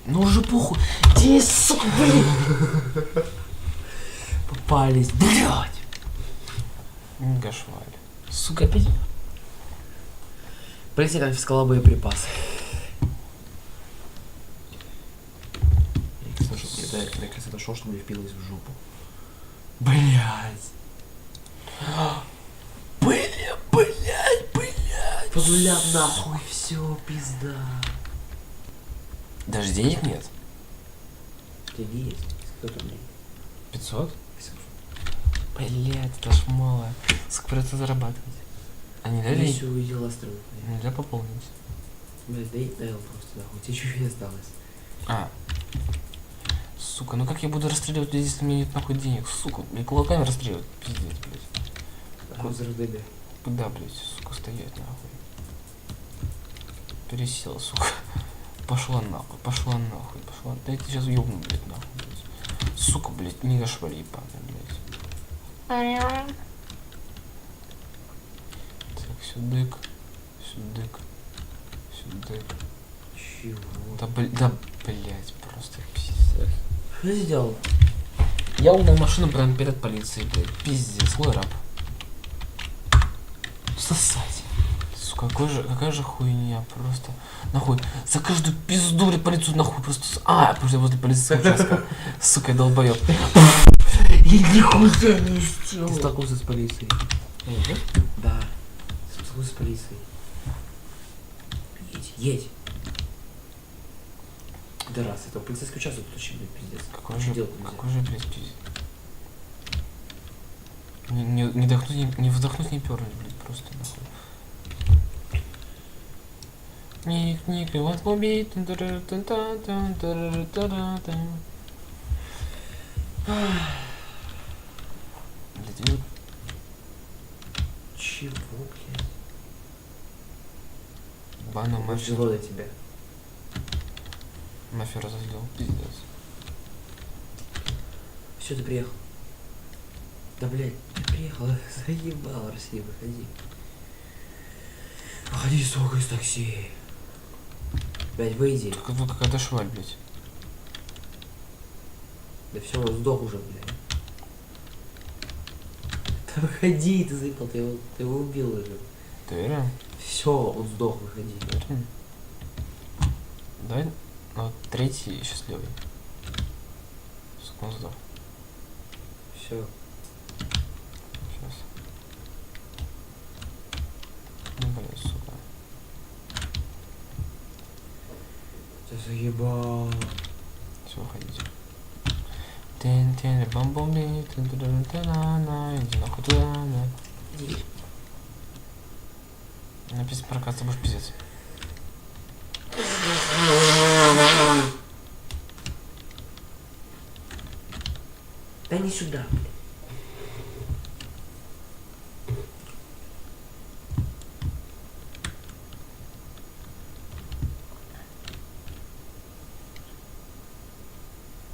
Ну уже похуй. Денис, сука, блин. Попались, блядь. Гашваль. Сука, опять. Полиция конфисковала боеприпасы. Я, кстати, нашел, что мне впилось в жопу. Блядь. Блядь. Подуля нахуй, все, пизда. Даже денег нет. Деньги есть. 100 рублей. 500? 500. Блядь, это ж мало. Сколько придется зарабатывать? А не дали? Если увидел остров. Нельзя пополнить. Блядь, дай его просто нахуй. Тебе чуть не осталось. А. Сука, ну как я буду расстреливать людей, если у меня нет нахуй денег? Сука, мне кулаками расстреливать. Пиздец, блядь. РДБ. Куда, блядь, сука, стоять нахуй? Пересела, сука. Пошла нахуй. Да я тебя сейчас ёбну, блядь, нахуй, блядь. Сука, блядь, не гашвали ебаная, блядь. Так, сюдык. Чего? Да, блядь, просто пиздец. Что ты сделал? Я угнал машину прямо перед полицией, блядь. Пиздец, свой раб. Сосать. Сука, какая же хуйня, просто. Нахуй, за каждую пизду, блядь, полицию нахуй просто. Потому что я возле полицейского участка. Сука, я долбоёб. Я нихуя не сделал. Ты столкнулся с полицией? Да. Столкнулся с полицией. Едь. Да раз, это полицейский участок, тут вообще, блядь, пиздец. Какой же, блядь, пиздец. Не вдохнуть, не пернуть, блядь, просто нахуй. Ник, you want to be. Блядь, чего, блядь? Бану мафию. Повезло до тебя. Мафию разозлил, пиздец. Все, ты приехал. Да, блядь, ты приехал. Заебал, Россия, выходи. Выходи, сука, из такси. Блядь, выйди. Какая-то шваль, блядь. Да все, он сдох уже, блядь. Да выходи, ты заебал, ты его убил уже. Ты уверен? Все, он сдох, выходи. Уверен? Давай, ну, третий счастливый. Сука, он сдох. Все. Сейчас. Ну, блядь, сука. Ты заебал. Все, выходите. Тен-тен, бамбомби, тен-тен-тен-тен-на, иди нахуй туда, на. Написано прокат, будешь пиздец. Да не сюда.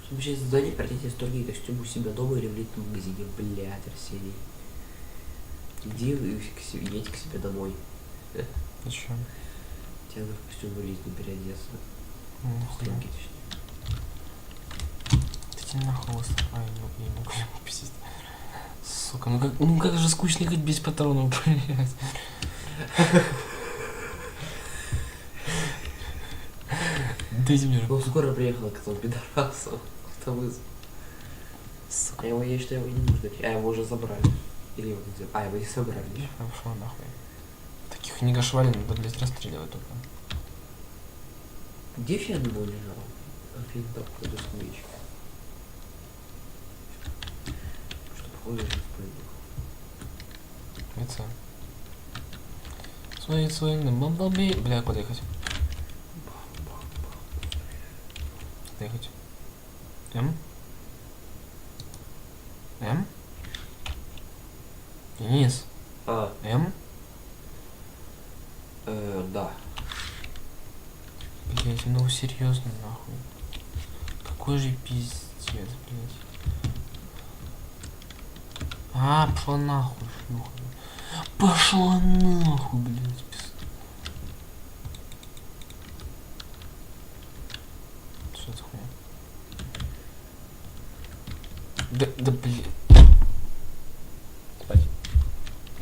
Чтобы сейчас сдать, пройдите строгие костюмы у себя дома или в летнем магазине, блядь, Арсений. Иди едь к себе домой. Зачем? Тебе надо в костюм летний переодеться. Строгий, ты тебе нахуй ай, я не могу ему пиздить. Сука, ну как же скучно ехать без патронов, блядь. Дайте мне. Ну скоро приехала к этому пидорасу. Кто вызвал? А его есть, что его не нужно. А его уже забрали. Или его где? А, его и собрали. Пошел нахуй. Таких не гашвали, надо, блядь, расстреливать только. Где фен его лежал? Фен там какой-то сквичек. Что похоже, что в Это. Свои на бамблби. Бля, куда ехать? Куда ехать? М? М? Денис. М? Да. Блять, ну серьезно, нахуй. Какой же пиздец, блять. Пошла нахуй, шлюха. Пошла нахуй, блять, пиздец. Что это хуйня? Да блин.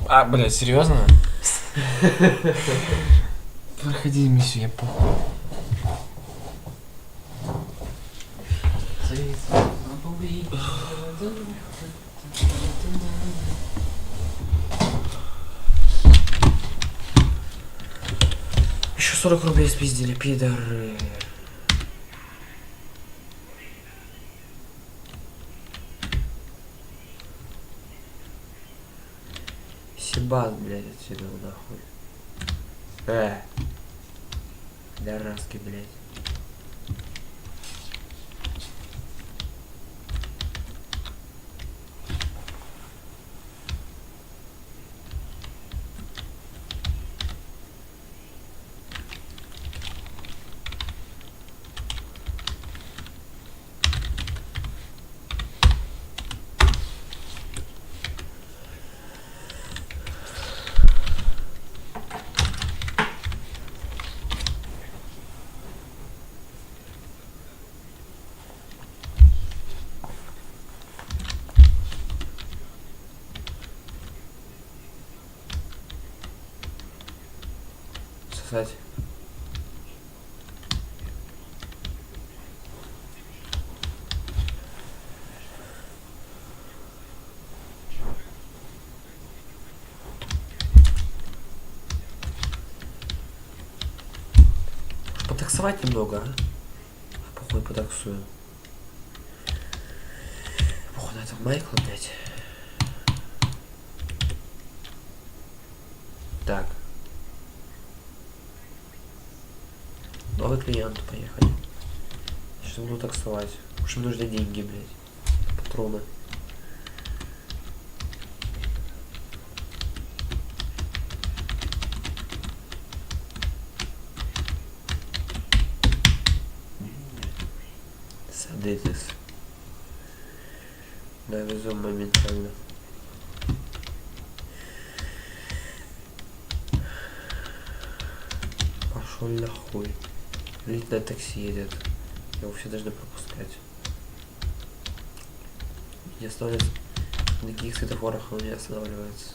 А, блядь, серьезно? Проходи миссию, я похуй. Еще 40 рублей спиздили, пидоры. Сибас, блядь, отсюда нахуй. Дараски, блядь. Сосать. Потаксовать немного, а? Похуй, потаксую. Походу, это Майкла, блядь. Так. Новый клиент, поехали. Сейчас буду таксовать. Уж им нужны деньги, блядь. Патроны. Садитесь. Да, везу моментально. Пошел нахуй. Литное такси едет. Его все должны пропускать. Не останавливается. На каких светофорах он не останавливается.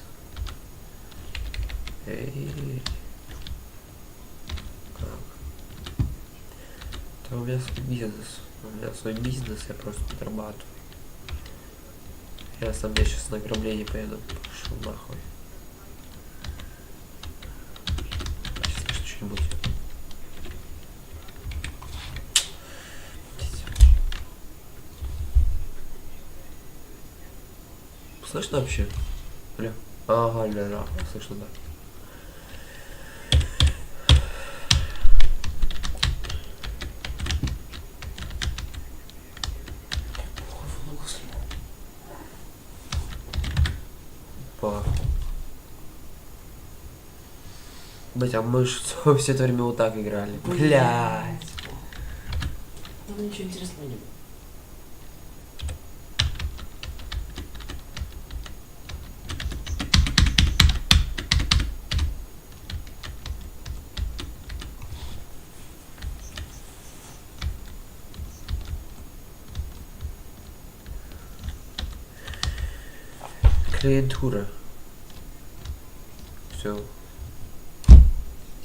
Эй. Как? Это у меня свой бизнес. У меня свой бизнес, я просто подрабатываю. Я сейчас на ограбление поеду. Пошел нахуй. Сейчас скажу что-нибудь. Слышно вообще? Бля. Ага, да, слышно, да. Блять, а мы что, все это время вот так играли? Блять. Там ничего интересного не было. Клиентура. Все.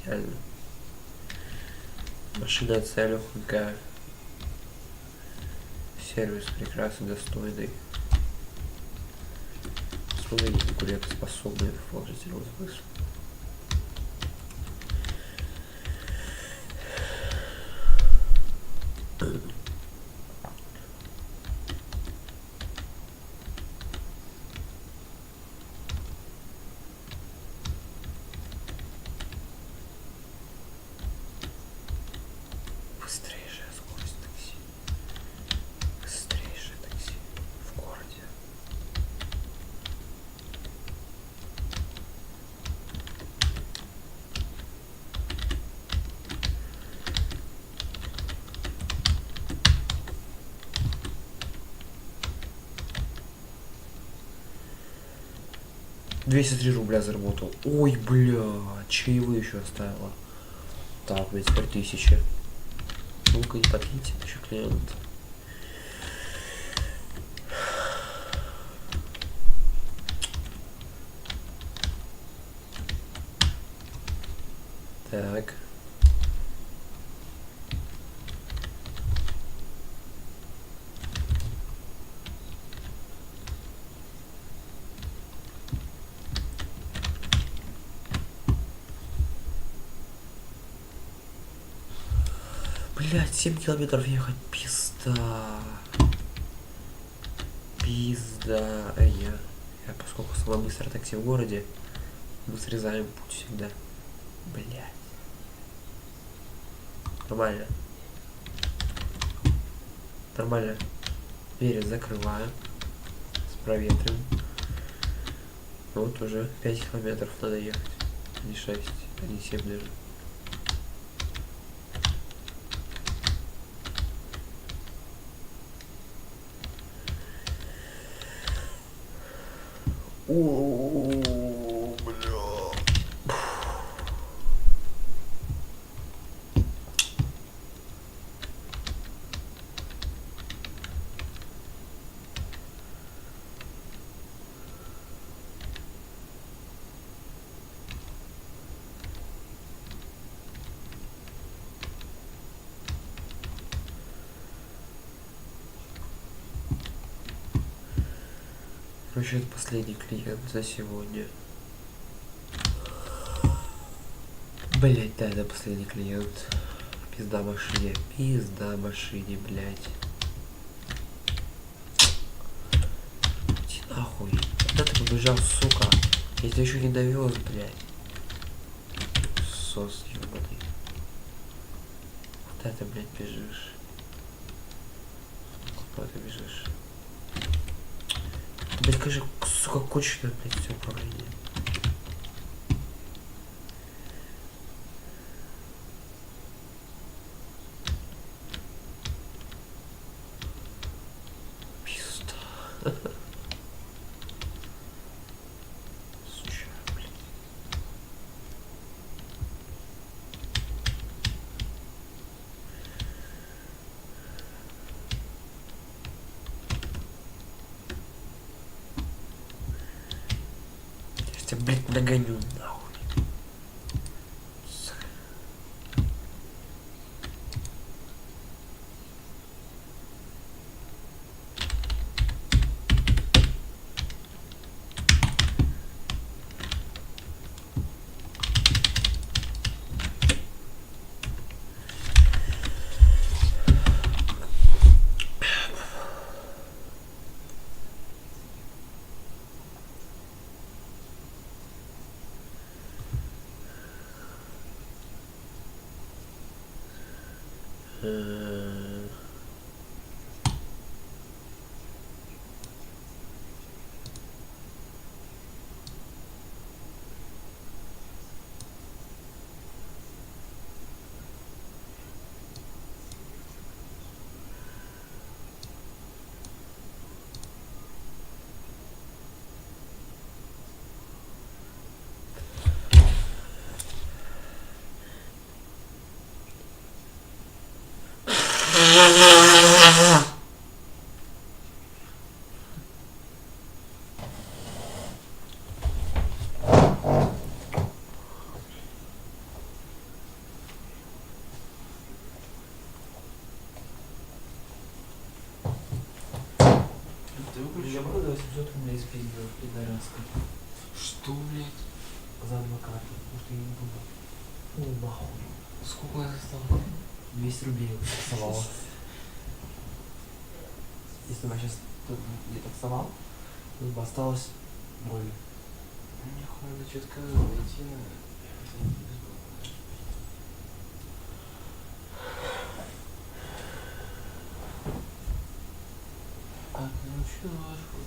Реально. Машина целехонькая. Сервис прекрасный, достойный. Условия конкурентоспособные в положительном смысле. Быстрейшая скорость такси. Быстрейшее такси в городе. $203 рубля заработал. Ой, бля, чаевые еще оставила. Так, блядь, теперь 1000. Ну-ка, не подвиньте, еще клиент. Так. Блять, 7 километров ехать, пизда. Пизда. Я поскольку самое быстрое такси в городе, мы срезаем путь всегда. Блять. Нормально. Нормально. Двери закрываем. С проветрим. Вот уже 5 километров надо ехать. Не 6, а не 7 даже. О, бля. Короче, это последний клиент за сегодня. Блять, да, это последний клиент. Пизда машине. Пизда машине, блять. Иди нахуй. Куда ты побежал, сука? Я тебя еще не довез, блять. Сос ебаный. Куда ты, блять, бежишь? Куда ты бежишь? Блять, скажи, сука, кучно, блять, все управление. Пизда. Суча, блять. Я тебя, блядь, нагоню, нахуй. Сука. Я буду 800 рублей спиздил, пидораска. Что, блядь? За адвоката, потому что я не буду. Ну, нахуй. Сколько я стал? 200 рублей таксовал. Если бы я сейчас тут не таксовал, то бы осталось 0. Нихуя, да четко зайти на... А, короче, ложку.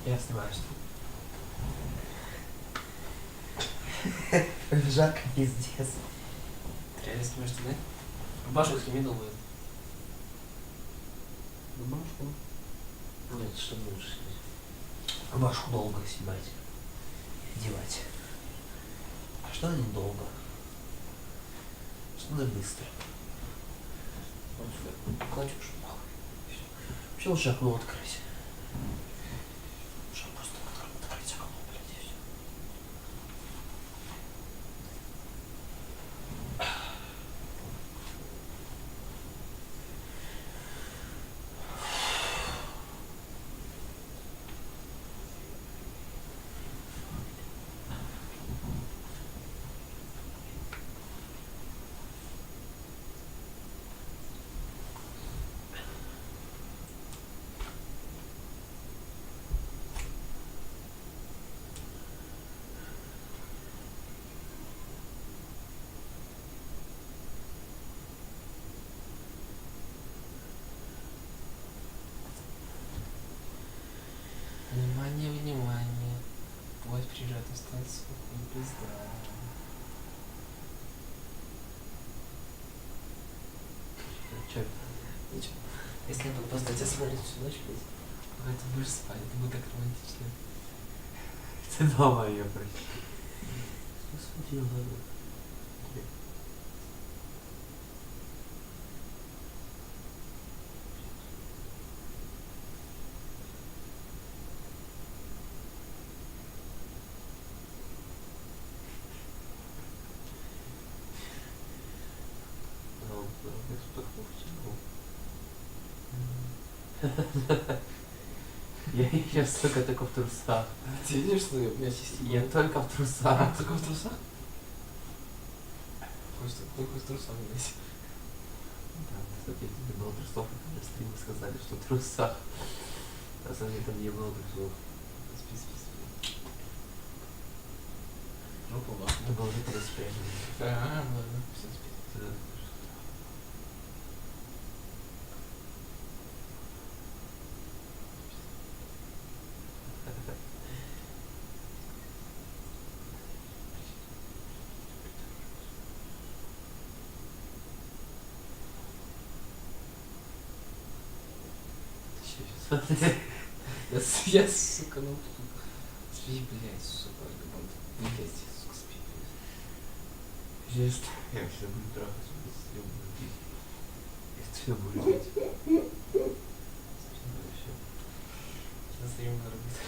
Я снимаю, что жарко, пиздец. Ты реально снимаешь штаны? Рубашку сними долбоёб. Рубашку? Нет, что лучше снять? Рубашку долго снимать. Одевать. А что недолго? Что надо быстро? Вот сюда кладешь, нахуй. Всё. Вообще лучше окно открыть. Лучше просто открыть окно, блядь, и всё. Внимание, внимание. Поезд приезжает на станцию. И пизда. Чё? Ничего. Если я буду просто тебя смотреть всю ночь, блядь, то ты будешь спать, это будет так романтично. Ты дома её прочь. Что делаю? Я сейчас только в трусах. Ты видишь, что у меня чистить? Я только в трусах. Только в трусах? Просто только в трусах, блядь. Да, кстати, не было трусов, и на стриме сказали, что в трусах. На самом деле там не было трусов. Спи, спи, спи. Жопа ваша. Это было не спрятано. Ладно, все, спи. Я, сука, ну... Спи, блядь, сука, блядь, сука, спи, блядь. Жест. Я все буду трахать, если я буду пить. Если я буду пить. Сейчас стрим заработать.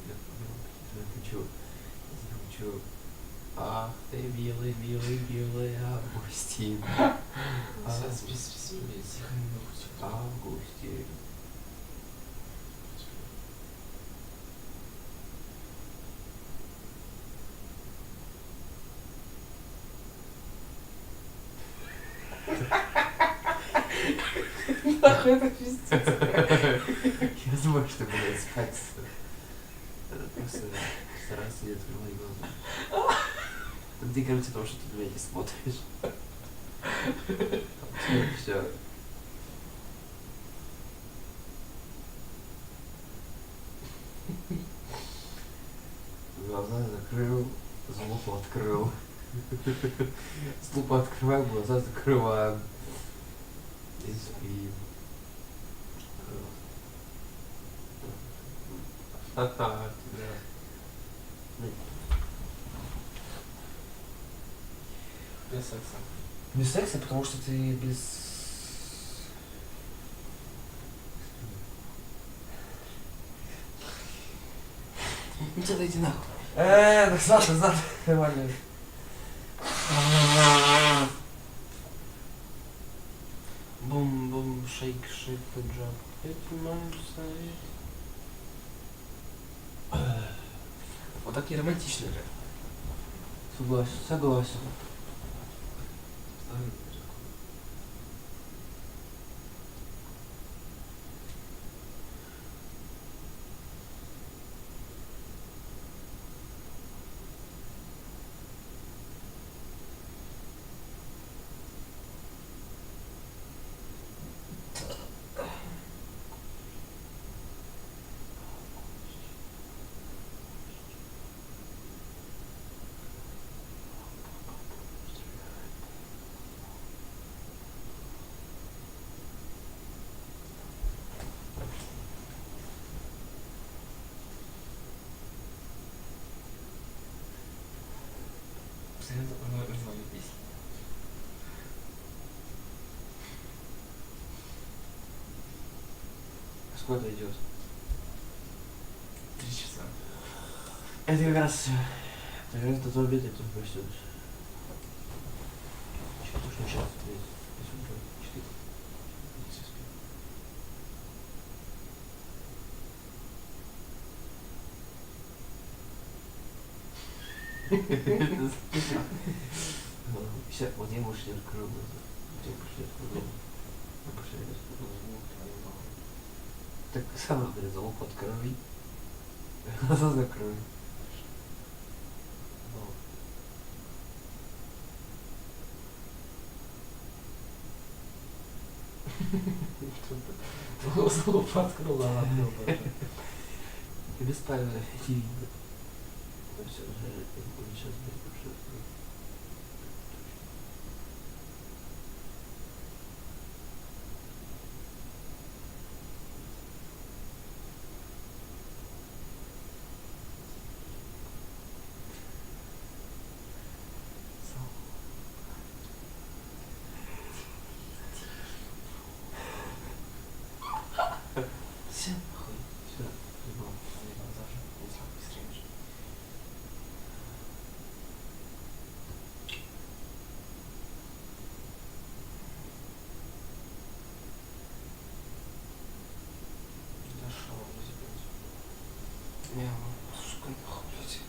Я хочу. Ах ты, белый, белый, белый Августин. Сейчас, спи, спи, спи, блядь, тихо, нахуй. Августин. Нахуй это пиздец. Я думаю, что, блядь, спать. Просто стараться не открывать глаза. Ты говорите о том, что ты на меня не смотришь. Все. Глаза закрыл, звук открыл. Звук открываем, глаза закрываем. И спим. Ха-ха, да. Без секса. Без секса, потому что ты без... Ну тогда иди нахуй. Назад, нормально. Бум-бум, шейк, джамп. Вот так не романтично же. Согласен, согласен. Сколько идет? 3 часа. Это как раз... Наверное, это обед, и тут все. Точно час. 4. Сейчас, вот я, может, открою глаза. Я пошли открою. Я пошли открою. Так сам отрезал, открой. Глаза закрой. Лупа открыла, ладно, боже. Без правила не видно. Все, сейчас будет вообще. Все, нахуй. Все, любом. Сука, нахуй, блядь.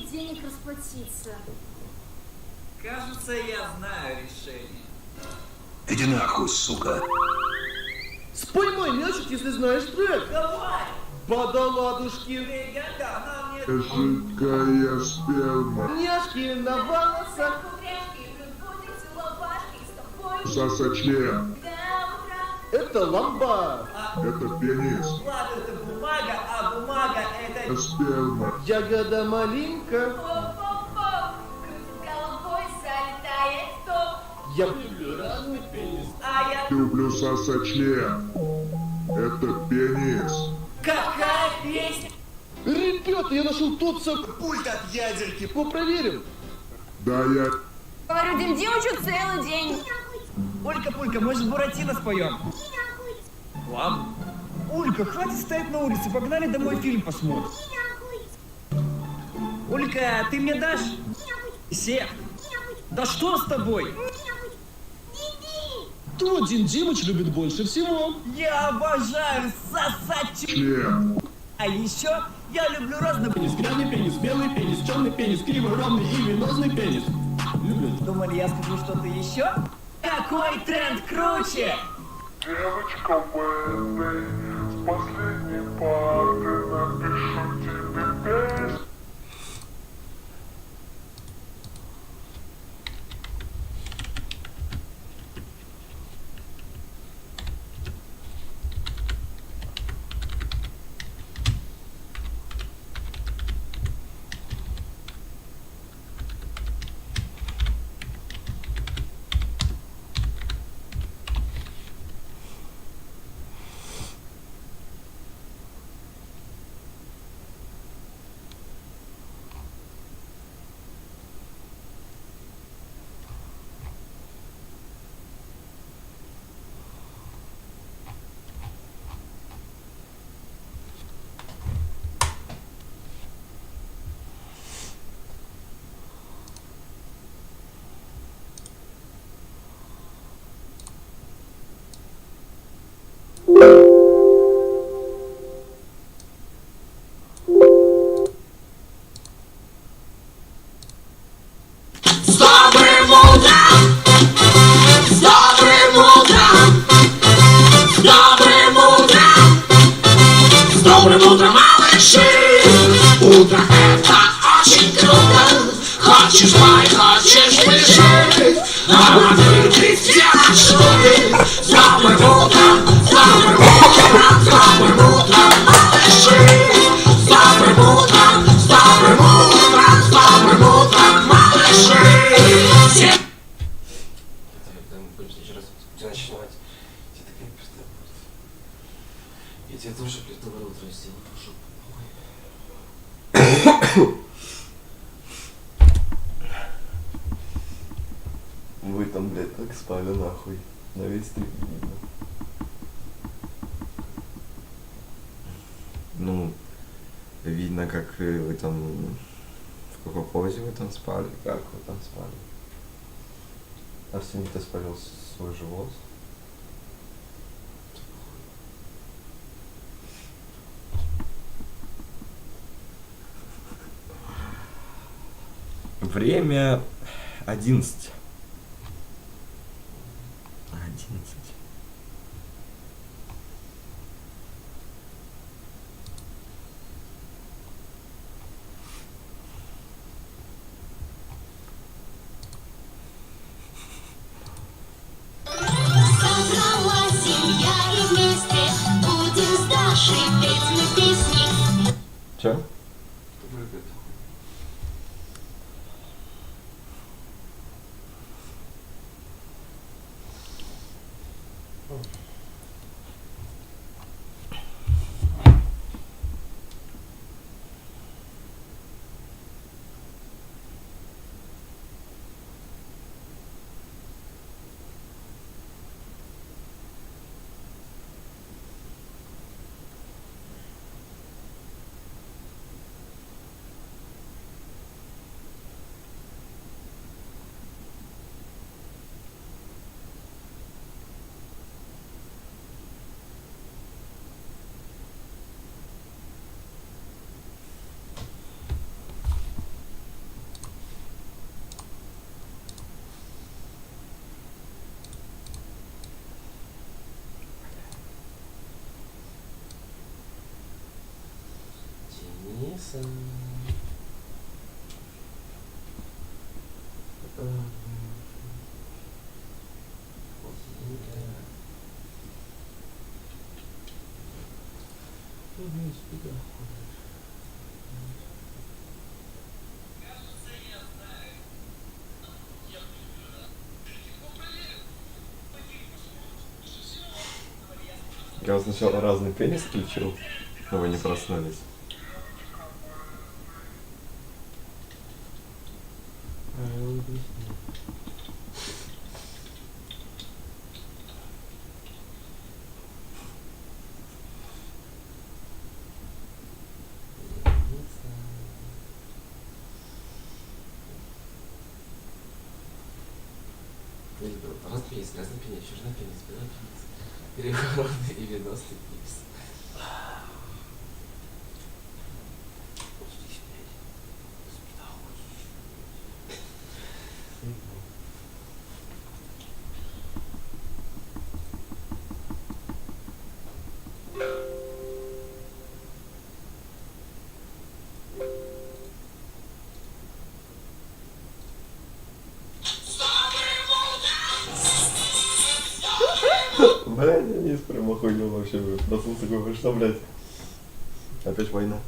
нет денег расплатиться. Кажется, я знаю решение. Иди нахуй, сука. Спой мой мячик, если знаешь трек. Давай! Бадаладушки. Легенда, нам нет... Жидкая сперма. Няшки на волосах. Сосать член. Это ламба. Это пенис. Ладно, это бумага, а бумага это... Сперма. Ягода малинка. Головой залетает топ. Я люблю разный пенис. А я... Люблю сосать член. Это пенис. Какая песня? Ребята, я нашел тот самый пульт от ядерки. Попроверим. Да, я... Говорю, Дим Димычу целый день. Олька, может, Буратино споем? Ладно. Олька, хватит стоять на улице, погнали домой фильм посмотрим. Олька, ты мне дашь? Сев. Да что с тобой? Кто Дим Димыч любит больше всего? Я обожаю сосать Член. А еще я люблю разные Пенис, грязный пенис, белый пенис, черный пенис, кривой, ровный и венозный пенис. Люблю. Думали, я скажу что-то еще? Какой тренд круче? Девочка Венди, с последней парты напишу тебе песню. С добрым утром! С добрым утром! С добрым утром! С добрым утром, малыши! Утро это очень круто! Хочешь пой, хочешь пиши! А ты сделаешь шуты! С добрым утром! С добрым утром! С добрым утром, малыши! С добрым утром! С добрым утром! С добрым утром, малыши! Все... Когда мы будем в следующий раз у тебя ночевать, тебе такая пизда будет. Я тебе тоже, блядь, доброе утро сделаю, прошу. Вы там, блядь, так спали нахуй. На весь стрим. Ну, видно, как вы там... В какой позе вы там спали, как вы там спали. Арсений-то спалил свой живот. Время 11. 11. Собралась семья и вместе будем с Дашей петь мы песни. Чё? Я сначала разный пенис включил, но вы не проснулись. Разный пенис, черный пенис, белый пенис, перегородный и веносный пенис. Блядь, я не прям охуел вообще, блядь. Проснулся такой, что, блядь? Опять война.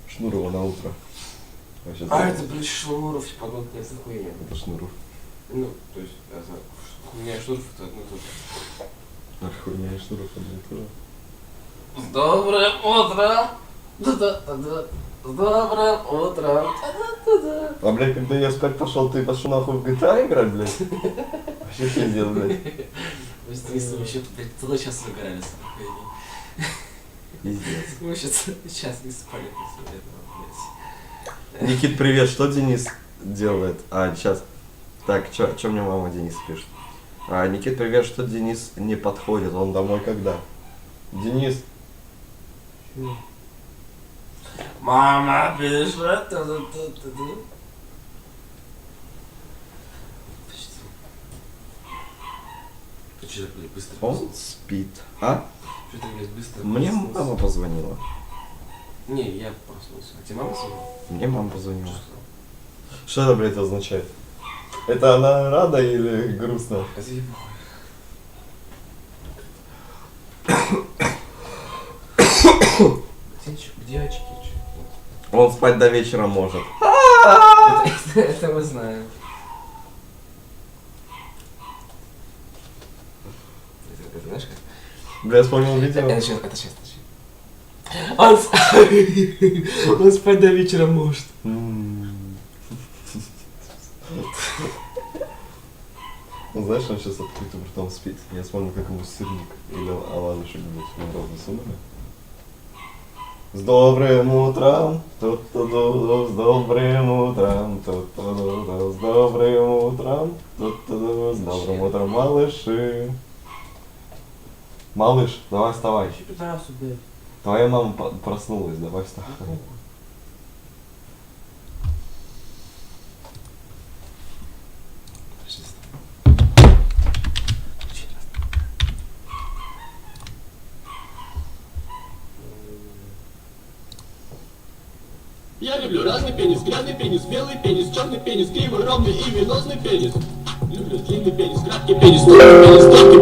Шнурова на утро. Вообще, это, блядь, Шнуров, типа, ну, нет, это хуйня. Это Шнуров. Ну, то есть, это хуйня и Шнуров, это одно и то же. Ах, хуйня и Шнуров, одно и то же. Доброе утро! Да-да-да-да. Доброе утро! Да-да-да-да. А, блядь, когда я спать пошел, ты пошел нахуй в GTA играть, блядь? Вообще пиздец, блядь. Мы с Денисом вообще, блядь, целый час выгорали с этой хуйней. Пиздец. Мы вообще час не спали после этого, блядь. Никит, привет, что Денис делает? А, сейчас. Так, чё мне мама Денис пишет? Никит, привет, что Денис не подходит? Он домой когда? Денис. Мама пишет. Почему так, блядь, быстро? Он спит. А? Что ты, блядь, быстро? Мне мама позвонила. Не, я проснулся. А тебе мама звонила? Мне мама позвонила. Что это, блядь, означает? Это она рада или грустно? Это ей похуй. Где очки? Он спать до вечера может. Это мы знаем. Это знаешь как? Бля, я вспомнил видео. Это сейчас. Он спать до вечера может. Знаешь, он сейчас открытым ртом спит. Я вспомнил, как ему сырник или оладушек был в рот засунули. С добрым утром, ту-ту-ду, с добрым утром, ту-ту-ду, с добрым утром, ту-ту-ду, с добрым утром, малыши. Малыш, давай вставай. Твоя мама проснулась, давай вставай. Я люблю разный пенис, грязный пенис, белый пенис, черный пенис, кривой, ровный и венозный пенис. Люблю длинный пенис, краткий пенис, толстый пенис, тонкий.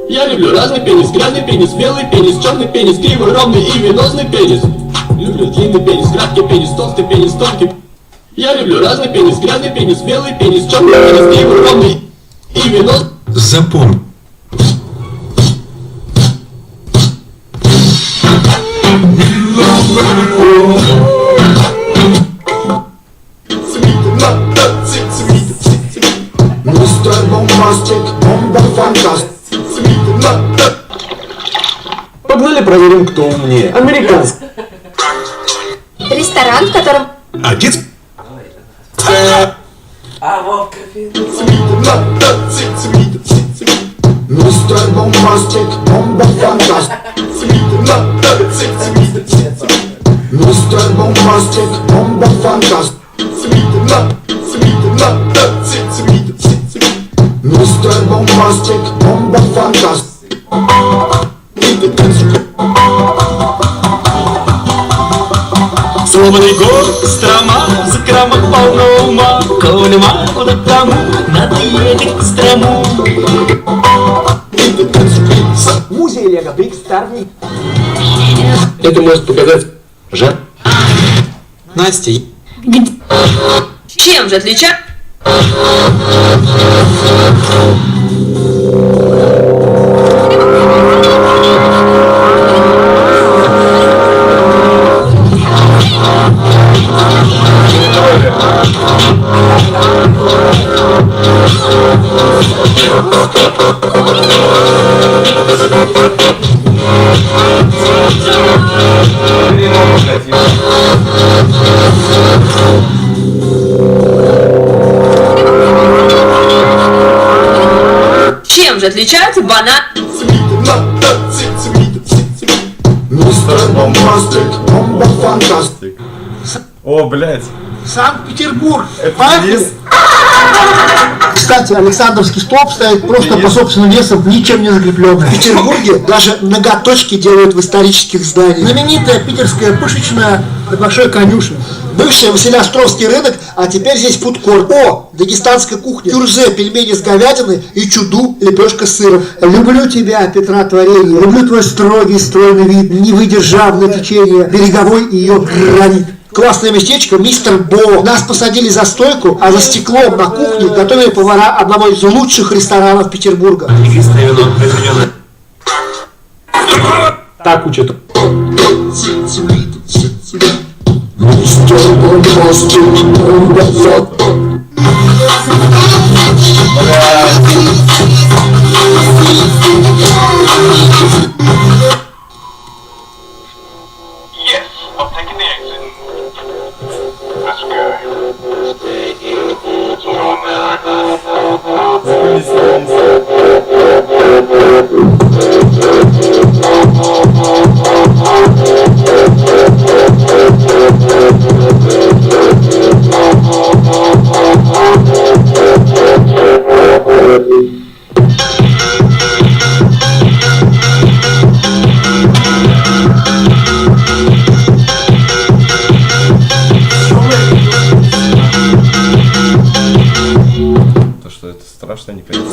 Я люблю разный пенис, грязный пенис, белый пенис, черный пенис, кривой, ровный и венозный пенис. Люблю длинный пенис, краткий пенис, толстый пенис, тонкий. Я люблю разный пенис, грязный пенис, белый пенис, черный пенис, кривой, ровный и венозный. Запомни. Мистер Бомбастик, бомба фантаст. Погнали проверим, кто умнее. Американский. Ресторан, в котором... Отец. А Вовка Мистер Бомбастик, бомба фантаст. Мистер Бомбастик, бомба фантаст. Мистер Бомбастик, бомба фантастик. Сломанный год, строма, в закромах полно ума. Колема, куда тому, надо ехать к строму. Музей Лего Биг Старник. Это может показать Жан. Настя. Чем же отличать? Чем же отличается банан? Мистер Бомбастик, бомба фантастик. О, блядь. Санкт-Петербург. Это Кстати, Александровский столб стоит просто по собственным весам, ничем не закрепленный. В Петербурге даже ноготочки делают в исторических зданиях. Знаменитая питерская пушечная на Большой конюшне. Бывший Василиостровский рынок, а теперь здесь фудкорт. О, дагестанская кухня. Кюрзе, пельмени с говядиной и чуду, лепешка с сыром. Люблю тебя, Петра Творение. Люблю твой стройный вид, невыдержавное течение, береговой и ее гранит. Классное местечко, мистер Бо. Нас посадили за стойку, а за стеклом на кухне готовили повара одного из лучших ресторанов Петербурга. Игристое вино, произведенное. Так учат. Мистер Бомбастик, бомба фантастик. То, что это страшно, непонятно.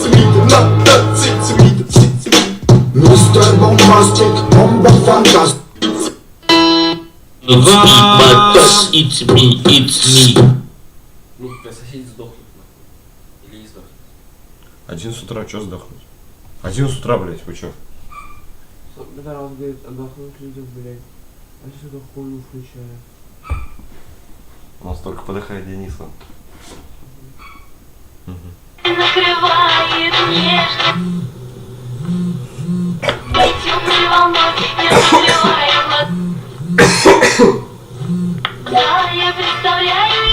Мистер Бомбастик, бомба фантастик. It's me. Ну, соседи сдохнут. Или не сдохнут. 1 с утра, чё сдохнуть? 1 с утра, блядь, вы чё? Когда раз говорит, отдохнуть людям, блядь. А что это хуйню включает? У нас только подыхает Дениса. Накрывает нежно. Темной волной я накрываю глаз. Да, я представляю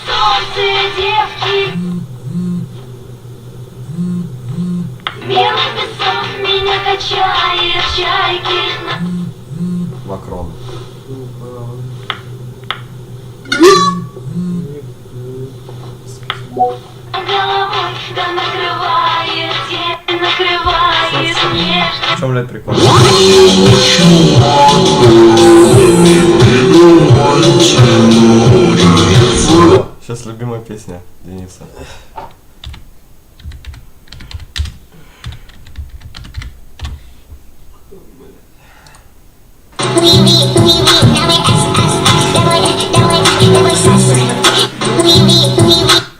солнце девки. Белый песок меня качает, чайки. Макрон. Головой, да накрывает нежно. В чем, блядь, прикол? Сейчас любимая песня Дениса.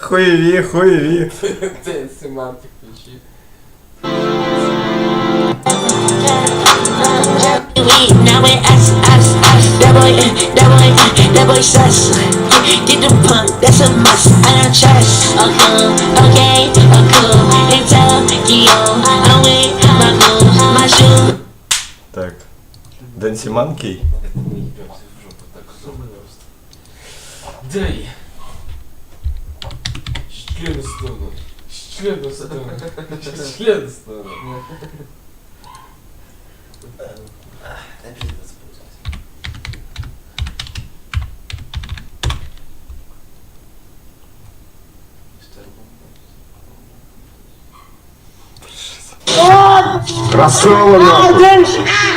Хуеви, хуеви. Ты семантик включи. Now we us, that boy sus. Get the pump, that's a must. I don't trust. Okay, cool. In Tokyo, I'm with my moves, my shoes. Так. Дэнси Манкей. Дай. Член стану. Член стану. Член стану. Красава нахуй.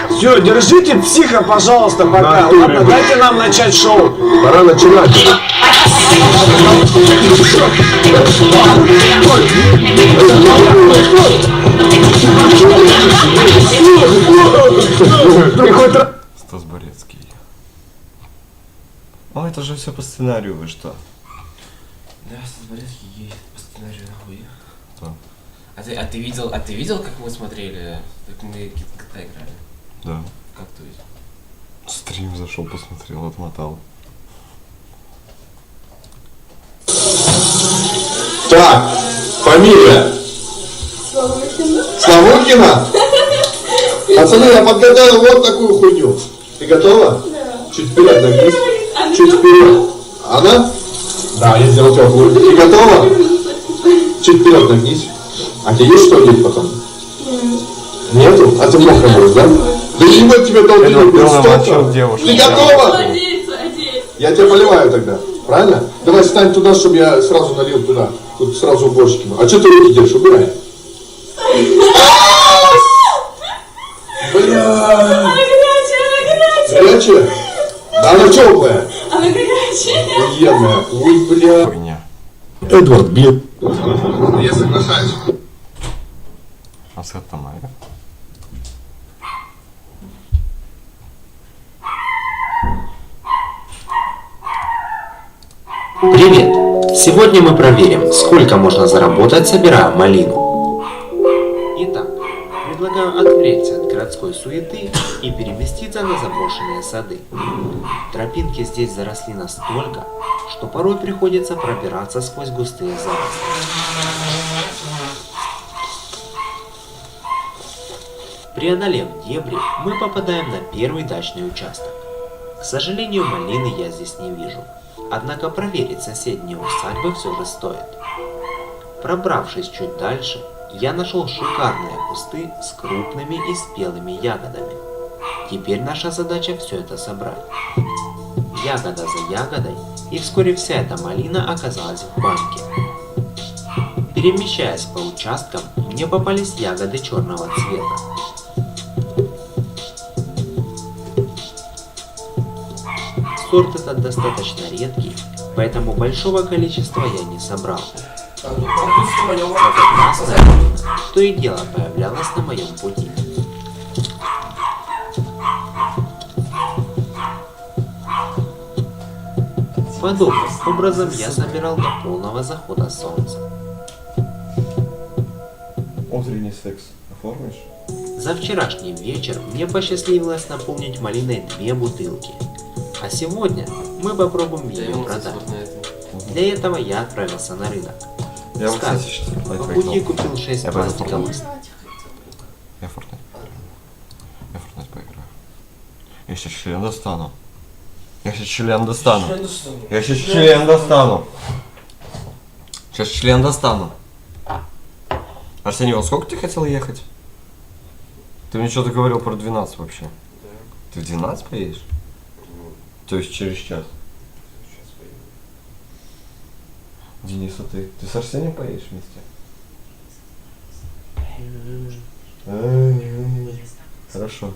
Все, держите психа, пожалуйста, пока. Ладно, дайте нам начать шоу. Пора начинать. Стас Борецкий. О, это же все по сценарию, вы что? Да, Стас Борецкий есть по сценарию нахуй. Кто? А ты видел, как мы смотрели, как мы GTA играли? Да. Как то есть? Стрим зашел, посмотрел, отмотал. Так, фамилия. Славухина? Пацаны, я подготовил вот такую хуйню. Ты готова? Да. Чуть вперед нагнись. Чуть вперед. Она? Да, я сделал теплую. Ты готова? Чуть вперед нагнись. А тебе есть что одеть потом? Нету? А ты мокрый будешь, да? Да ебать тебе долбили будет столько. Ты готова? Я тебя поливаю тогда. Правильно? Давай стань туда, чтобы я сразу налил туда. Тут сразу уборщики. А что ты руки держишь? Убирай. Бля. Горячая? Да она теплая. Она горячая. Охуенная. Ой, бля. Хуйня. Эдвард, бьет. Я соглашаюсь. Асхат Тамаев. Привет! Сегодня мы проверим, сколько можно заработать, собирая малину. Итак, предлагаю отвлечься от городской суеты и переместиться на заброшенные сады. Тропинки здесь заросли настолько, что порой приходится пробираться сквозь густые заросли. Преодолев дебри, мы попадаем на первый дачный участок. К сожалению, малины я здесь не вижу. Однако проверить соседние усадьбы все же стоит. Пробравшись чуть дальше, я нашел шикарные кусты с крупными и спелыми ягодами. Теперь наша задача все это собрать. Ягода за ягодой, и вскоре вся эта малина оказалась в банке. Перемещаясь по участкам, мне попались ягоды черного цвета. Сорт этот достаточно редкий, поэтому большого количества я не собрал. Но красная малина то и дело появлялась на моем пути. Подобным образом я собирал до полного захода солнца. Утренний секс оформишь? За вчерашний вечер мне посчастливилось наполнить малиной 2 бутылки. А сегодня мы попробуем ее продать. Для этого я отправился на рынок. Я вот, кстати, Кстати, сейчас по пути купил 6 пластиковых. Я Fortnite поиграю. Я сейчас член достану. Я сейчас член достану. Арсений, во сколько ты хотел ехать? Ты мне что-то говорил про 12 вообще. Да. Ты в 12 поедешь? То есть через час? Денис, а ты? Ты с Арсением поедешь вместе? Хорошо.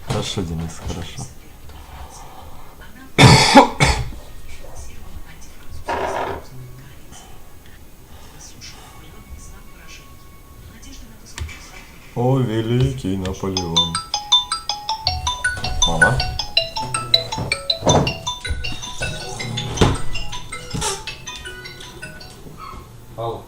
Хорошо, Денис, хорошо. О, великий Наполеон. Мама. Алло.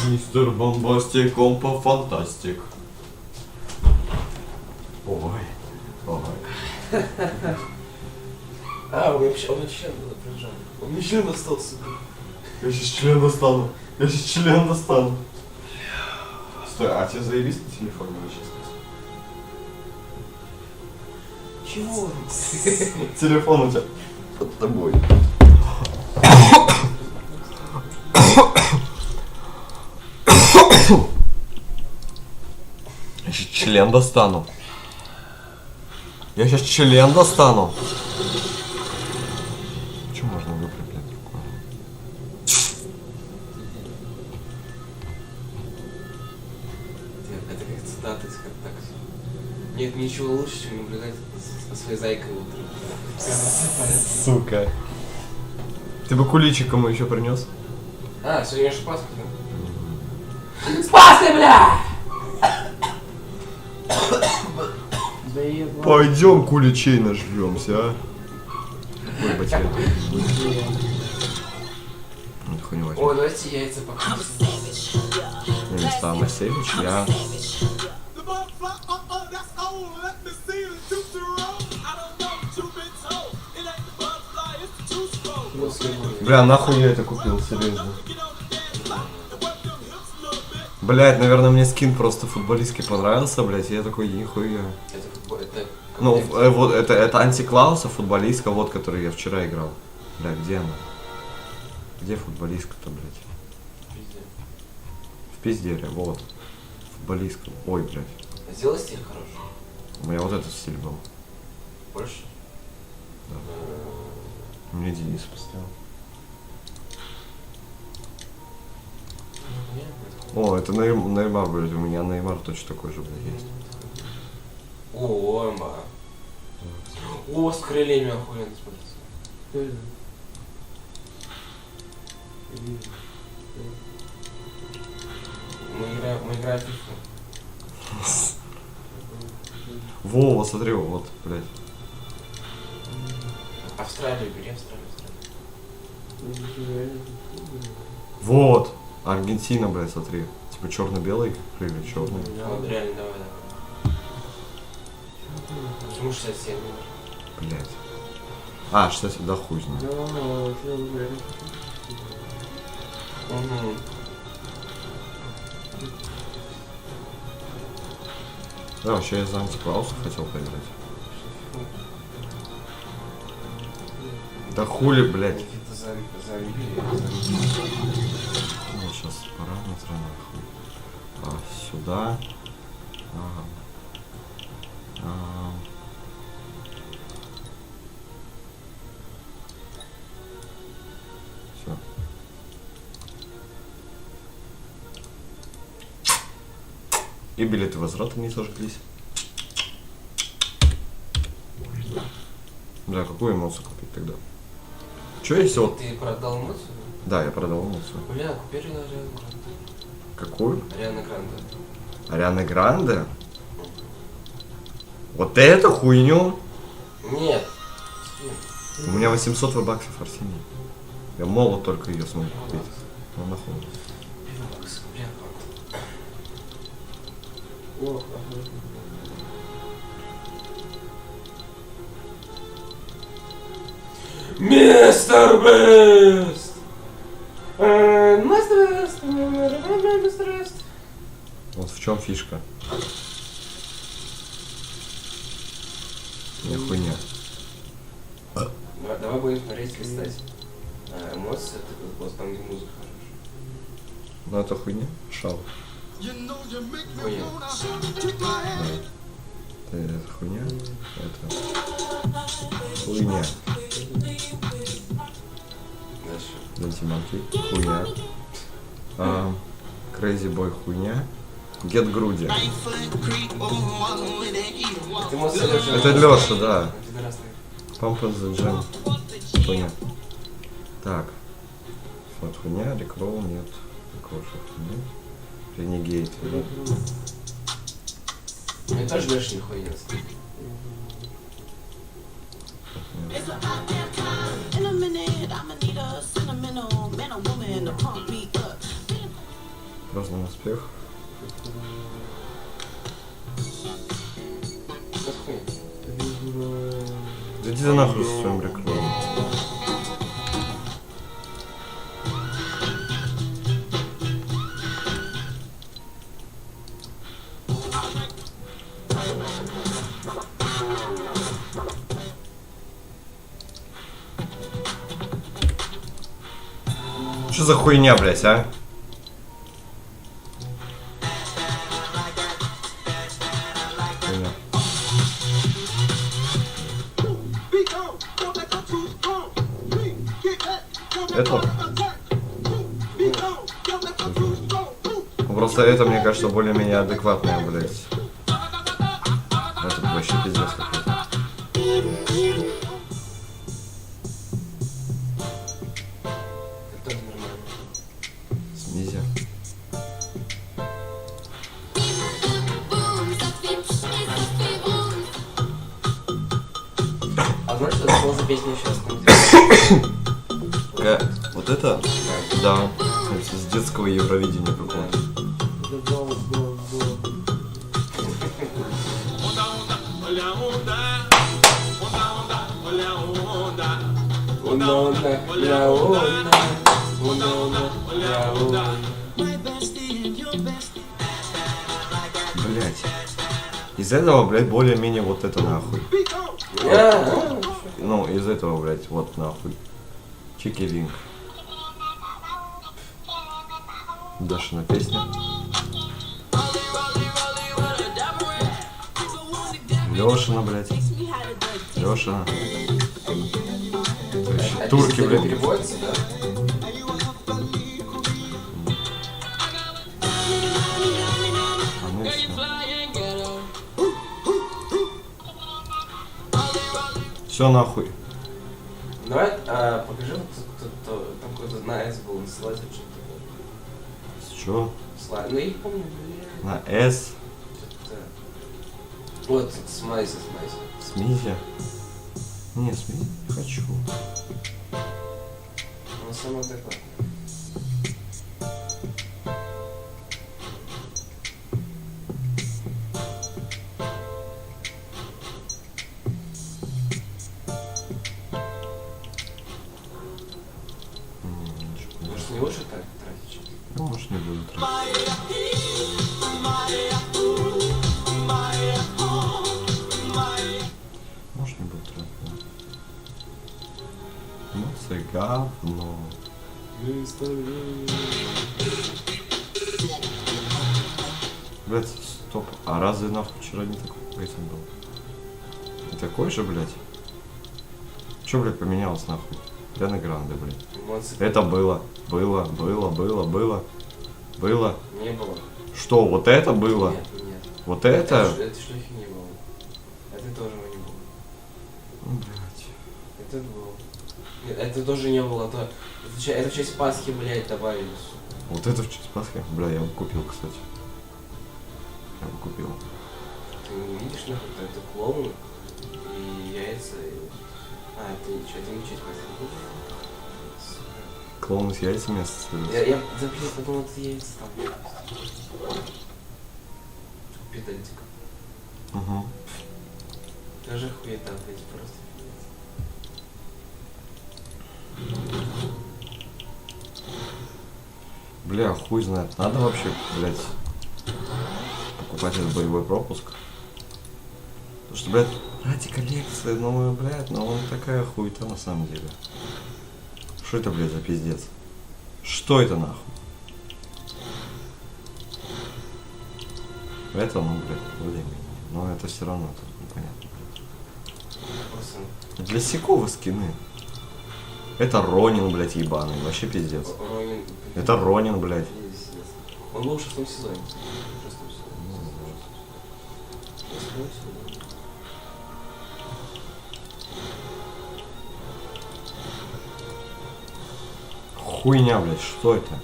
Мистер Бомбастик, компа фантастик. Ой. Ой. А, у меня член был прижал. У меня член остался. Я сейчас член достану. Я сейчас член достану. Стой, а тебе заебись на телефоне сейчас? Чего? Телефон у тебя под тобой. Я сейчас член достану. Я сейчас член достану. Что можно выбрать, блядь, такое? Это как цитаты, как так. Нет ничего лучше, чем наблюдать за своей зайкой утром. Сука. Ты бы куличик кому еще принес? А, сегодня же Пасха, да? С Пасхой, бля! Пойдем куличей нажрёмся, а? Ой, батя. Хуйню возьми. О, давайте яйца покажем. Самый сэвидж, я... Бля, нахуй я это купил, серьезно. Блять, наверное, мне скин просто футболистский понравился, блять, и я такой, нихуя. Ну, вот это антиклауса футболистка, вот, который я вчера играл. Бля, где она? Где футболистка-то, блять? В пиздере, вот. Футболистка. Ой, блять. Сделай стиль хороший. У меня вот этот стиль был. Больше? Да. Мне Денис поставил. О, это Неймар, блядь, у меня Неймар точно такой же, блядь, есть. О, эма. О, с крыльями охуенно смотрится. Мы играем в FIFA. Во, смотри, вот, блядь. Австралию, бери Австралию. Вот! Аргентина, блядь, смотри. Типа черно-белый или черный. Вот, реально, давай. Почему 67? Блядь. А, 67, да хуй знает. Угу. Да, вообще я за антиклауса хотел поиграть. Да хули, блядь. Ну, сейчас параметры нахуй. А, сюда. Ага. Все. И билеты возврата не зажглись. Да, какую эмоцию купить тогда? Че если вот... Ты продал эмоцию? Да, я продал эмоцию. Бля, купи Ариану Гранде. Какую? Ариана Гранде. Ариана Гранде? Вот эту хуйню? Нет. У меня 800 вебаксов, Арсений. Я молод только ее смогу купить. Ну нахуй. Мистер Бест! Мистер Бест! Вот в чем фишка. Не хуйня. Давай будем смотреть, листать. Эмоции, это вот там, где музыка хорошая. Ну это хуйня? Шал. Хуйня. Это хуйня? Это хуйня. Дальше. Дайте манки. Хуйня. Crazy Boy хуйня. Get Груди. Это Леша, да. Pump and the Jam. Хуйня. Так. Вот хуйня, Рекрол нет. Рекроша хуйня. Ренегейт. Мне тоже Леша не хуйня. In a minute, I'ma need a sentimental man or woman to pump me up. Празднуем успех. Да иди ты нахуй со своим рекламом. Что за хуйня, блядь, а? Хуйня. Это? Ну, просто это, мне кажется, более-менее адекватное, блядь. Это вообще пиздец какой-то. Снизь. А знаешь, что это было за песня сейчас? Вот это? Да. Это с детского Евровидения какого-то. Блять. Из этого, блядь, более-менее вот это нахуй. Ну, из этого, блядь, вот нахуй. Чики-винг. Дашина песня. Лешина, блядь. Лешина. Турки, блядь. Переводится, да? Все нахуй. Давай, покажи, вот там какой-то на S был, слайд, что-то такое. С чего? Слайд, ну я не помню, блин. На S. Вот, смайся. Смизи. Не, смизи не хочу. Он самый адекватный. Может, не лучше так тратить? Ну, может, не буду тратить. Может, не буду тратить, да. Ну, это говно. Блять, стоп. А разве нахуй вчера не такой рейтинг был? Не такой же, блять? Че, блять, поменялось нахуй? Дэна Гранде, блять. Это было. Было. Не было. Что, вот это было? Нет. Вот это? Это шлюхи не было. Это тоже не было. Ну, блять. Это было. Нет, это тоже не было. Это в честь Пасхи, блядь, добавили. Вот это в честь Пасхи? Бля, я бы купил, кстати. Я бы купил. Ты не видишь, нахуй, это клоун и яйца. А, это ничего, это не честь Пасхи. Клоун с яйцами ассоциируется. Я блин, подумал, это яйца там. Педальтик. Угу. Даже хуета, блядь, просто. Бля, хуй знает. Надо вообще, блядь, покупать этот боевой пропуск. Потому что, блядь, ради коллекции, ну, блядь, ну, он такая хуета на самом деле. Что это, блядь, за пиздец? Что это нахуй? Это, ну, блядь, более-менее. Но это все равно тут непонятно, блядь. Для Сикова скины. Это Ронин, блядь, ебаный. Вообще пиздец. Ронин. Это Ронин, блядь. Он был в 6 сезоне. Хуйня, блядь, что это?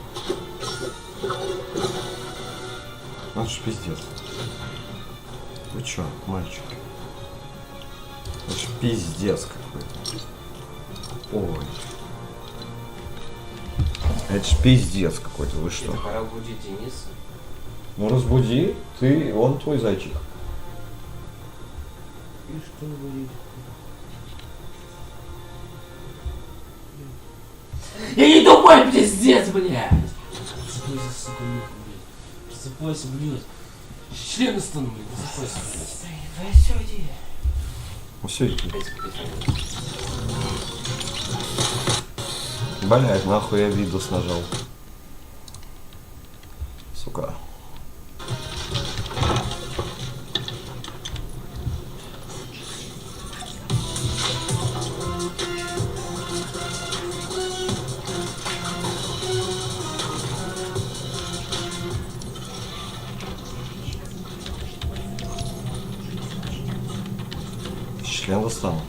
Ну, это ж пиздец. Вы чё, мальчики? Это ж пиздец какой-то. Ой. Это ж пиздец какой-то, вы что? Это пора будить Дениса. Ну разбуди, ты, он твой зайчик. И что будет? Я не тупой, пиздец, блядь! Просыпайся, сука, нахуй, блядь. Просыпайся, блядь. Член стану, блядь. Просыпайся, блядь. Все, иди. Ну все, иди. Блядь, нахуй я видос нажал. Сука. Член достану.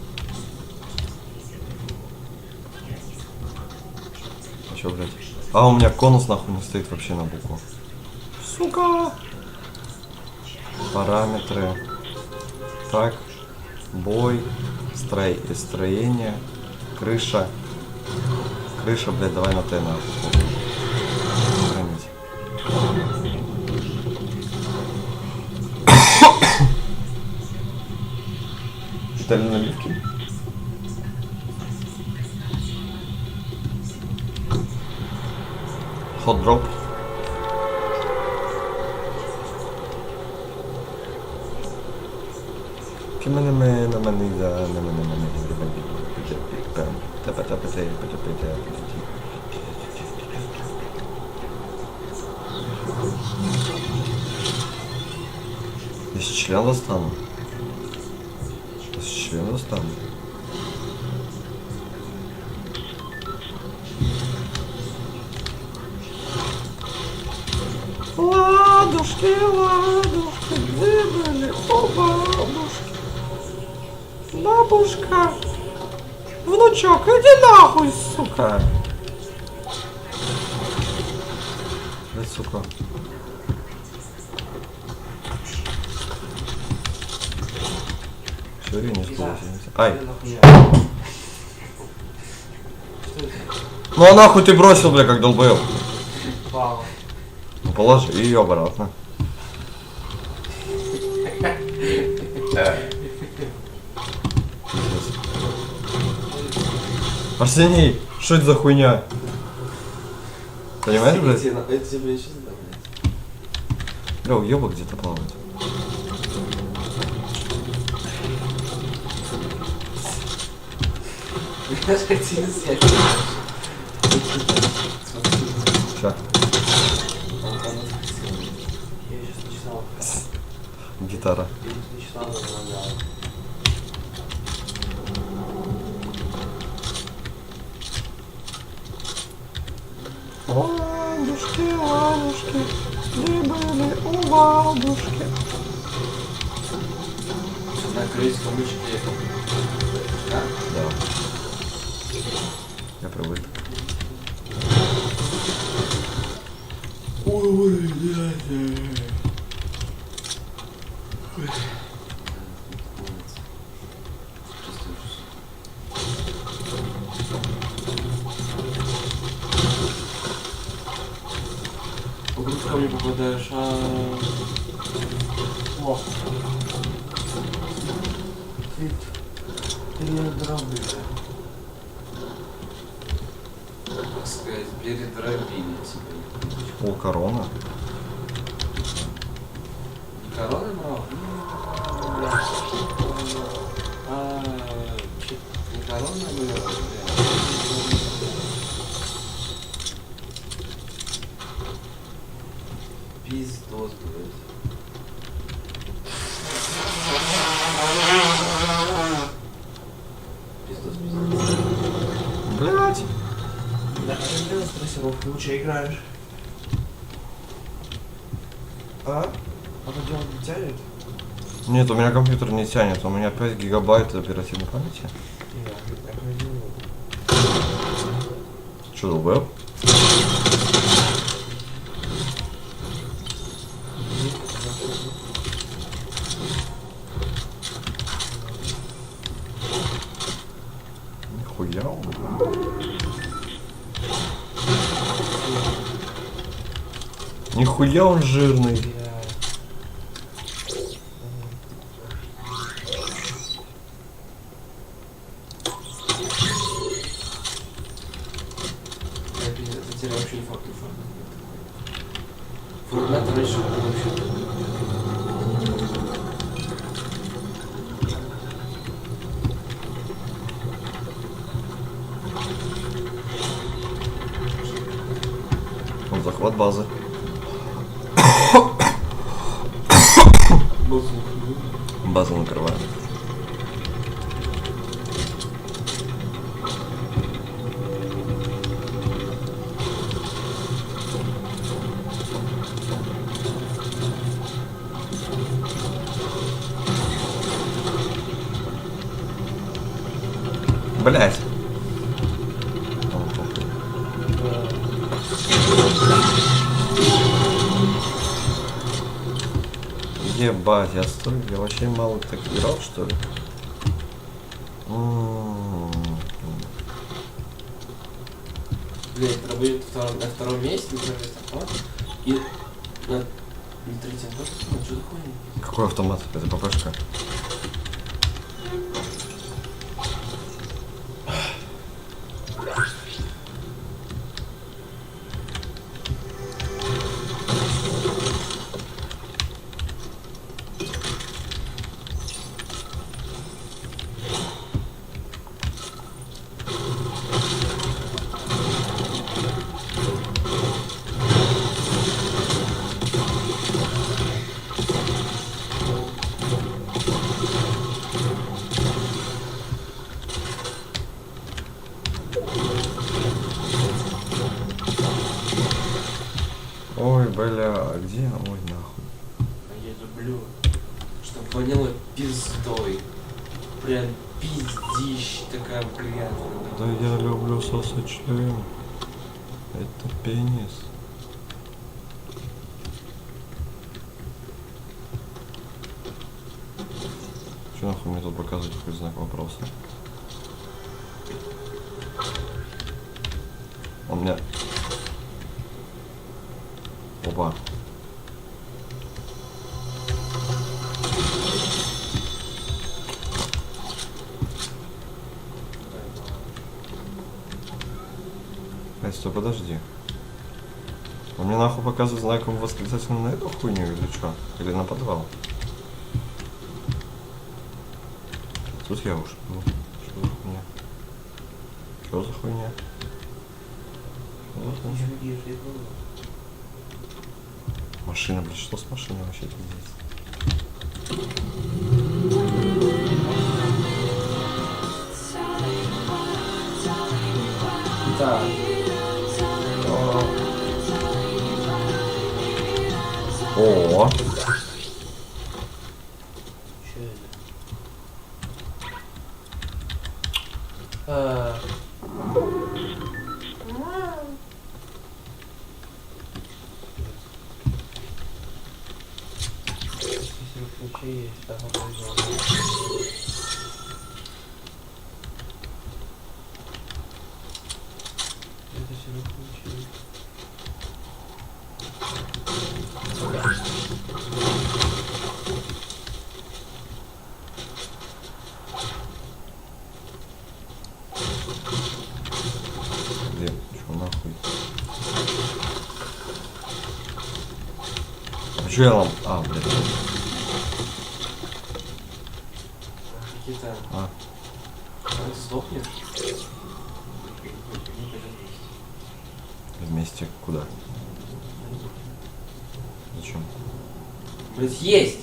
А чё, блядь? А, у меня конус нахуй не стоит вообще на букву. Сука! Параметры. Так. Бой. Строение. Крыша. Крыша, блядь, давай на Т нахуй. Сохранить. Питали наливки. Hot drop. Если член достану. Если член достану. Ладушки, ладушки, где были? О, бабушки. Бабушка. Внучок, иди нахуй, сука. Да, сука. Все время не сбылось. Ай. Ну а нахуй ты бросил, бля, как долбоёб? Пау. Ну положи ее обратно. Арсений, что это за хуйня? Понимаешь, блядь? Это тебе сейчас да, блядь. Бля, уёбок где-то плавает. Ща. Гитара. Ладушки, ладушки, где были у бабушки? Накрыть ручки. Да? Да. Я привык. Ой, блядь. Вдруг ко мне попадаешь, О. Ты передробили. Так сказать, передробили тебя. О, корона. Не корона, но... Не корона, но... Пиздос, блядь. Пиздос. Блядь. Да, ты с трассировкой лучше играешь. А? А то дело не тянет? Нет, у меня компьютер не тянет, у меня 5 гигабайт оперативной памяти. Что, долбоёб? Нихуя он. Нихуя он жирный. Это тебе вообще не факт, не факт. Формат раньше был вообще. Он захват базы. Базу накрываем. Блять. Ебать, я вообще мало так играл, что ли? Блять, это будет на втором месте, например, автомат. И на третьем тоже. Ну, что такое? Какой автомат? Это ППшка. Ой, бля, а где? Ой, нахуй. А я люблю, чтоб воняло пиздой. Прям пиздищ такая грязная. Да я люблю сосать член. Это пенис. Че нахуй мне тут показывать хоть знак вопроса? У меня... Опа. Эй, стой, подожди. Он мне нахуй показывает знаком восклицательным на эту хуйню или что? Или на подвал? Тут я уж. Ну, что за хуйня? Что за хуйня? Что за хуйня? Машина, блядь, что с машиной вообще здесь? Да. О. Где? Чё нахуй? А чё я вам? А, блядь. Какие-то... А. Это сдохнет? Вместе куда? Зачем? Блять, есть!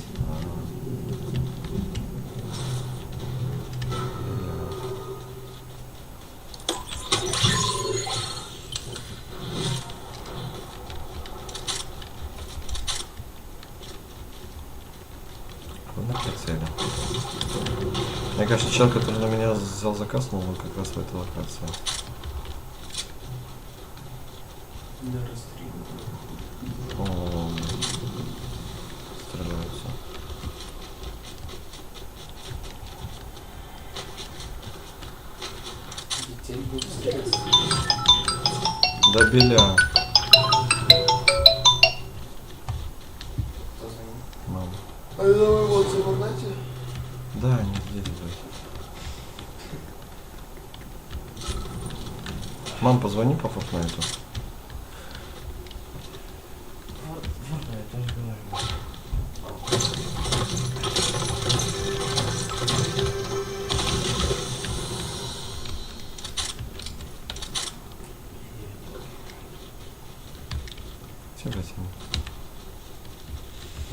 На прицеле. Мне кажется, человек, который на меня взял заказ, он был как раз в этой локации. О, стреляются. Да, беля. А я давай вот запомнайте. Да, не здесь, блядь. Мам, позвони по Фортнайту. Тебя тяни.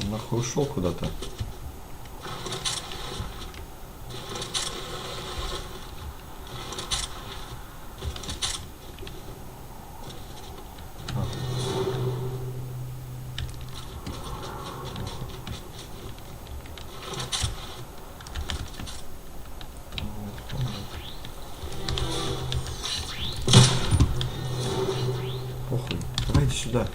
Он нахуй ушел куда-то. Похуй. Давай иди сюда.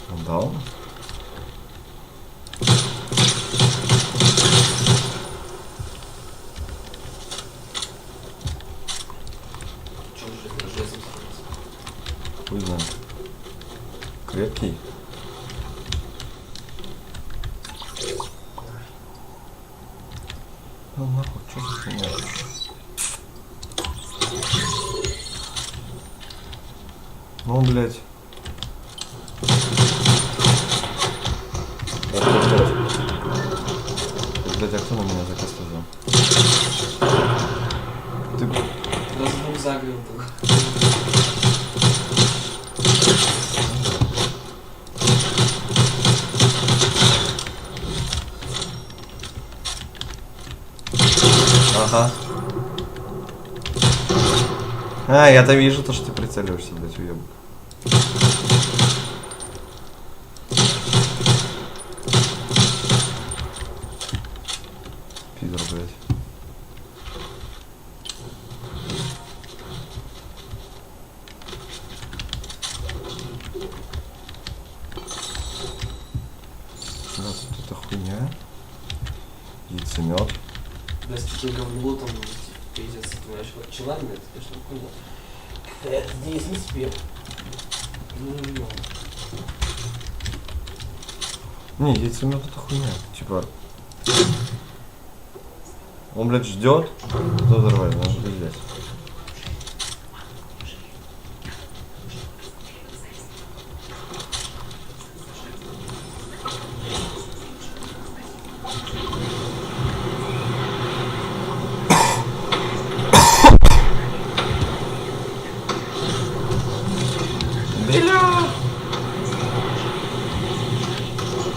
Он дал? Хуй знает. Крепкий. Ну нахуй, что за хуйня? Ну, блядь. Блядь, а кто на меня заказ сказал? Ты... Нас двух загрел был. Ага. А, я-то вижу то, что ты прицеливаешься, блядь, уебок. Пидор, блядь. Вот эта хуйня. Яйцемет. Да, с таким говнолотом, пиздец, ты знаешь, вот челами, это, конечно, хуйня. Это здесь не спел. Не, яйцемет это хуйня. Типа. Он, блядь, ждет. Кто взорвать, надо здесь.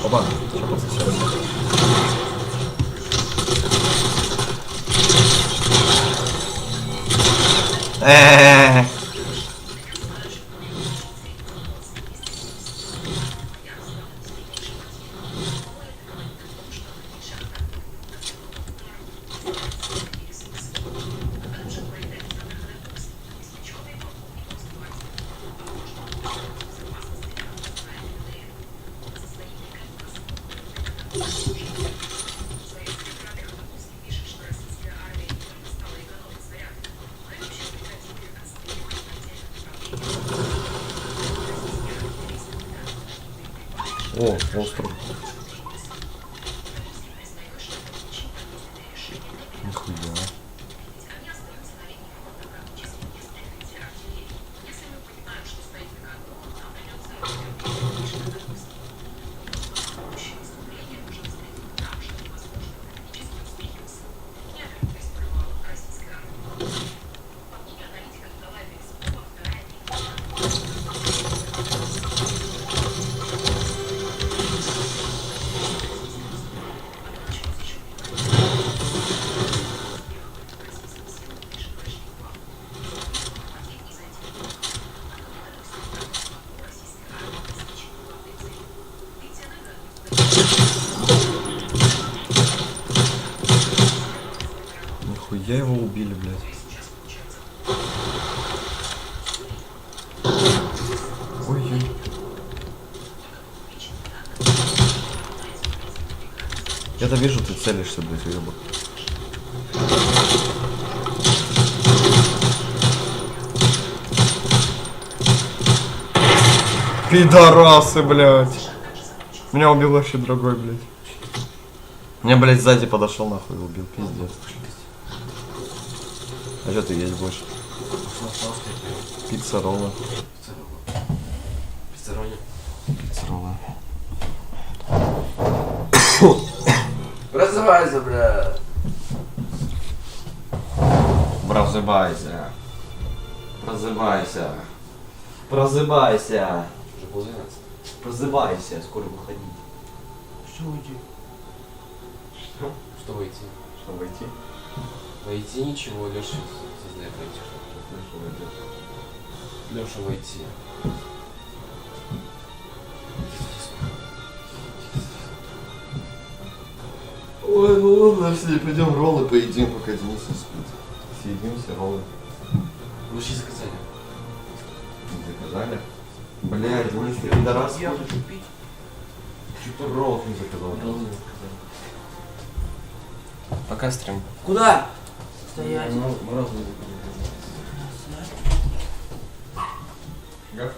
Оба, сейчас подсосем. О, остров. Нихуя. Нихуя его убили, блядь. Ой-ой. Я-то вижу, ты целишься, блядь, уебок. Пидорасы, блядь. Меня убил вообще другой, блядь. Мне, блядь, сзади подошел нахуй и убил, пиздец. А что ты есть больше? Пицца ролла. Пиццерони. Пицца ролла. Прозывайся, бля. Прозыбайся. Прозыбайся. Прозыбайся. Уже пол 12. Прозыбайся, скоро выходить. Что уйти? Что? Что войти? Что войти? Войти ничего, Леша создает войти. Леша войти. Ой, ну ладно, если пойдем роллы поедим, пока Денис не спит. Съедим все роллы. Лучше заказали. Не заказали? Бля, Денис, ты пидорас. Я хочу пить. Чуть роллов не заказал. Роллы не заказали. Пока стрим. Куда? Стоять. Ну, мороз не заказал. Гав.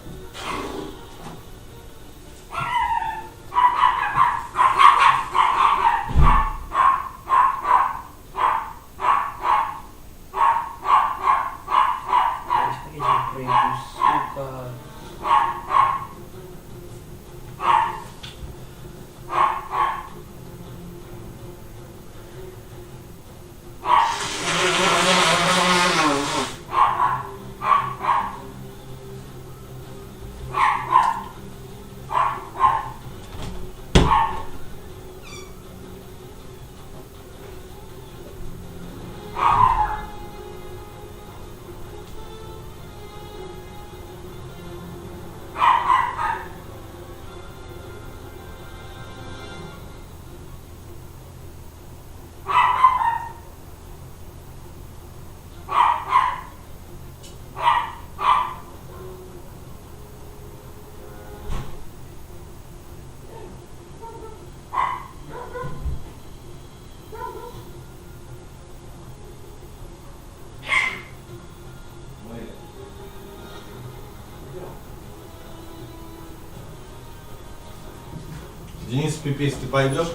Денис, пипец, ты пойдешь?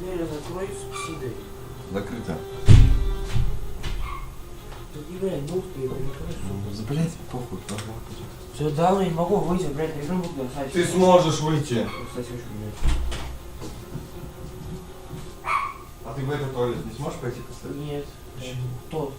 Дверь закрой с псидой. Закрыто. Ты, блядь, ну успей, блядь. Блять, похуй, Все, да, ну я не могу выйти, блядь, режим буду бросать. Ты сможешь выйти. Кстати, очень, блядь. А ты в этот туалет не сможешь пойти поставить? Нет. Кто?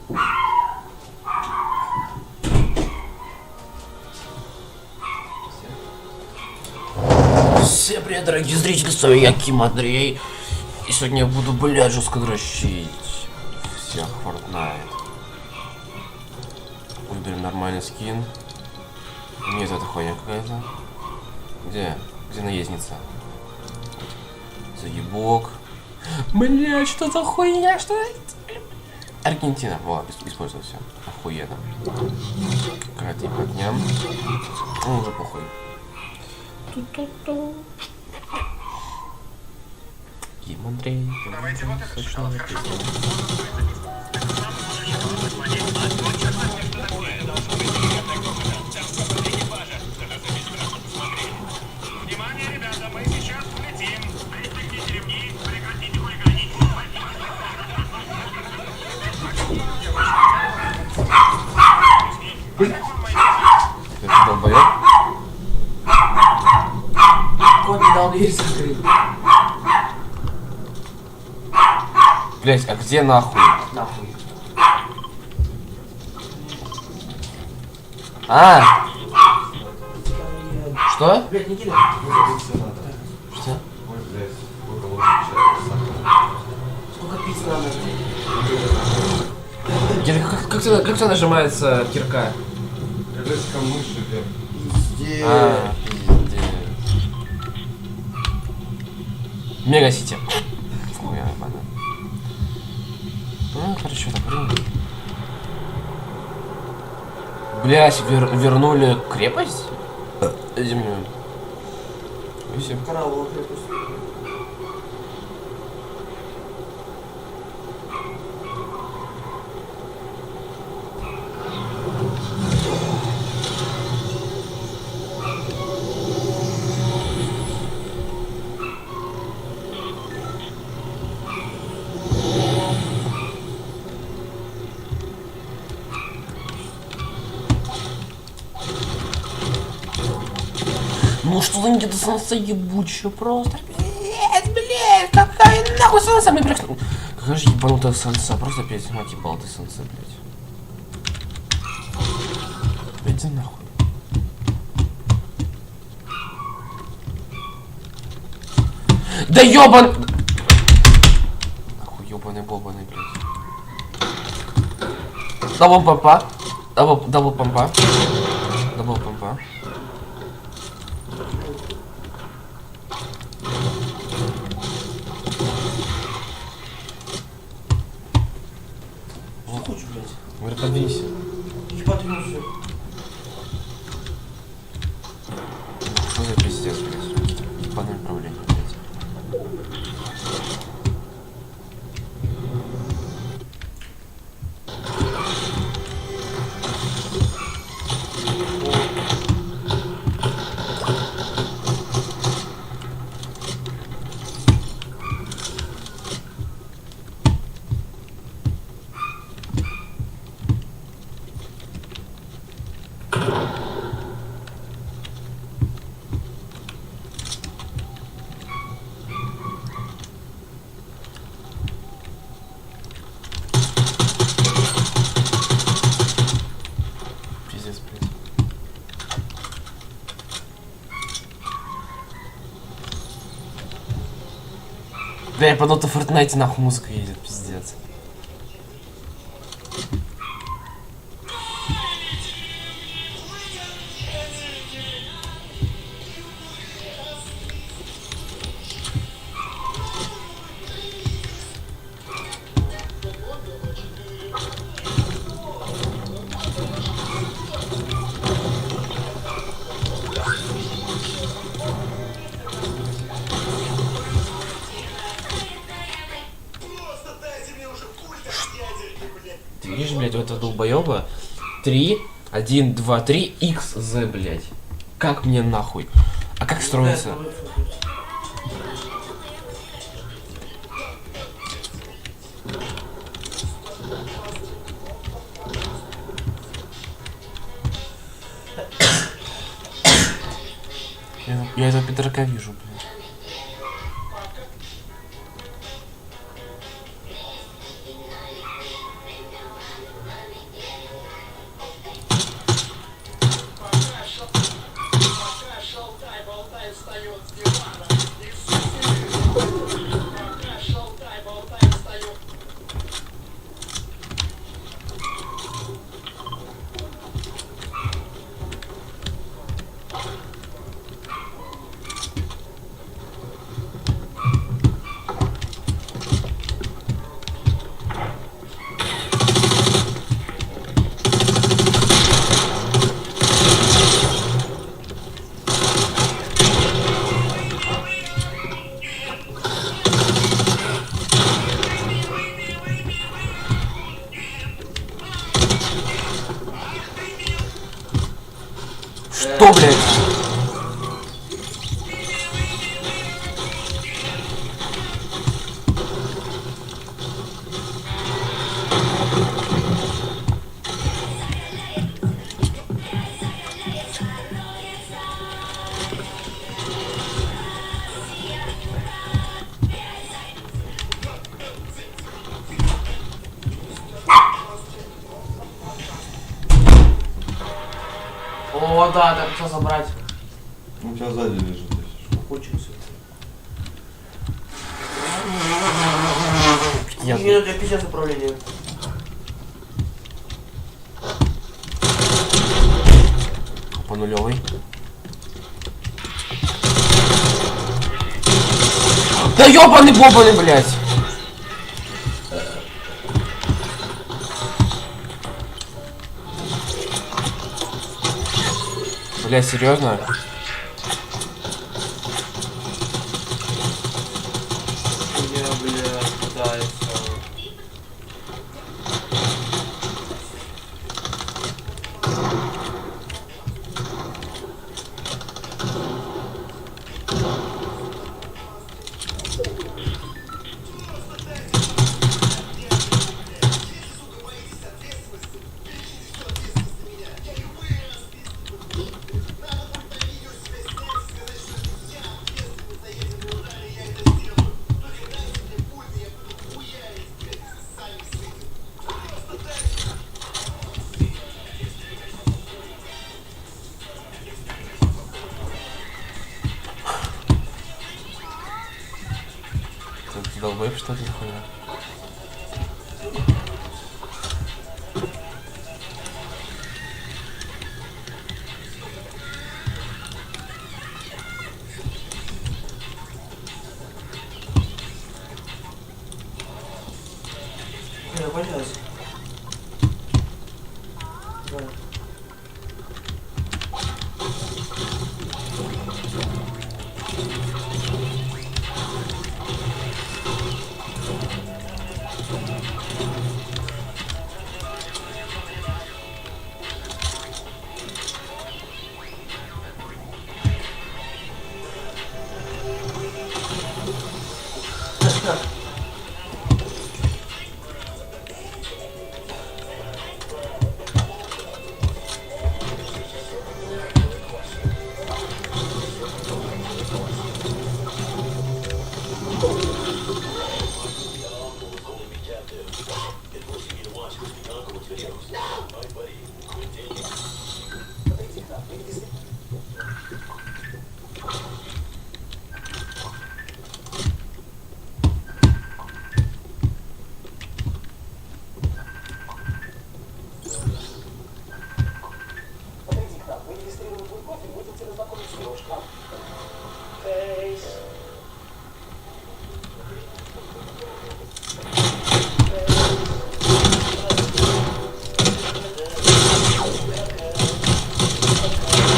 Всем привет, дорогие зрители, с вами я, Ким Андрей. И сегодня я буду, блядь, жестко дрочить всех Fortnite. Выберем нормальный скин. Нет, это хуйня какая-то. Где? Где наездница? Заебок. Блядь, что за хуйня? Что это? Аргентина. Вот, использую все. Охуенно. Какая-то ебатня. Ну, уже похуй. Ким Андрей. Давайте вот это сочного Внимание, ребята, мы сейчас полетим. Пристегните ремни, прекратите хулиганить. Это долбоёб? Кот не дал дверь закрыть. Блять, а где нахуй? Нахуй. А! Что? Блять, не кидай. Что? Ой, блядь, сколько ложек чая, Сколько пить надо? Как у тебя нажимается кирка? Крышка мыши, блядь. Пиздец. А, пиздец. Мега сити. Хуя, банан. Ну, хорошо, так время. Блять, вернули крепость? Земную. И все. Коралловую крепость. Ну что за недосанса ебучая просто. Блять, какая нахуй санса мне пришла. Какая же ебанутая санса, просто опять мать ебал ты санса, блять. Иди нахуй. Да ёбан! Нахуй ёбаный бобаный, блять. Дабл помпа. Дабл помпа. Дабл помпа. Хочешь, блядь? Говорит, подвинься. Ебать, ну все. Что за пиздец, блядь? Ебаное управление, блядь. Пиздец, блядь. Да я подумал, в Fortnite нахуй музыка едет, пиздец. Ты видишь, блядь, у этого долбоеба 3, 1, 2, 3, XZ, блядь. Как мне нахуй? А как строится? Я этого пидорака вижу, блядь. Что, блядь? О, да, так хотел забрать. Ну, у тебя сзади лежит. Учился. Я- Минут для пиздец управления. По нулевой. Да ёбаный бобаный, блядь! Блядь, серьезно? Ты долбоеб, что это за хуйня? Закончилось? Да.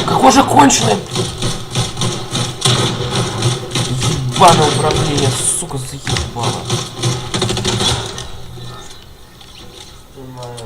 Какой же конченый! Ебаное управление, сука, заебало. Понимаю.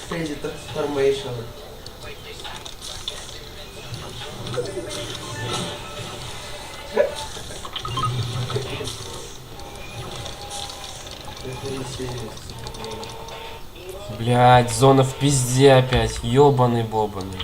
Crazy transformation. Блядь, зона в пизде опять. Ёбаный бобаный.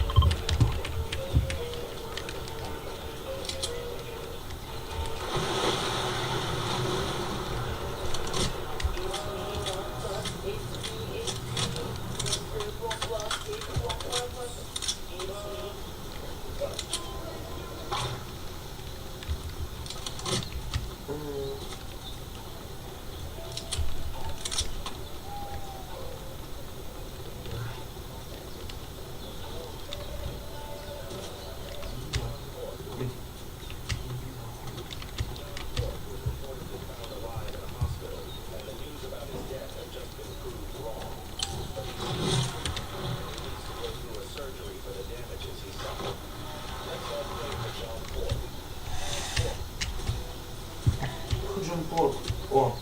Джампорт. О.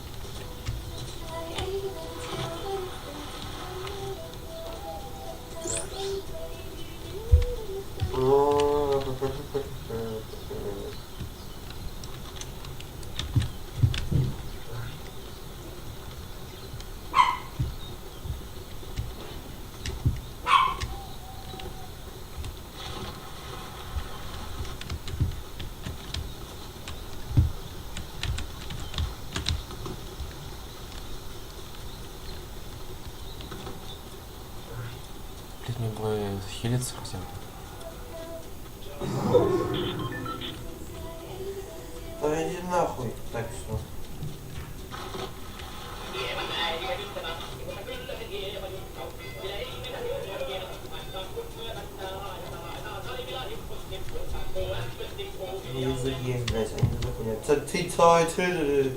Блядь, мне бы хилиться хотя бы. Да иди нахуй. Так, все. Язык есть, блядь, они не захуят. Ты.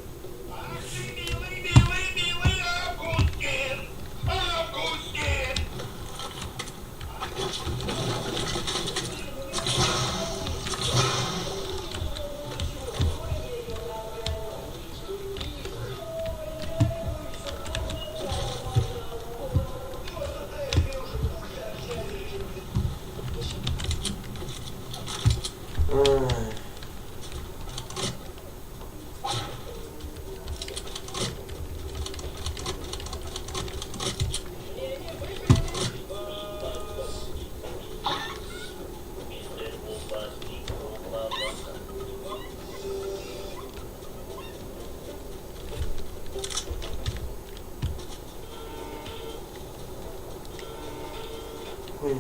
Хуйня.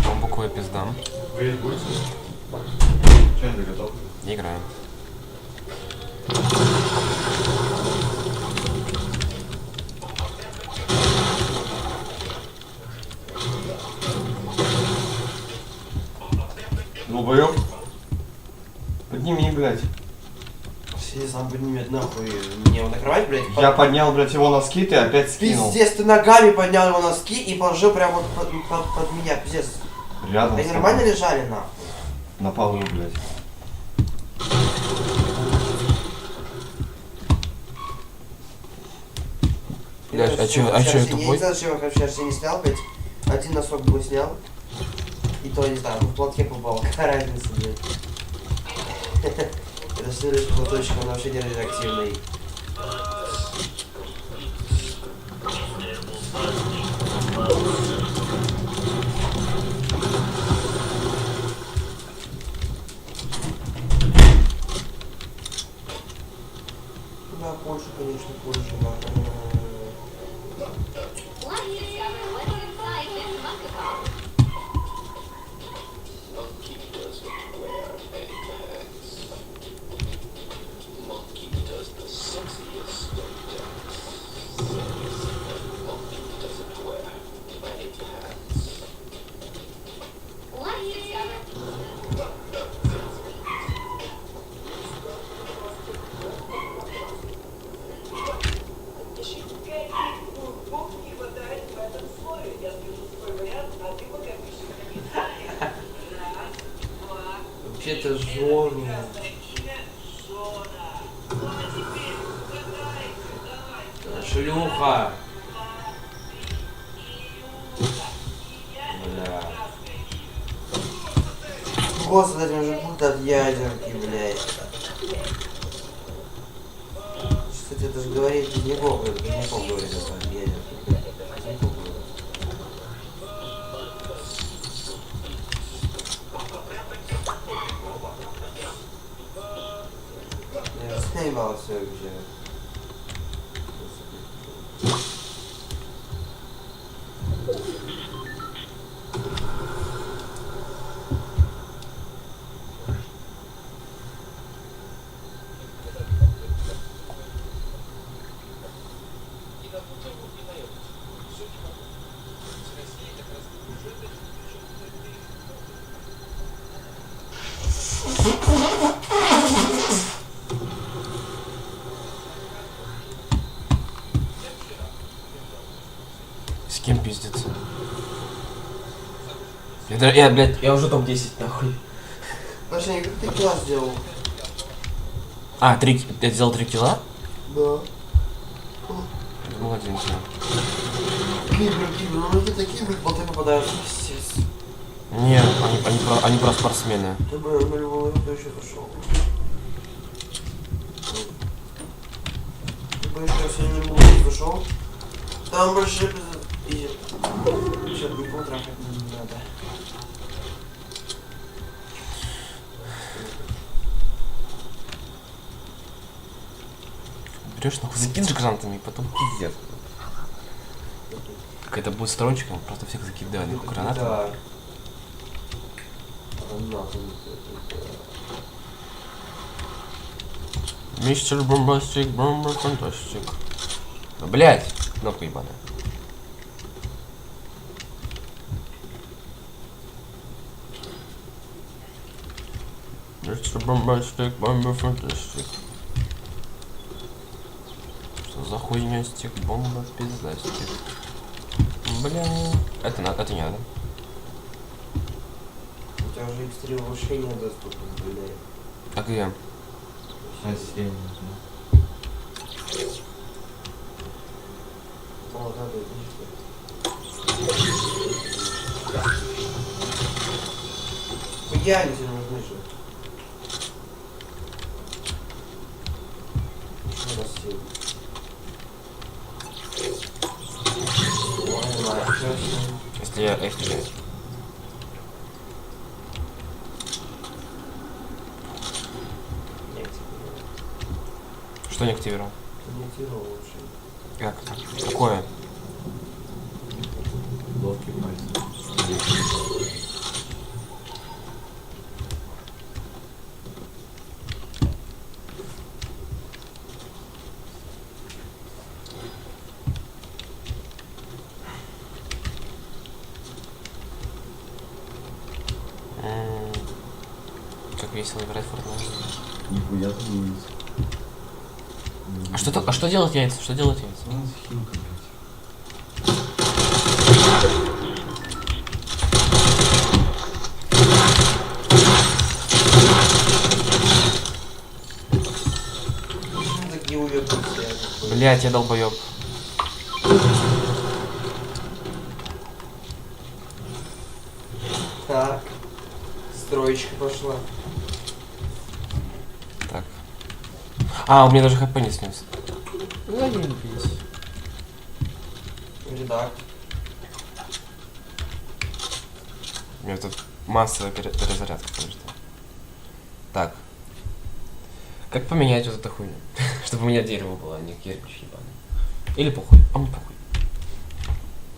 Бамбуковая пизда. Вы будете? Че, не готов? Не играем. Долбоёб. Подними, блядь. Если сам поднимет нахуй мне его накрывать, блядь. Я поднял, блядь, его носки, ты опять скинул. Пиздец, ты ногами поднял его носки и положил прямо под меня, пиздец. Рядом. Они нормально лежали, нахуй? На полу, блядь. Блядь, а чё это Я не знаю, зачем я вообще не снял, блядь. Один носок бы снял. И то, не знаю, в платке попал. Какая разница, блядь. Это следующий платочек, он вообще не радиоактивный. Да, Польша, конечно, Польша, да. Вообще-то зону. Шлюха. Бля. Господи, он же будет от ядерки, блядь. Кстати, это же говорит Поздняков, говорит от ядерки. Поздняков говорит. Я заебал все вообще. С кем пиздится? Я, блядь, я уже топ-10 нахуй. Паша, как ты класс сделал? А, я сделал 3 килла? Да. Молодец, да. Кибер, ну это такие болты попадают, пиздец. Не, они просто спортсмены. Ты бы на любого кто еще зашел. Ты бы еще сегодня на любого зашел. Там больше и сейчас не потрахать не надо. Берешь нахуй, закидываешь гранатами, и потом пиздец. Какая-то будет строчка, просто всех закидали гранатами. Да. Мистер Бомбастик, Бомба Фантастик. Ну, блядь, кнопка ебаная. Мистер Бомбастик, Бомба Фантастик. Что за хуйня стик, бомба, пиздастик. Бля, это не надо. У тебя уже экстрим вообще недоступен, блядь. А где? Сейчас я не знаю. О, да, я не нужны же. Что раз сел? Если я активирую. Что не активировал? Не активировал вообще. Как? Какое? Лодки пальцы. Как весело играть в Fortnite. Нихуя ты не видишь. А что делать яйца? Что делать яйца? Ну, химка, блядь. Такие уёбки все. Блять, я долбоёб. Так. Строечка пошла. Так. А, у меня даже хп не снес. Заебись. Редак. У меня тут массовая перезарядка, подожди. Так. Как поменять вот эту хуйню? Чтобы у меня дерево было, а не кирпич ебаный. Или похуй. А мне похуй.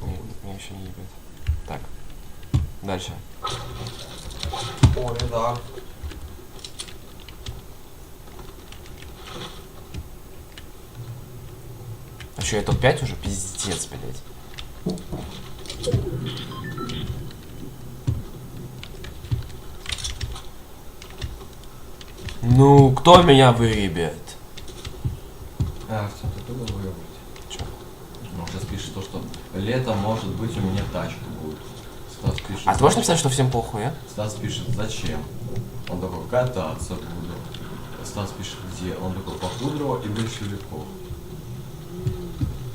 Нет, меня еще не ебет. Так. Дальше. О, редак. А что, я топ-5 уже? Пиздец, блядь. Ну, кто меня выебет? Артем, ты куда выебать? Чё? Ну, сейчас пишет то, что летом, может быть, у меня тачка будет. Стас пишет... А ты можешь написать, что всем похуй, а? Стас пишет, зачем? Он такой, кататься буду. Стас пишет, где? Он такой, Похудрого и Большевиков.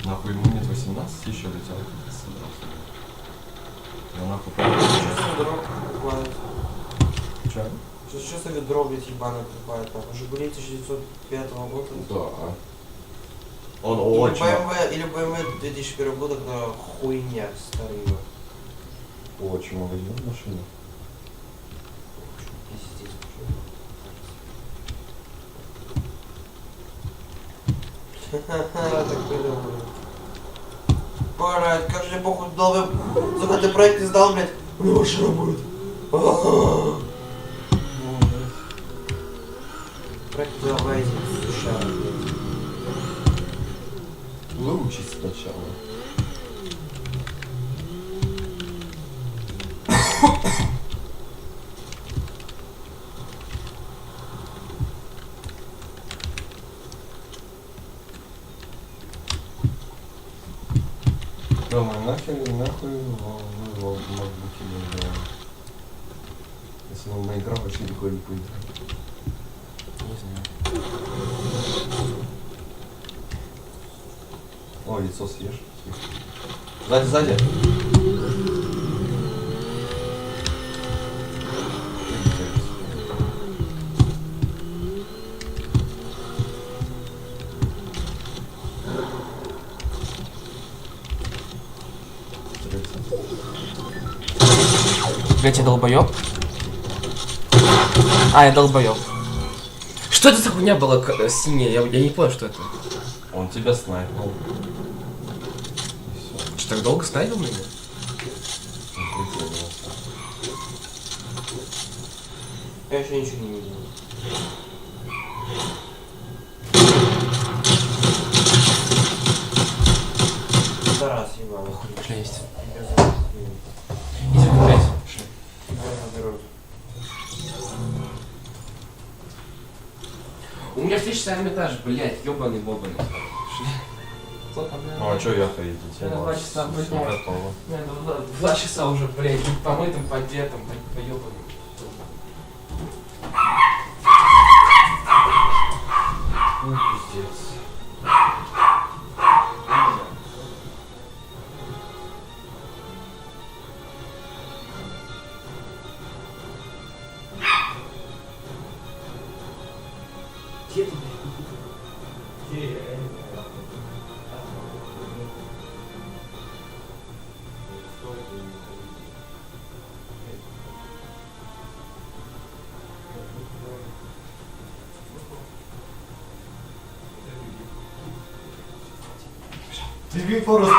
Нахуй ему нет 18, еще летел кататься. Я нахуй Че? Что за ведро, блядь, ебаное покупает? Там Жигули 1905 года? Да. Он Или очень... BMW 2001 года, когда хуйня старая. Очень магазин машины. Пиздец. Ха-ха-ха, так придумали. Пора, как же похуй дал, сука, ты проект не сдал, блядь, у меня машина будет. Проект давайте, слушай, блядь. Выучись сначала. Дома нахуй в макбуке не играем. Если он наиграл, вообще никакой не поиграет. Не знаю. О, яйцо съешь. Сзади, сзади. Блять, я долбоёб? А, я долбоёб. Что это за хуйня была синяя? Я не понял, что это. Он тебя снайпнул. Что, так долго снайпил меня? Я еще ничего не видел. Тарас, ебаный. Жесть. Иди блядь. У меня встреча с Эрмитаж, блядь, ёбаный бобаный. Ну а чё я ходить? Я на 2 часа, блядь. Готово. Я 2 часа уже, блядь, помытым, подетым, поёбаным. Ну пиздец. Где ты, блядь? Где я? Тебе просто...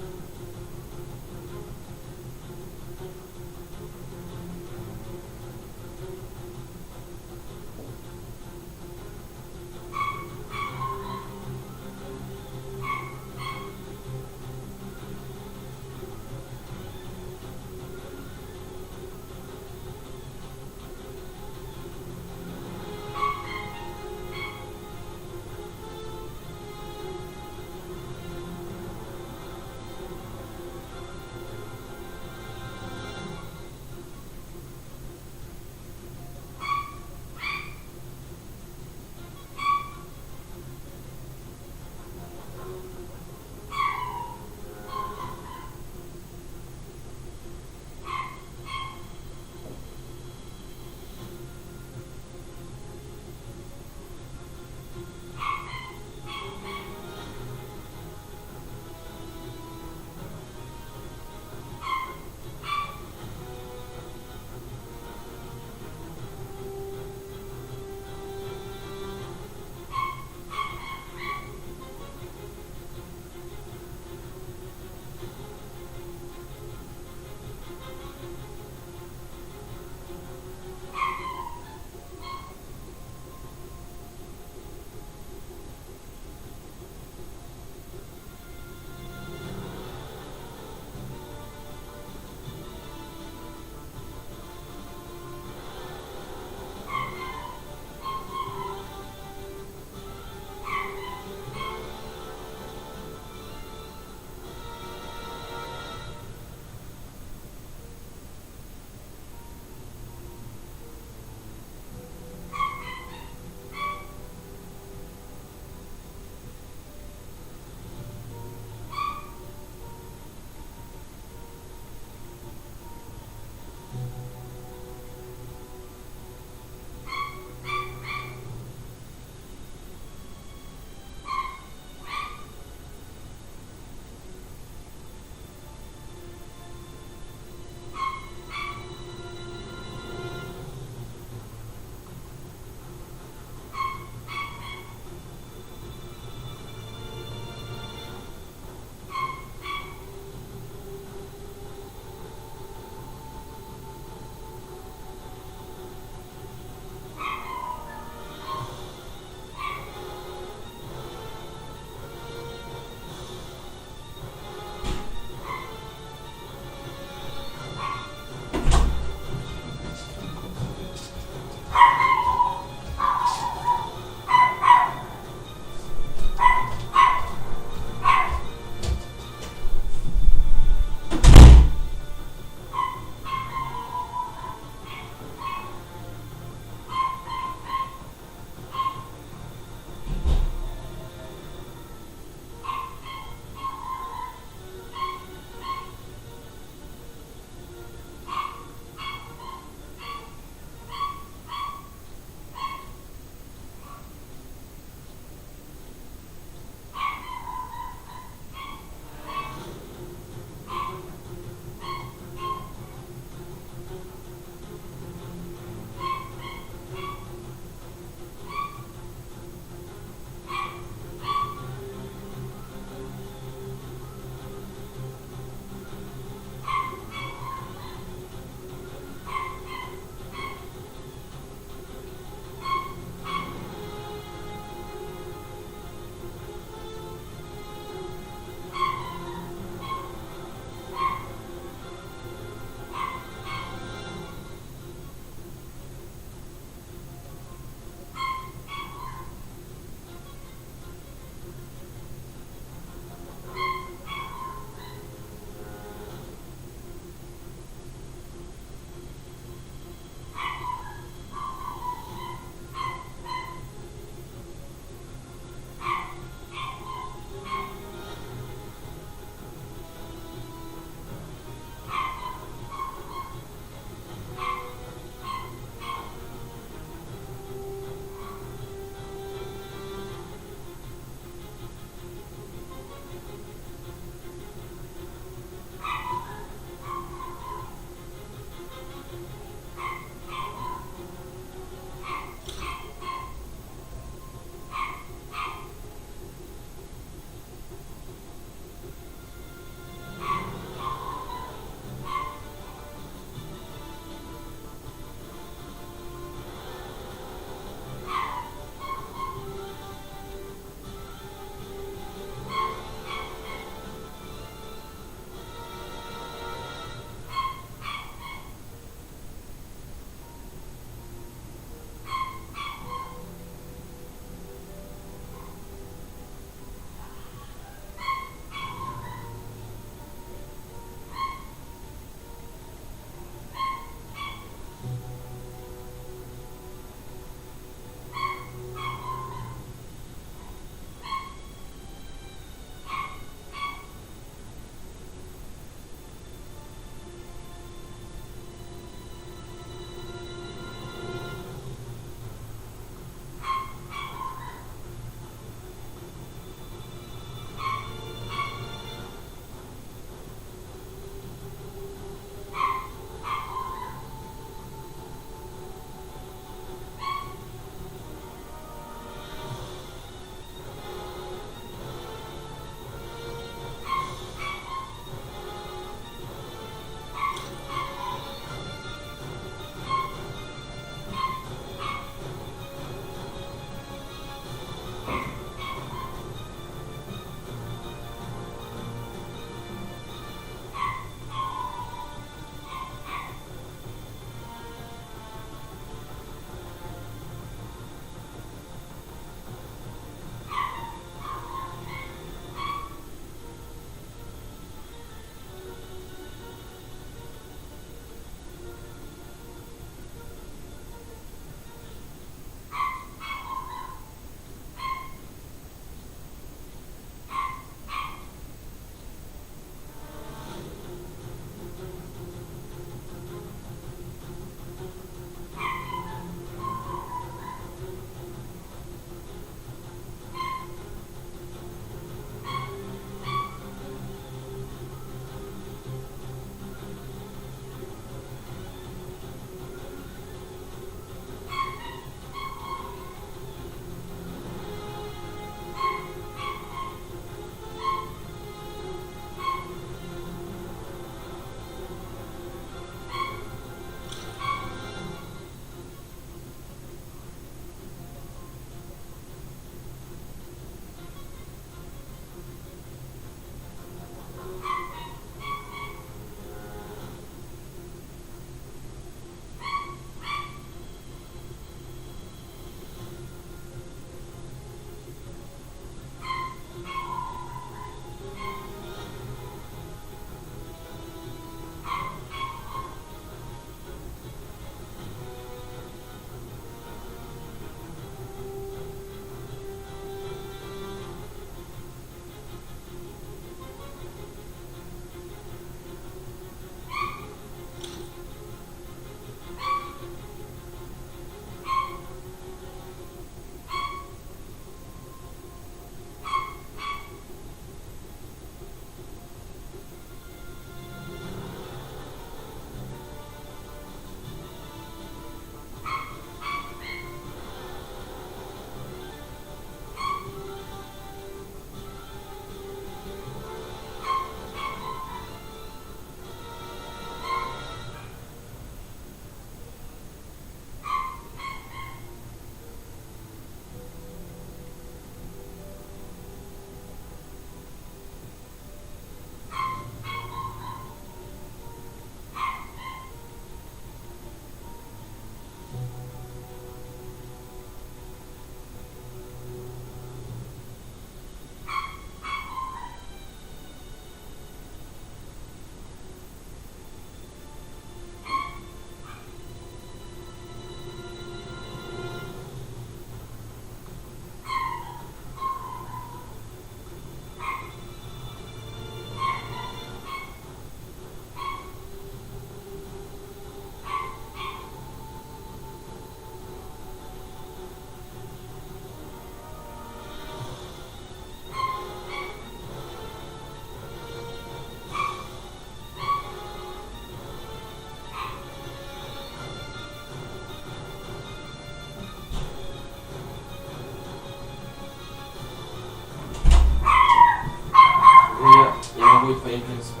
могу быть твоим, в принципе.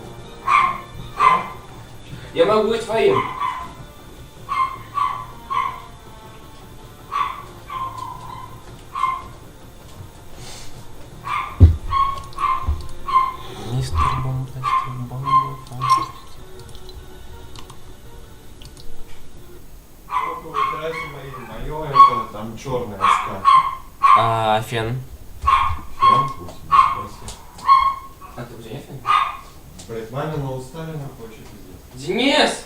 Я могу быть твоим. Мистер Бомбастик, Бомбастик. Мое это там черная СК. А фен? Фен, пусть, спроси. А ты у тебя нет фена? Блять, мамина устали на почве, пиздец. Денис!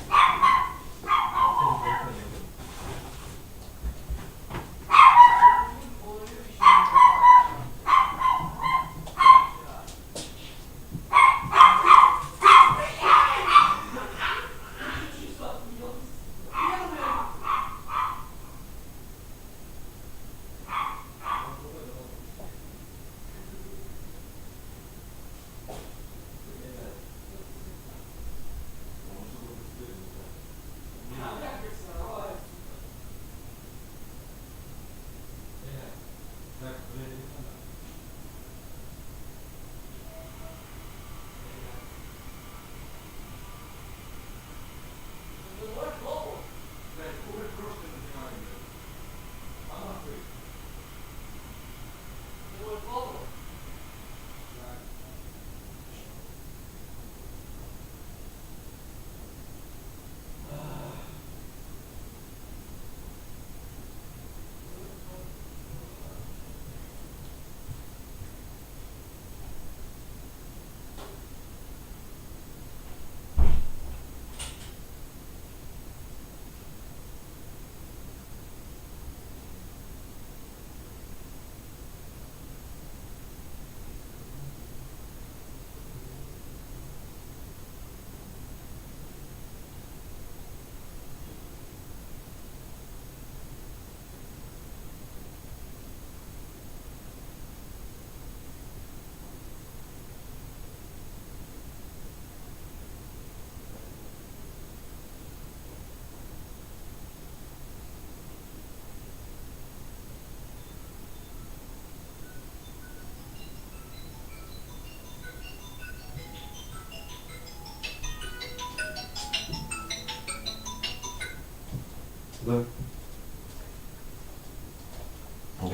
Да.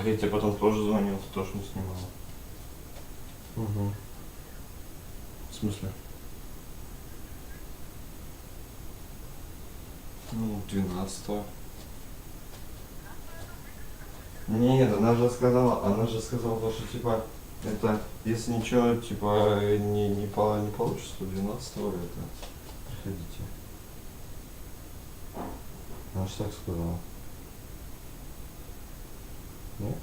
Я тебе потом тоже звонил, ты тоже не снимал. Угу. В смысле? Ну, 12-го. Нет, она же сказала, что типа, это, если ничего, типа, не получится, то 12-го это, приходите. Она же так сказала. Нет?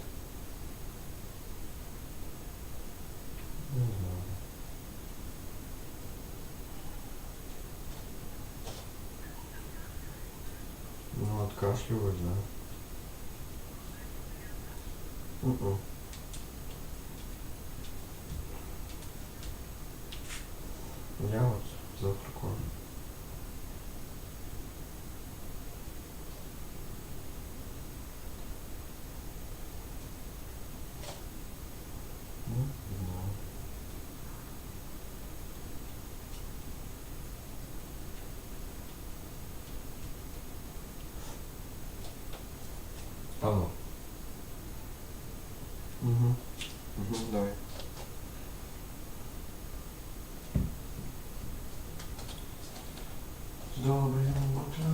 Не знаю. Ну, откашливать, да. Я вот завтракаю. Ну, не знаю. Алло. Угу. Давай. Доброе утро.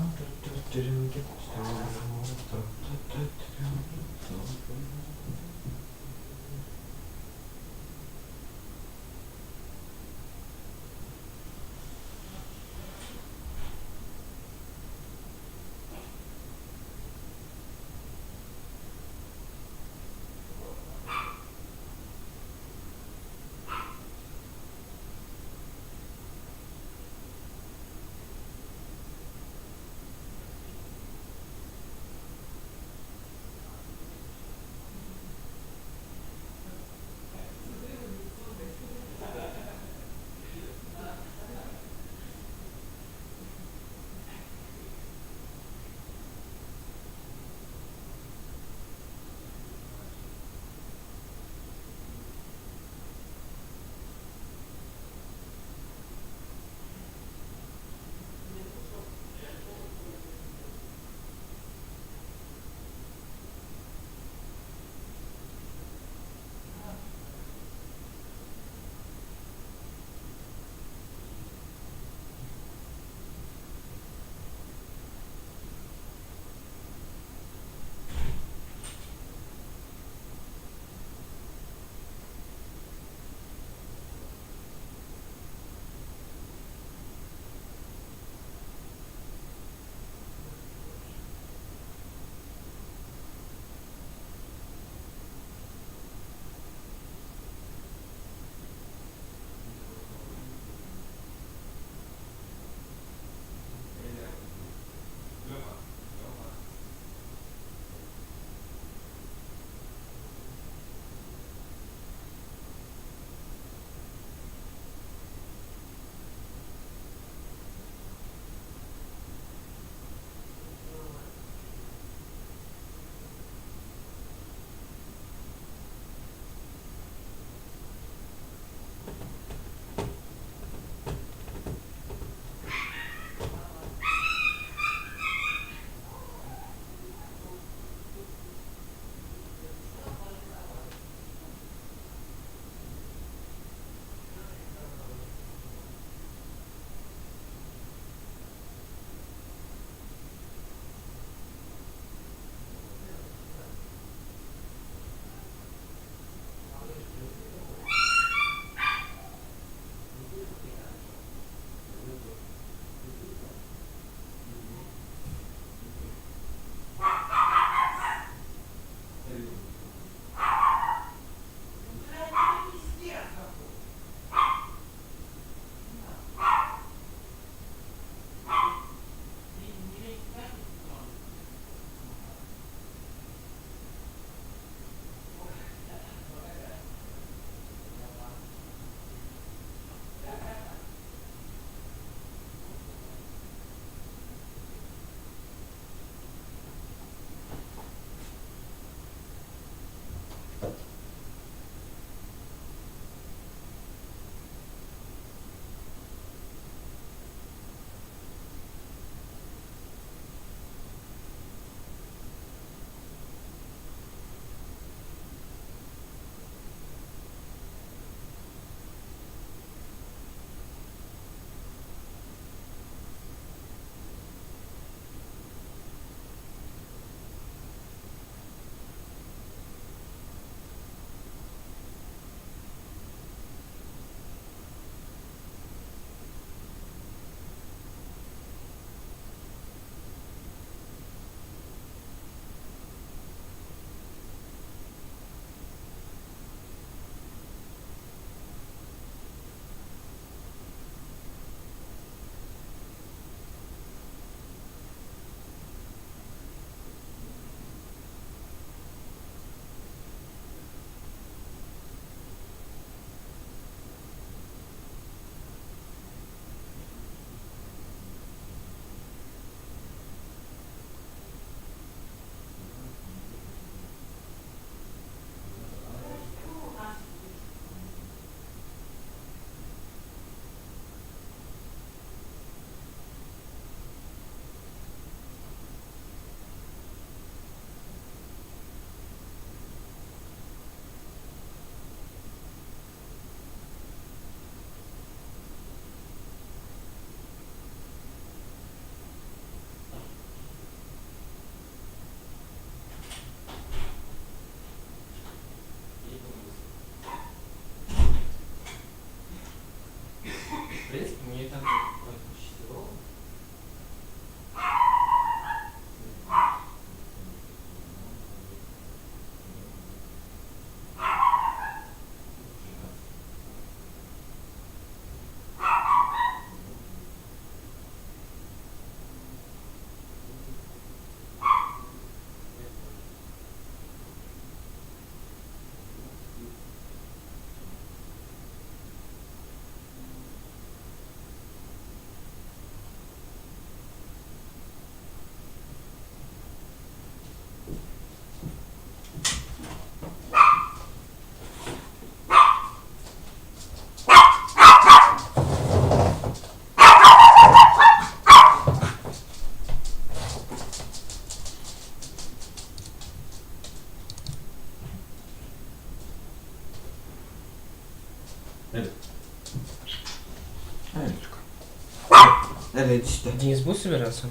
Денис будет собираться?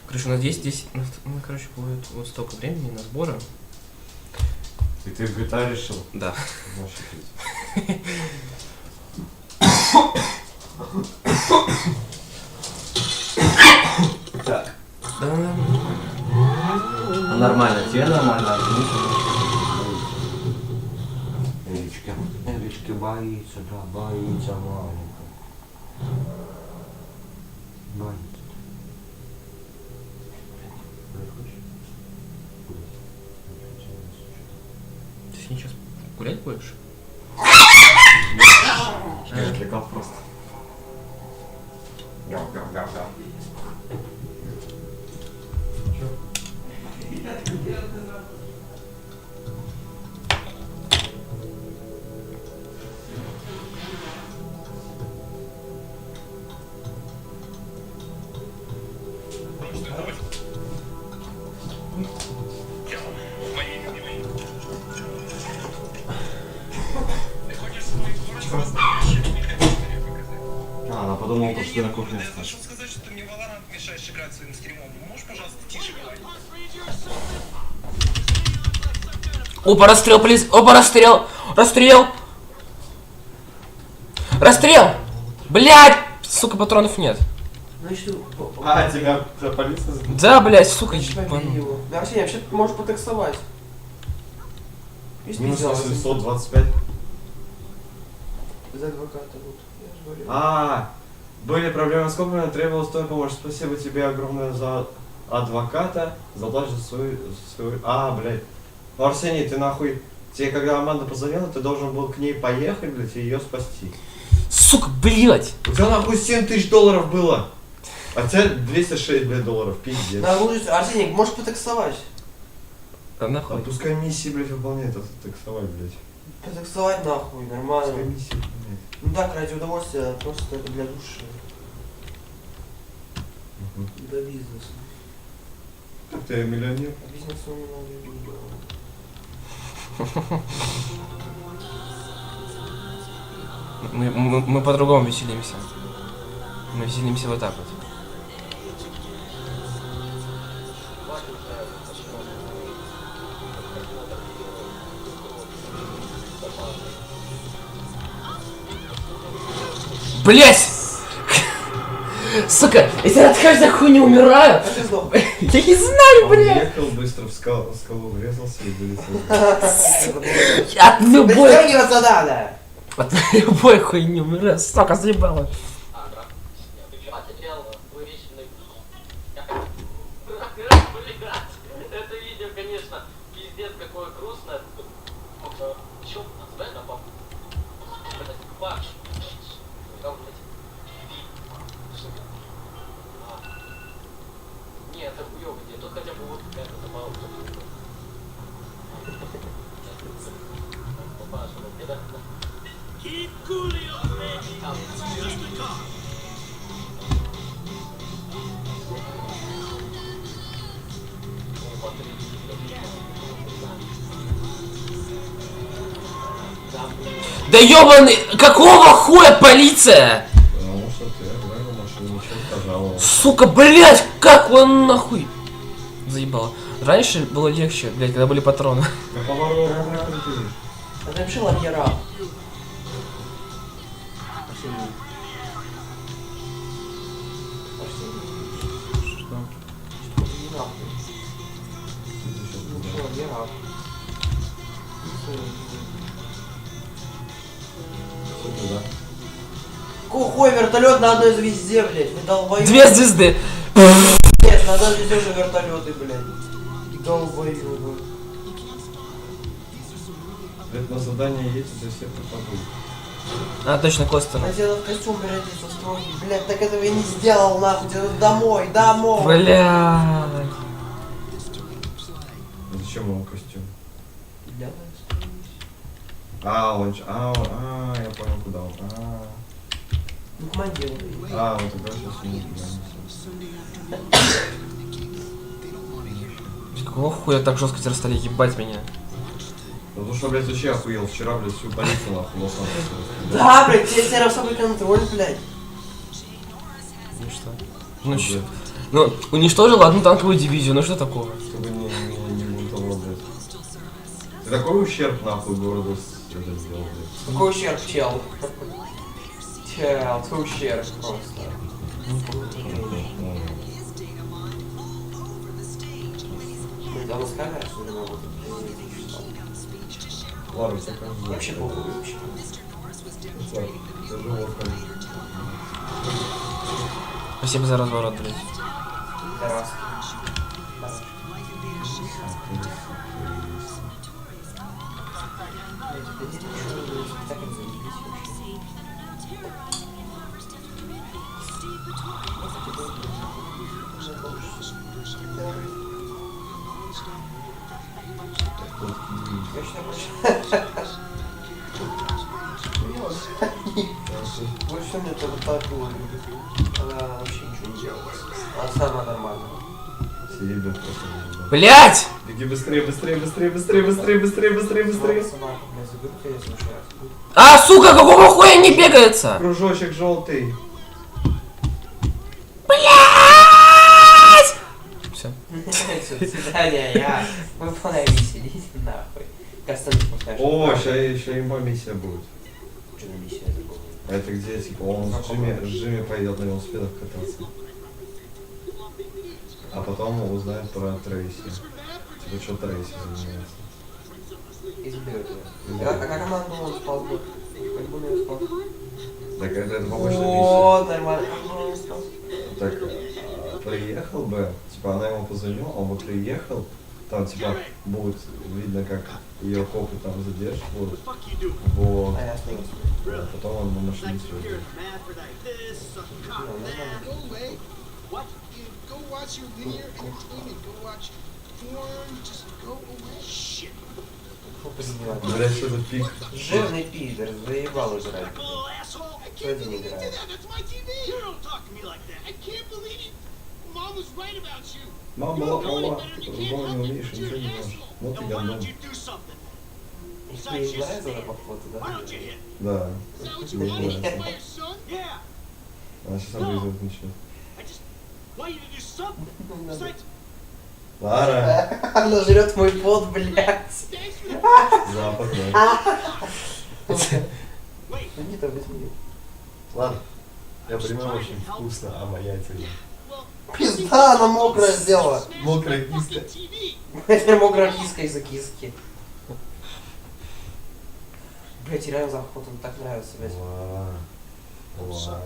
Короче, у нас здесь, короче, будет вот столько времени на сборы. И ты в GTA решил? Да. Так. Нормально, тебе нормально. Эричка боится, да, боится маленько. Боится. Ты с ней сейчас гулять будешь? Я отвлекал просто. Гав. Она подумала, что ты на кухне стоишь. Сказать, что ты мне Valorant мешаешь играть своим стримом. Можешь, пожалуйста, тише говорить? Опа, расстрел, плиз! Опа, расстрел! Расстрел! Расстрел! Блядь! Сука, патронов нет. А, тебя полиция? Да, блядь, сука, его. Да, Арсений, вообще ты можешь потаксовать. Минус 825. За адвоката вот. Я же говорю. Были проблемы с компанией, требовалась твоя помощь. Спасибо тебе огромное за адвоката. Заплачь за свою... блядь. Арсений, ты нахуй... Тебе когда Аманда позвонила, ты должен был к ней поехать, блядь, и ее спасти. Сука, блядь! У тебя нахуй $7000 было. А тебе 206, блядь, долларов, пиздец. Да, лучше, Арсений, можешь потаксовать. Да нахуй. Пускай миссии, блядь, выполняет, а ты таксовать, блядь. Потаксовать нахуй, нормально. Пускай миссии выполняет. Ну так, ради удовольствия, просто это для души. Для бизнеса. Так ты миллионер. А бизнесу не надо видео. Мы по-другому веселимся. Мы веселимся вот так вот. Блять! Сука, если я от каждой хуйни умираю. Я не знаю, блядь! Ехал быстро в скалу врезался и вылетел. От любой... Пристегиваться надо! От любой хуйни умираю, сука, заебало. Это видео, конечно, пиздец какое грустное. Чё, называй на папу? Паш. Нет, это хуёво где. Тут хотя бы вот какая-то забава. Паша, ну где-то... Да ёбаный, какого хуя полиция? Потому что ты ограбил машину, ничего пожаловал. Сука, блять, как он нахуй? Заебало. Раньше было легче, блять, когда были патроны. Это вообще лагера. Что? Не нахуй. Ну что, лагера. Какого хуя вертолет на одной звезде, блять? Вы долбоёбы. 2 звезды. Нет, на одной звезде уже вертолеты, блядь. Долбоёбы. Блядь, на задание едете, за все попадут. А, точно, Костер. Хотела в костюм переодеться строгий. Блядь, так этого я не сделал, нахуй. Тебе надо домой, домой. Бля. Зачем ему костюм? Для Он... я понял, куда он. Ну, командир. Вот тогда сейчас не Какого хуя так жестко тебя стали ебать меня? Потому что, блядь, вообще охуел. Вчера, блядь, всю полицию нахуй Лос-Анджелес. Да, блядь, тебе серый особый контроль, блядь. Ну, ну, уничтожил одну танковую дивизию, ну что такого? Чтобы не бунтовал, блядь. Ты такой ущерб нахуй городу это сделал, блядь. Какой ущерб, чел? Чел, ты ущерб просто. Да, мы скажем, что не могут. Ладно, все как Вообще похуй, вообще. Спасибо за разворот, блядь. Раз. Больше мне это вот так было. Она вообще ничего не делала. Она самая нормальная. Сиди, блядь, просто. Блять! Беги быстрее, быстрее, быстрее, быстрее, быстрее, быстрее, быстрее, быстрее. А, сука, какого хуя не бегается? Кружочек желтый. Блять! Все. Все, свидания, я. Выполняй миссию, идите нахуй. Кастомить пускай. О, еще имба миссия будет. Что за миссия это была? Это где, типа, он с Джимми пойдет на велосипедах кататься. А потом узнает про Трейси. Типа, что Трейси занимается. Изберет ее. А как она думала, спал бы? Как бы он ее спал? Так это побочная миссия. О, нормально. Как бы он ее спал? Так, приехал бы, типа, она ему позвонила, он бы приехал, там, типа, будет видно, как ее копы там задерживают. Вот. А я остановился. Да, потом он на машине съездил. What? You go watch your linear entertainment, go watch porn, just go away. Shit. Блять, что за пик? Жирный пидор, заебал играть. Что один играет? Мама была права, ты по-другому не умеешь, ничего не можешь. Вот и гандон. Их не нравится на походу, да? Да, мне нравится. Она сейчас облизывать начнет. Лара! Она жрет мой пот, блядь. Запах, да. Не то возьми. Ладно, я понимаю, очень вкусно, а моя тебе. Пизда, она мокрая сделала. Мокрая киска. Это мокрая киска из-за киски. Блять, реально запах, вот он так нравится, блядь. Лара.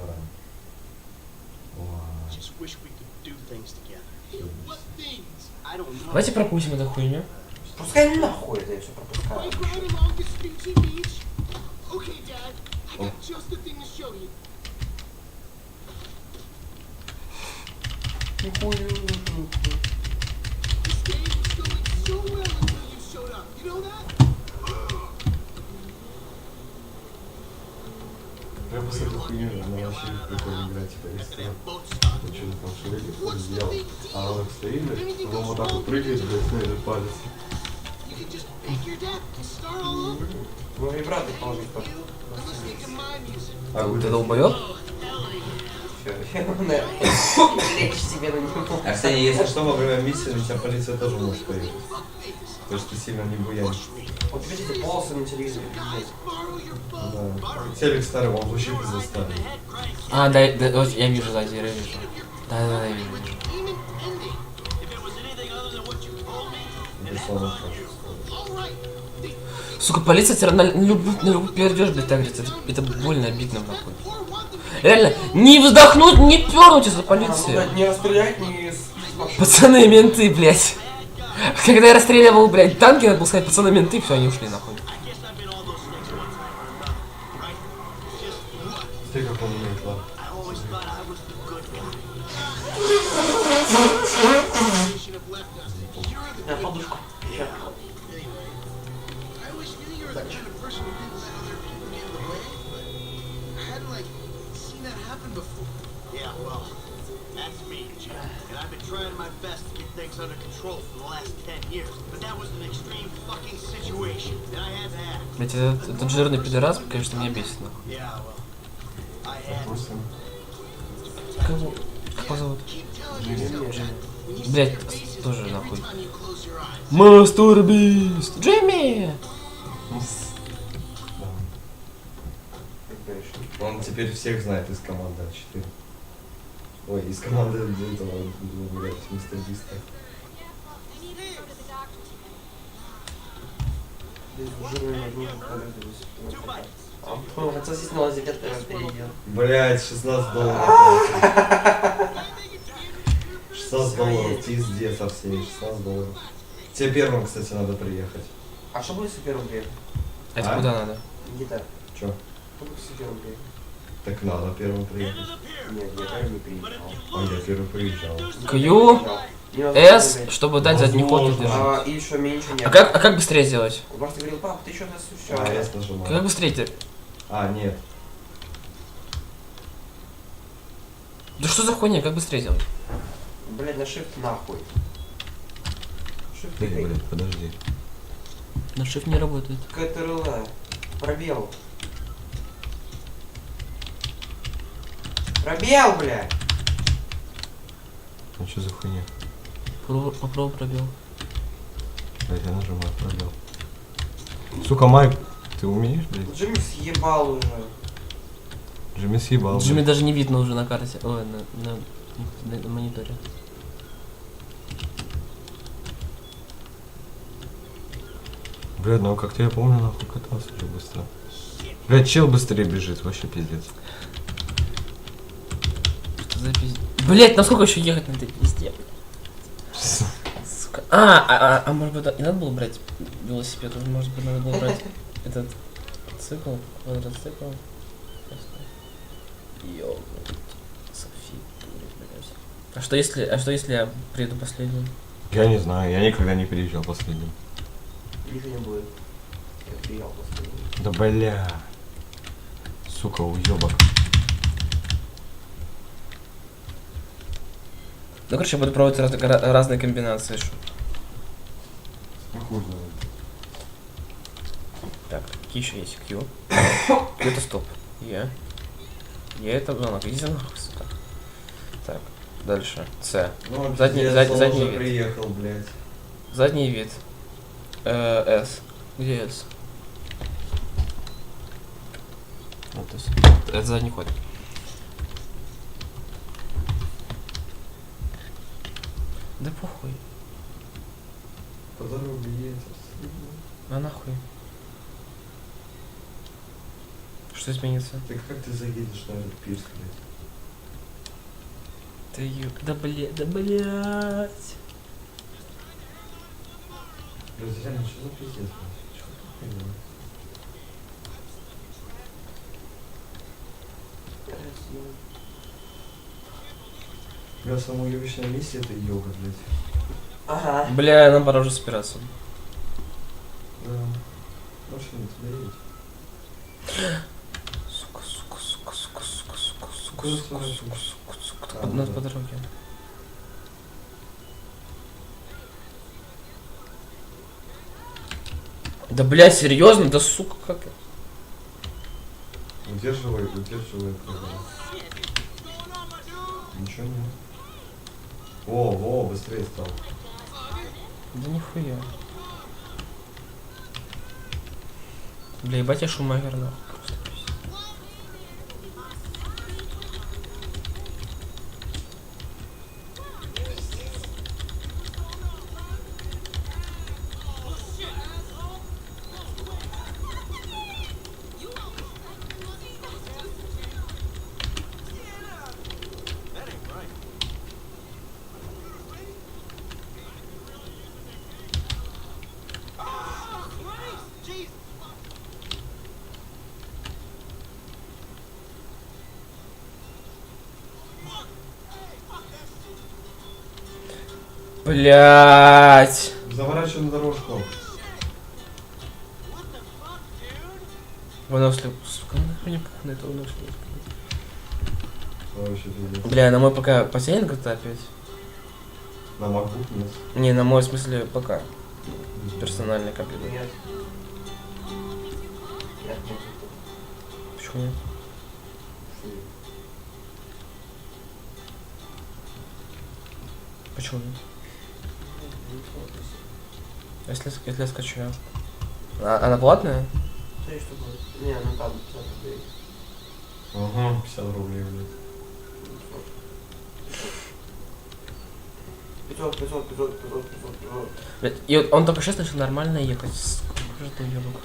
Давайте пропустим эту хуйню. Пускай нахуй это я все пропускаю. Я после этой хуйни на вообще прикольно играть, типа, если я что-то там шевелит, сделал, а он стоит, блядь, он вот так вот прыгает, блядь, на этот палец. Ну, вибраты положить тоже. А вы Ты долбоёб? Лечь себе на него. Арсений, если что, во время миссии на тебя полиция тоже может поехать. Потому что ты сильно не буянишь. Вот видите, полосы на телевизоре, пиздец. Да. Телек старый, он вообще пиздец старый. А, да, вот я вижу сзади, я вижу. Да, я вижу. Это словно хорошо. Сука, полиция тебя на любой пердеж, блядь, так говорится. Это больно, обидно, нахуй. Реально, не вздохнуть, не пернуть из-за полиции. Не расстрелять, не... Пацаны, менты, блядь. Когда я расстреливал, блядь, танки, надо было сказать, пацаны, менты, все, они ушли, нахуй. Ты как он умеет, ладно. На подушку. Yeah, well, that's me, Jim. And I've been trying my best to get things under control for the last 10 years. But that was an extreme fucking situation, and I had to act. Блядь, этот жирный пидорас, конечно, меня бесит, нахуй. Yeah, well, I had Кого? его зовут? Блять, тоже нахуй. Мастурбист! Джимми! Он теперь всех знает из команды А4. Ой, из команды этого, блядь, мистер Биста. Хотел здесь на лазе перейдет. Блять, $16. 16 долларов, пиздец со всеми, $16. Тебе первым, кстати, надо приехать. А что будет с первым приехать? Это куда надо? Где-то. Чё? Что будет с первым приехать? Так надо первым приехать. Нет, я первый не приехал. А я первый приезжал. Q, S, чтобы дать задний ход. И что меньше нет. А как быстрее сделать? Просто говорил, пап, ты что-то А, случайно. S нажимаю. Как быстрее-то? А, нет. Да что за хуйня, как быстрее делать? Блять, на shift нахуй. Shift Эй, тыкай. блядь, подожди. На shift не работает. КТРЛ. Пробел. Пробел, блядь. Ну что за хуйня? Попробуй пробел. Блядь, я нажимаю пробел. Сука, Майк, ты умеешь, блядь? Джимми съебал уже. Джимми съебал. Джимми блядь. даже не видно уже на карте. Ой, на мониторе. Блядь, ну как-то я помню, нахуй катался уже быстро. Блядь, чел быстрее бежит, вообще пиздец. Что за пиздец? Блять, насколько еще ехать на этой пизде? Сука. А может быть, не надо было брать велосипед, уже может быть надо было брать этот цикл, квадроцикл. Ёбать. Софи, блядь. А что если я приеду последним? Я не знаю, я никогда не приезжал последним. Ничего не будет. Я приехал последний. Да бля. Сука, уёбок. Ну, короче, я буду пробовать разные комбинации. Так, какие еще есть? Q. Q это стоп. Е. Е это звонок. Иди за нахуй, сука. Так, дальше. С. Ну, Задний уже вид. приехал, блядь. Задний вид. S. Где S? Вот S. Это задний ход. Да похуй. По дороге едет. А нахуй. Что изменится? Так как ты заедешь на этот пирс, блядь? Да да блядь, да блядь. Блядь, реально, что за пиздец, блядь? Что за хуйня? Бля, самая уебищная миссия это йога, блядь. Ага. Бля, нам пора уже спираться. Да. Машина тебе Сука, сука, сука, сука, сука, сука, сука, Куда сука, ты сука, сука, сука. А, Под нас да. по дороге. Да бля, серьезно? Да сука, как? Удерживай, программу. Ничего нет. Во, быстрее стал. Да нихуя. Бля, ебать я Шумахер, нахуй. Просто пиздец. Блять. Заворачивай на дорожку. Выносливый. Сука, нахуй не похуй на это выносливый. Вообще пиздец. Бля, на мой пока последний GTA опять? На MacBook нет. Не, на мой в смысле пока. Персональный компьютер. Нет. Нет, нет. Почему нет? Почему нет? Если я скачу ее. Она платная? 3 штуки. Не, ну там 50 рублей. Ага, 50 рублей, блядь. 500. Блядь, и он только сейчас начал нормально ехать. Что ты ёбок?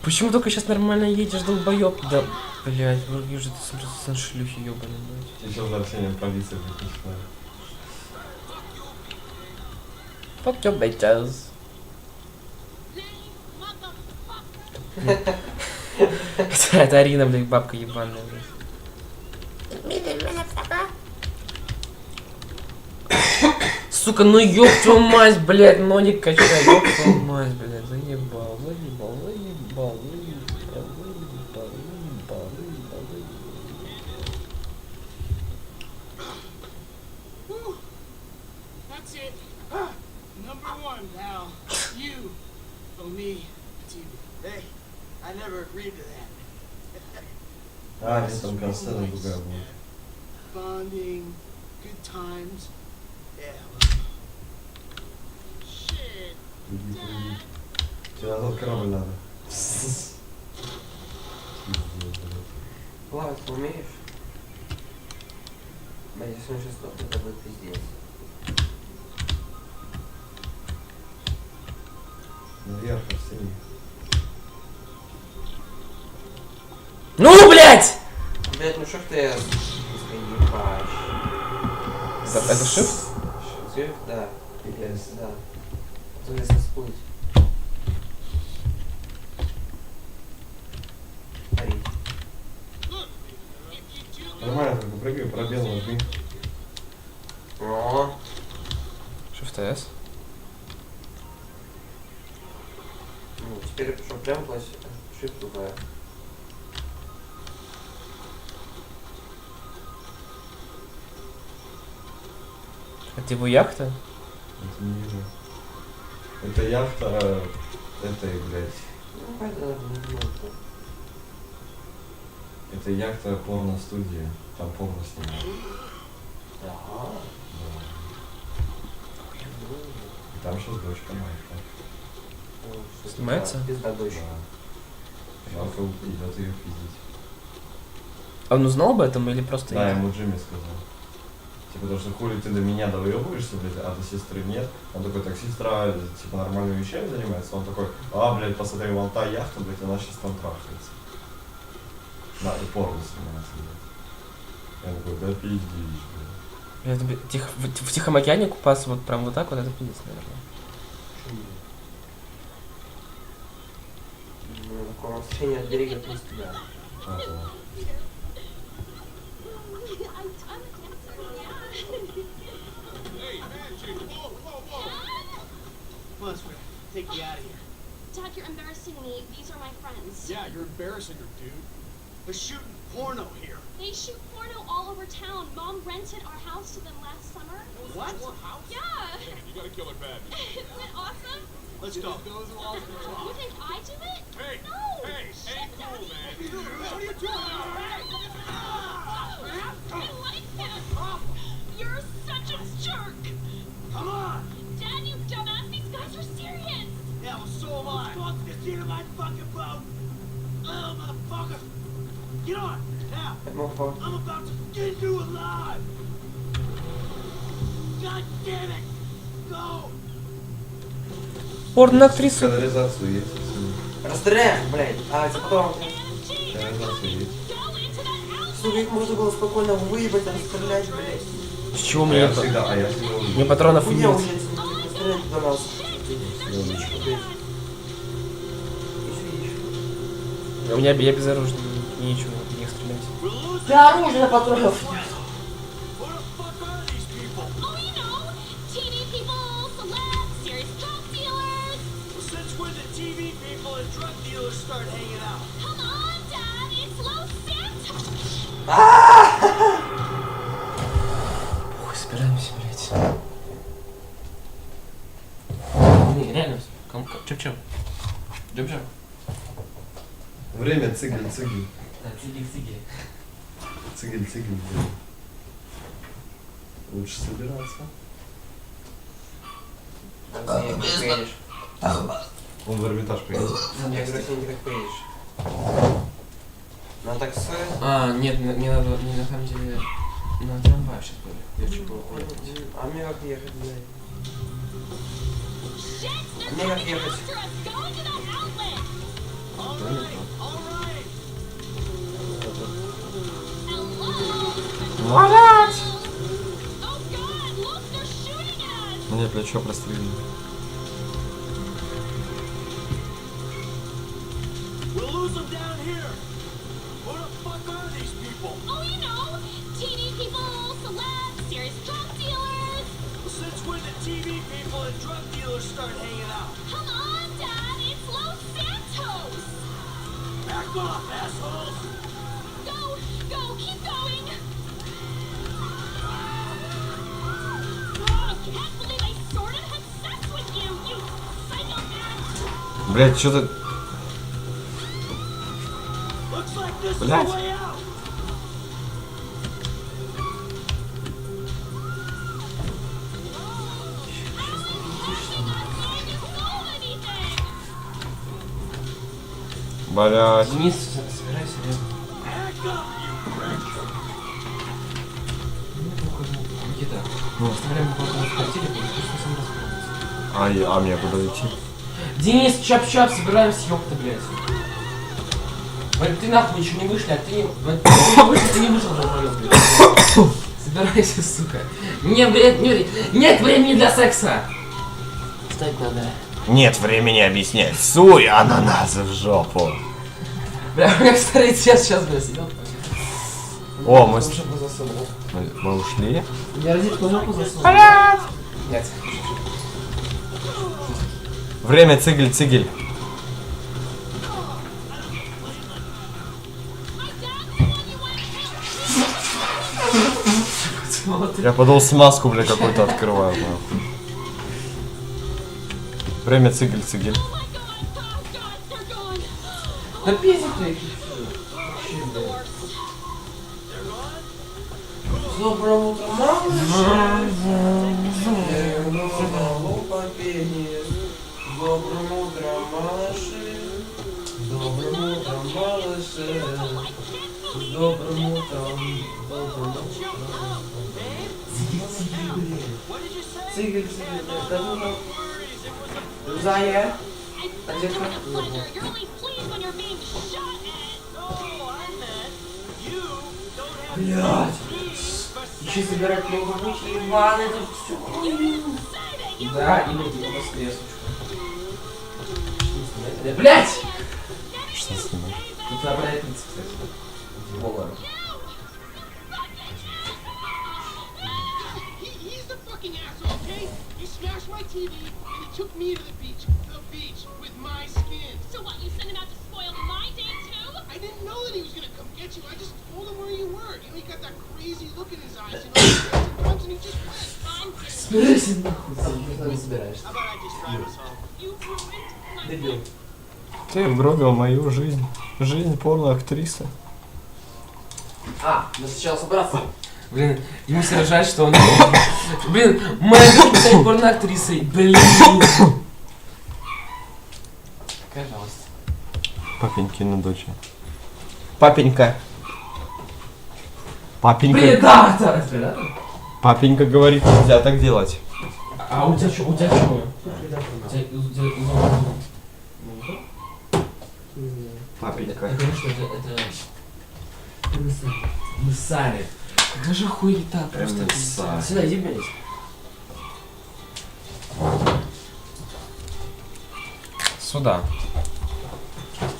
Почему только сейчас нормально едешь, долбоёб? Да, блядь, вижу, ты сын шлюхи ёбаный, блядь. Сейчас за всеми полиция будет начинать. Fuck your bitches. Это Арина, блядь, бабка ебаная, блядь. Сука, ну ёб твою мать, блядь, ноги качай, ёб твою мать, блядь, заебал. That's it. Number 1, pal. You owe me to. Hey, I never agreed to that. А, нет, там концерт другая будет. Bonding, good times. Yeah. Shit. Иди. Тебе на тот корабль надо. Плавать ты умеешь? Блядь, если он сейчас стопнет, это будет пиздец. Наверх, Арсений. Ну, блядь! Блядь, ну что ж ты... Ебать. Это shift? Shift, да. Yes. Да. То есть всплыть. Парить. Нормально, только прыгай, пробел нажми. О. Shift S. Ну, теперь, чтобы прям класть, shift V. Это его яхта? Это не вижу. Это яхта этой, блядь. Ну, понятно, Это яхта порно-студии. Там порно снимают. Ага. Да. И там сейчас дочка моя. Снимается? Пизда дочка. Жалко, идет ее пиздить. А он узнал об этом или просто... Да, ему Джимми сказал. Типа, потому что хули ты до меня доебываешься, блядь, а до сестры нет. Он такой, так сестра, типа, нормальными вещами занимается. Он такой, блядь, посмотри, вон та яхта, блядь, она сейчас там трахается. Да, и порно снимается, блядь. Я такой, да пиздишь, блядь. В Тихом океане купаться вот прям вот так вот, это пиздец, наверное. Ну, такое ощущение от берега плюс тебя. Ага. Come on, sweetie. Take me out of here. Dad, you're embarrassing me. These are my friends. Yeah, you're embarrassing her, dude. They're shooting porno here. They shoot porno all over town. Mom rented our house to them last summer. What? Yeah. You gotta kill her bad. Isn't it awesome? Let's go. Those are awesome. You think I do it? Hey, No. hey, Shit, cool, Daddy. man. What are you doing? I like him. You're such a jerk. Come on. Dad, you dumbass. These guys are serious. Yeah, well, so am I. Go up to the seat of my fucking boat. Little motherfucker. Get on. Now. I'm about to skin you alive. God damn it. Go. Порно-актриса. Канализацию есть. Расстреляй, блядь. А, это потом... Канализацию есть. Сука, их можно было спокойно выебать, расстрелять, блядь. С чего А мне я это? всегда, а я всегда Мне патронов и Хуя нет. уже, если не стрелять до нас. У меня я безоружный, нечего в них стрелять. Да оружия патронов нет. TV people, celebs, serious drug dealers. Since when did TV people and drug dealers start hanging out? Come on, Dad. It's low Santa. Ой, собираемся, блядь. Не, реально. Чё? Джоб-джоб. Время цигель-цигель. Да, цигель-цигель. Цигель-цигель, блядь. Лучше собираться. Ты не поедешь. Он в Эрмитаж поедет. Я говорю, ты не так поедешь. На такси? А, нет, мне надо, не на самом деле, на трамвай сейчас были. Я хочу поехать. А мне как ехать, блядь? А мне как ехать? Блять! Мне плечо прострелили. We'll lose them down here. Who the fuck are these people? Oh, you know, TV people, celebs, serious drug dealers. Since when did TV people and drug dealers start hanging out? Come on, Dad, it's Los Santos. Back off, assholes! Go, keep going. I can't believe I sort of had sex with you, you psychopath. Блять, что ты... Looks like this is the Блядь. way out. Блять. Денис, собирайся, где-то. Оставляем его в квартире, потому что сам расправится. А мне куда идти? Денис, чап-чап, собираемся, ёпта, блядь. Вань, ты нахуй еще не вышли, а ты не... Вань, ты не вышел, долбоёб, блядь. Собирайся, сука. Нет, блядь, нет времени для секса. Встать надо. Нет времени объяснять. Суй ананасы в жопу. Бля, как старый отец сейчас, блядь, сидел. О, мы засунул. Мы ушли? Я родитель жопу засунул. Блядь! Нет. Время цигель. Я подал смазку, бля, какой-то открываю, нахуй. Время цигель. Да пиздец ты. Доброе утро, малыши. Доброе утро, малыши. Доброе утро, малыши. Добрым утром. Цигель, да ну Зая. А где Блядь. Еще собирать новые Иван, это все хуйню. Да, или типа воскресочку. Да, блядь! Что снимать? Тут обратница, кстати. Волга. TV and he took me to the beach with my skin. So what, you sent him out to spoil my day too? I didn't know that he was gonna come get you. I just told him where you were. You know, he got that crazy look in his eyes, you know, and he just went. Собирайся нахуй, ты не собираешься. How about I just drive us home? Дебил. Ты угробил мою жизнь. Жизнь порно-актрисы. А, надо сначала собраться. Блин, ему все жаль, что он... Блин, моя дочь стать порноактрисой. Блин. Какая жалость. Папенькина дочь. Папенька. Предатор! Предатор? Папенька говорит, нельзя так делать. А у тебя что? У тебя что? Папенька. Я говорю, что это... Эмиссари. Какая же хуета просто. Эмиссари. Сюда, иди, блядь. Сюда.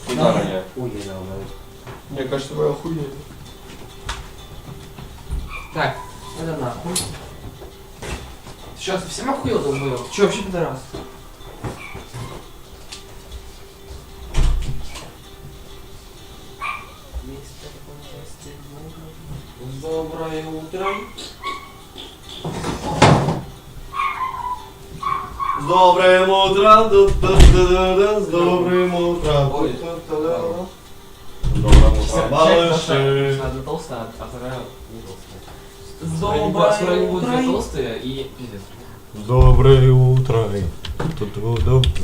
Куда я? Мне кажется, вы охуели. Так, это нахуй. Ты сейчас совсем охуел, долбоёб? Ты чё вообще пидорас? Доброе утро. С добрым утром, с добрым утром. Ой, С добрым утром, малыши. Одна толстая, а вторая не толстая. С Скоро они будут две толстые и пиздец. Доброе утро.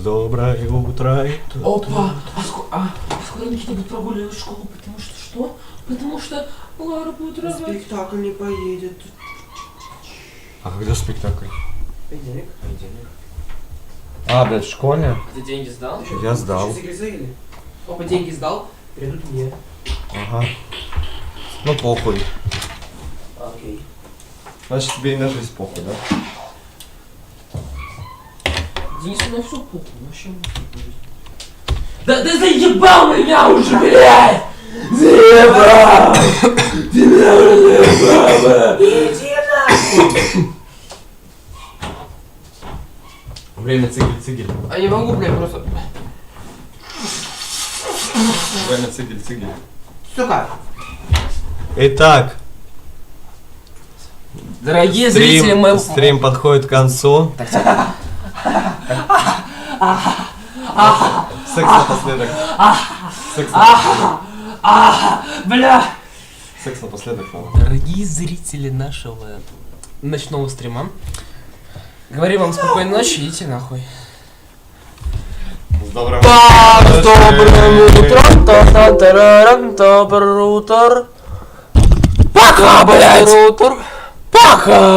Доброе утро. Опа! А скоро Никита будет прогуливать школу, потому что что? Потому что Лара будет рожать. Спектакль не поедет. А когда спектакль? Понедельник. А, блядь, в школе? Ты деньги сдал? Я сдал. Опа, деньги сдал, придут мне. Ага. Ну похуй. Окей. Значит тебе и на жизнь похуй, да? Денису на все похуй, вообще. Да ты заебал меня уже, блядь! Заебал! Ты меня уже заебал! Иди нахуй! Время цигель. А не могу, блядь, просто... Время цигель. Сука! Итак, Дорогие зрители моего... стрим подходит к концу. Секс напоследок. Бля! Секс напоследок. Дорогие зрители нашего ночного стрима, говорим вам спокойной ночи, идите нахуй. С добрым утро. Пока, блядь! Пока!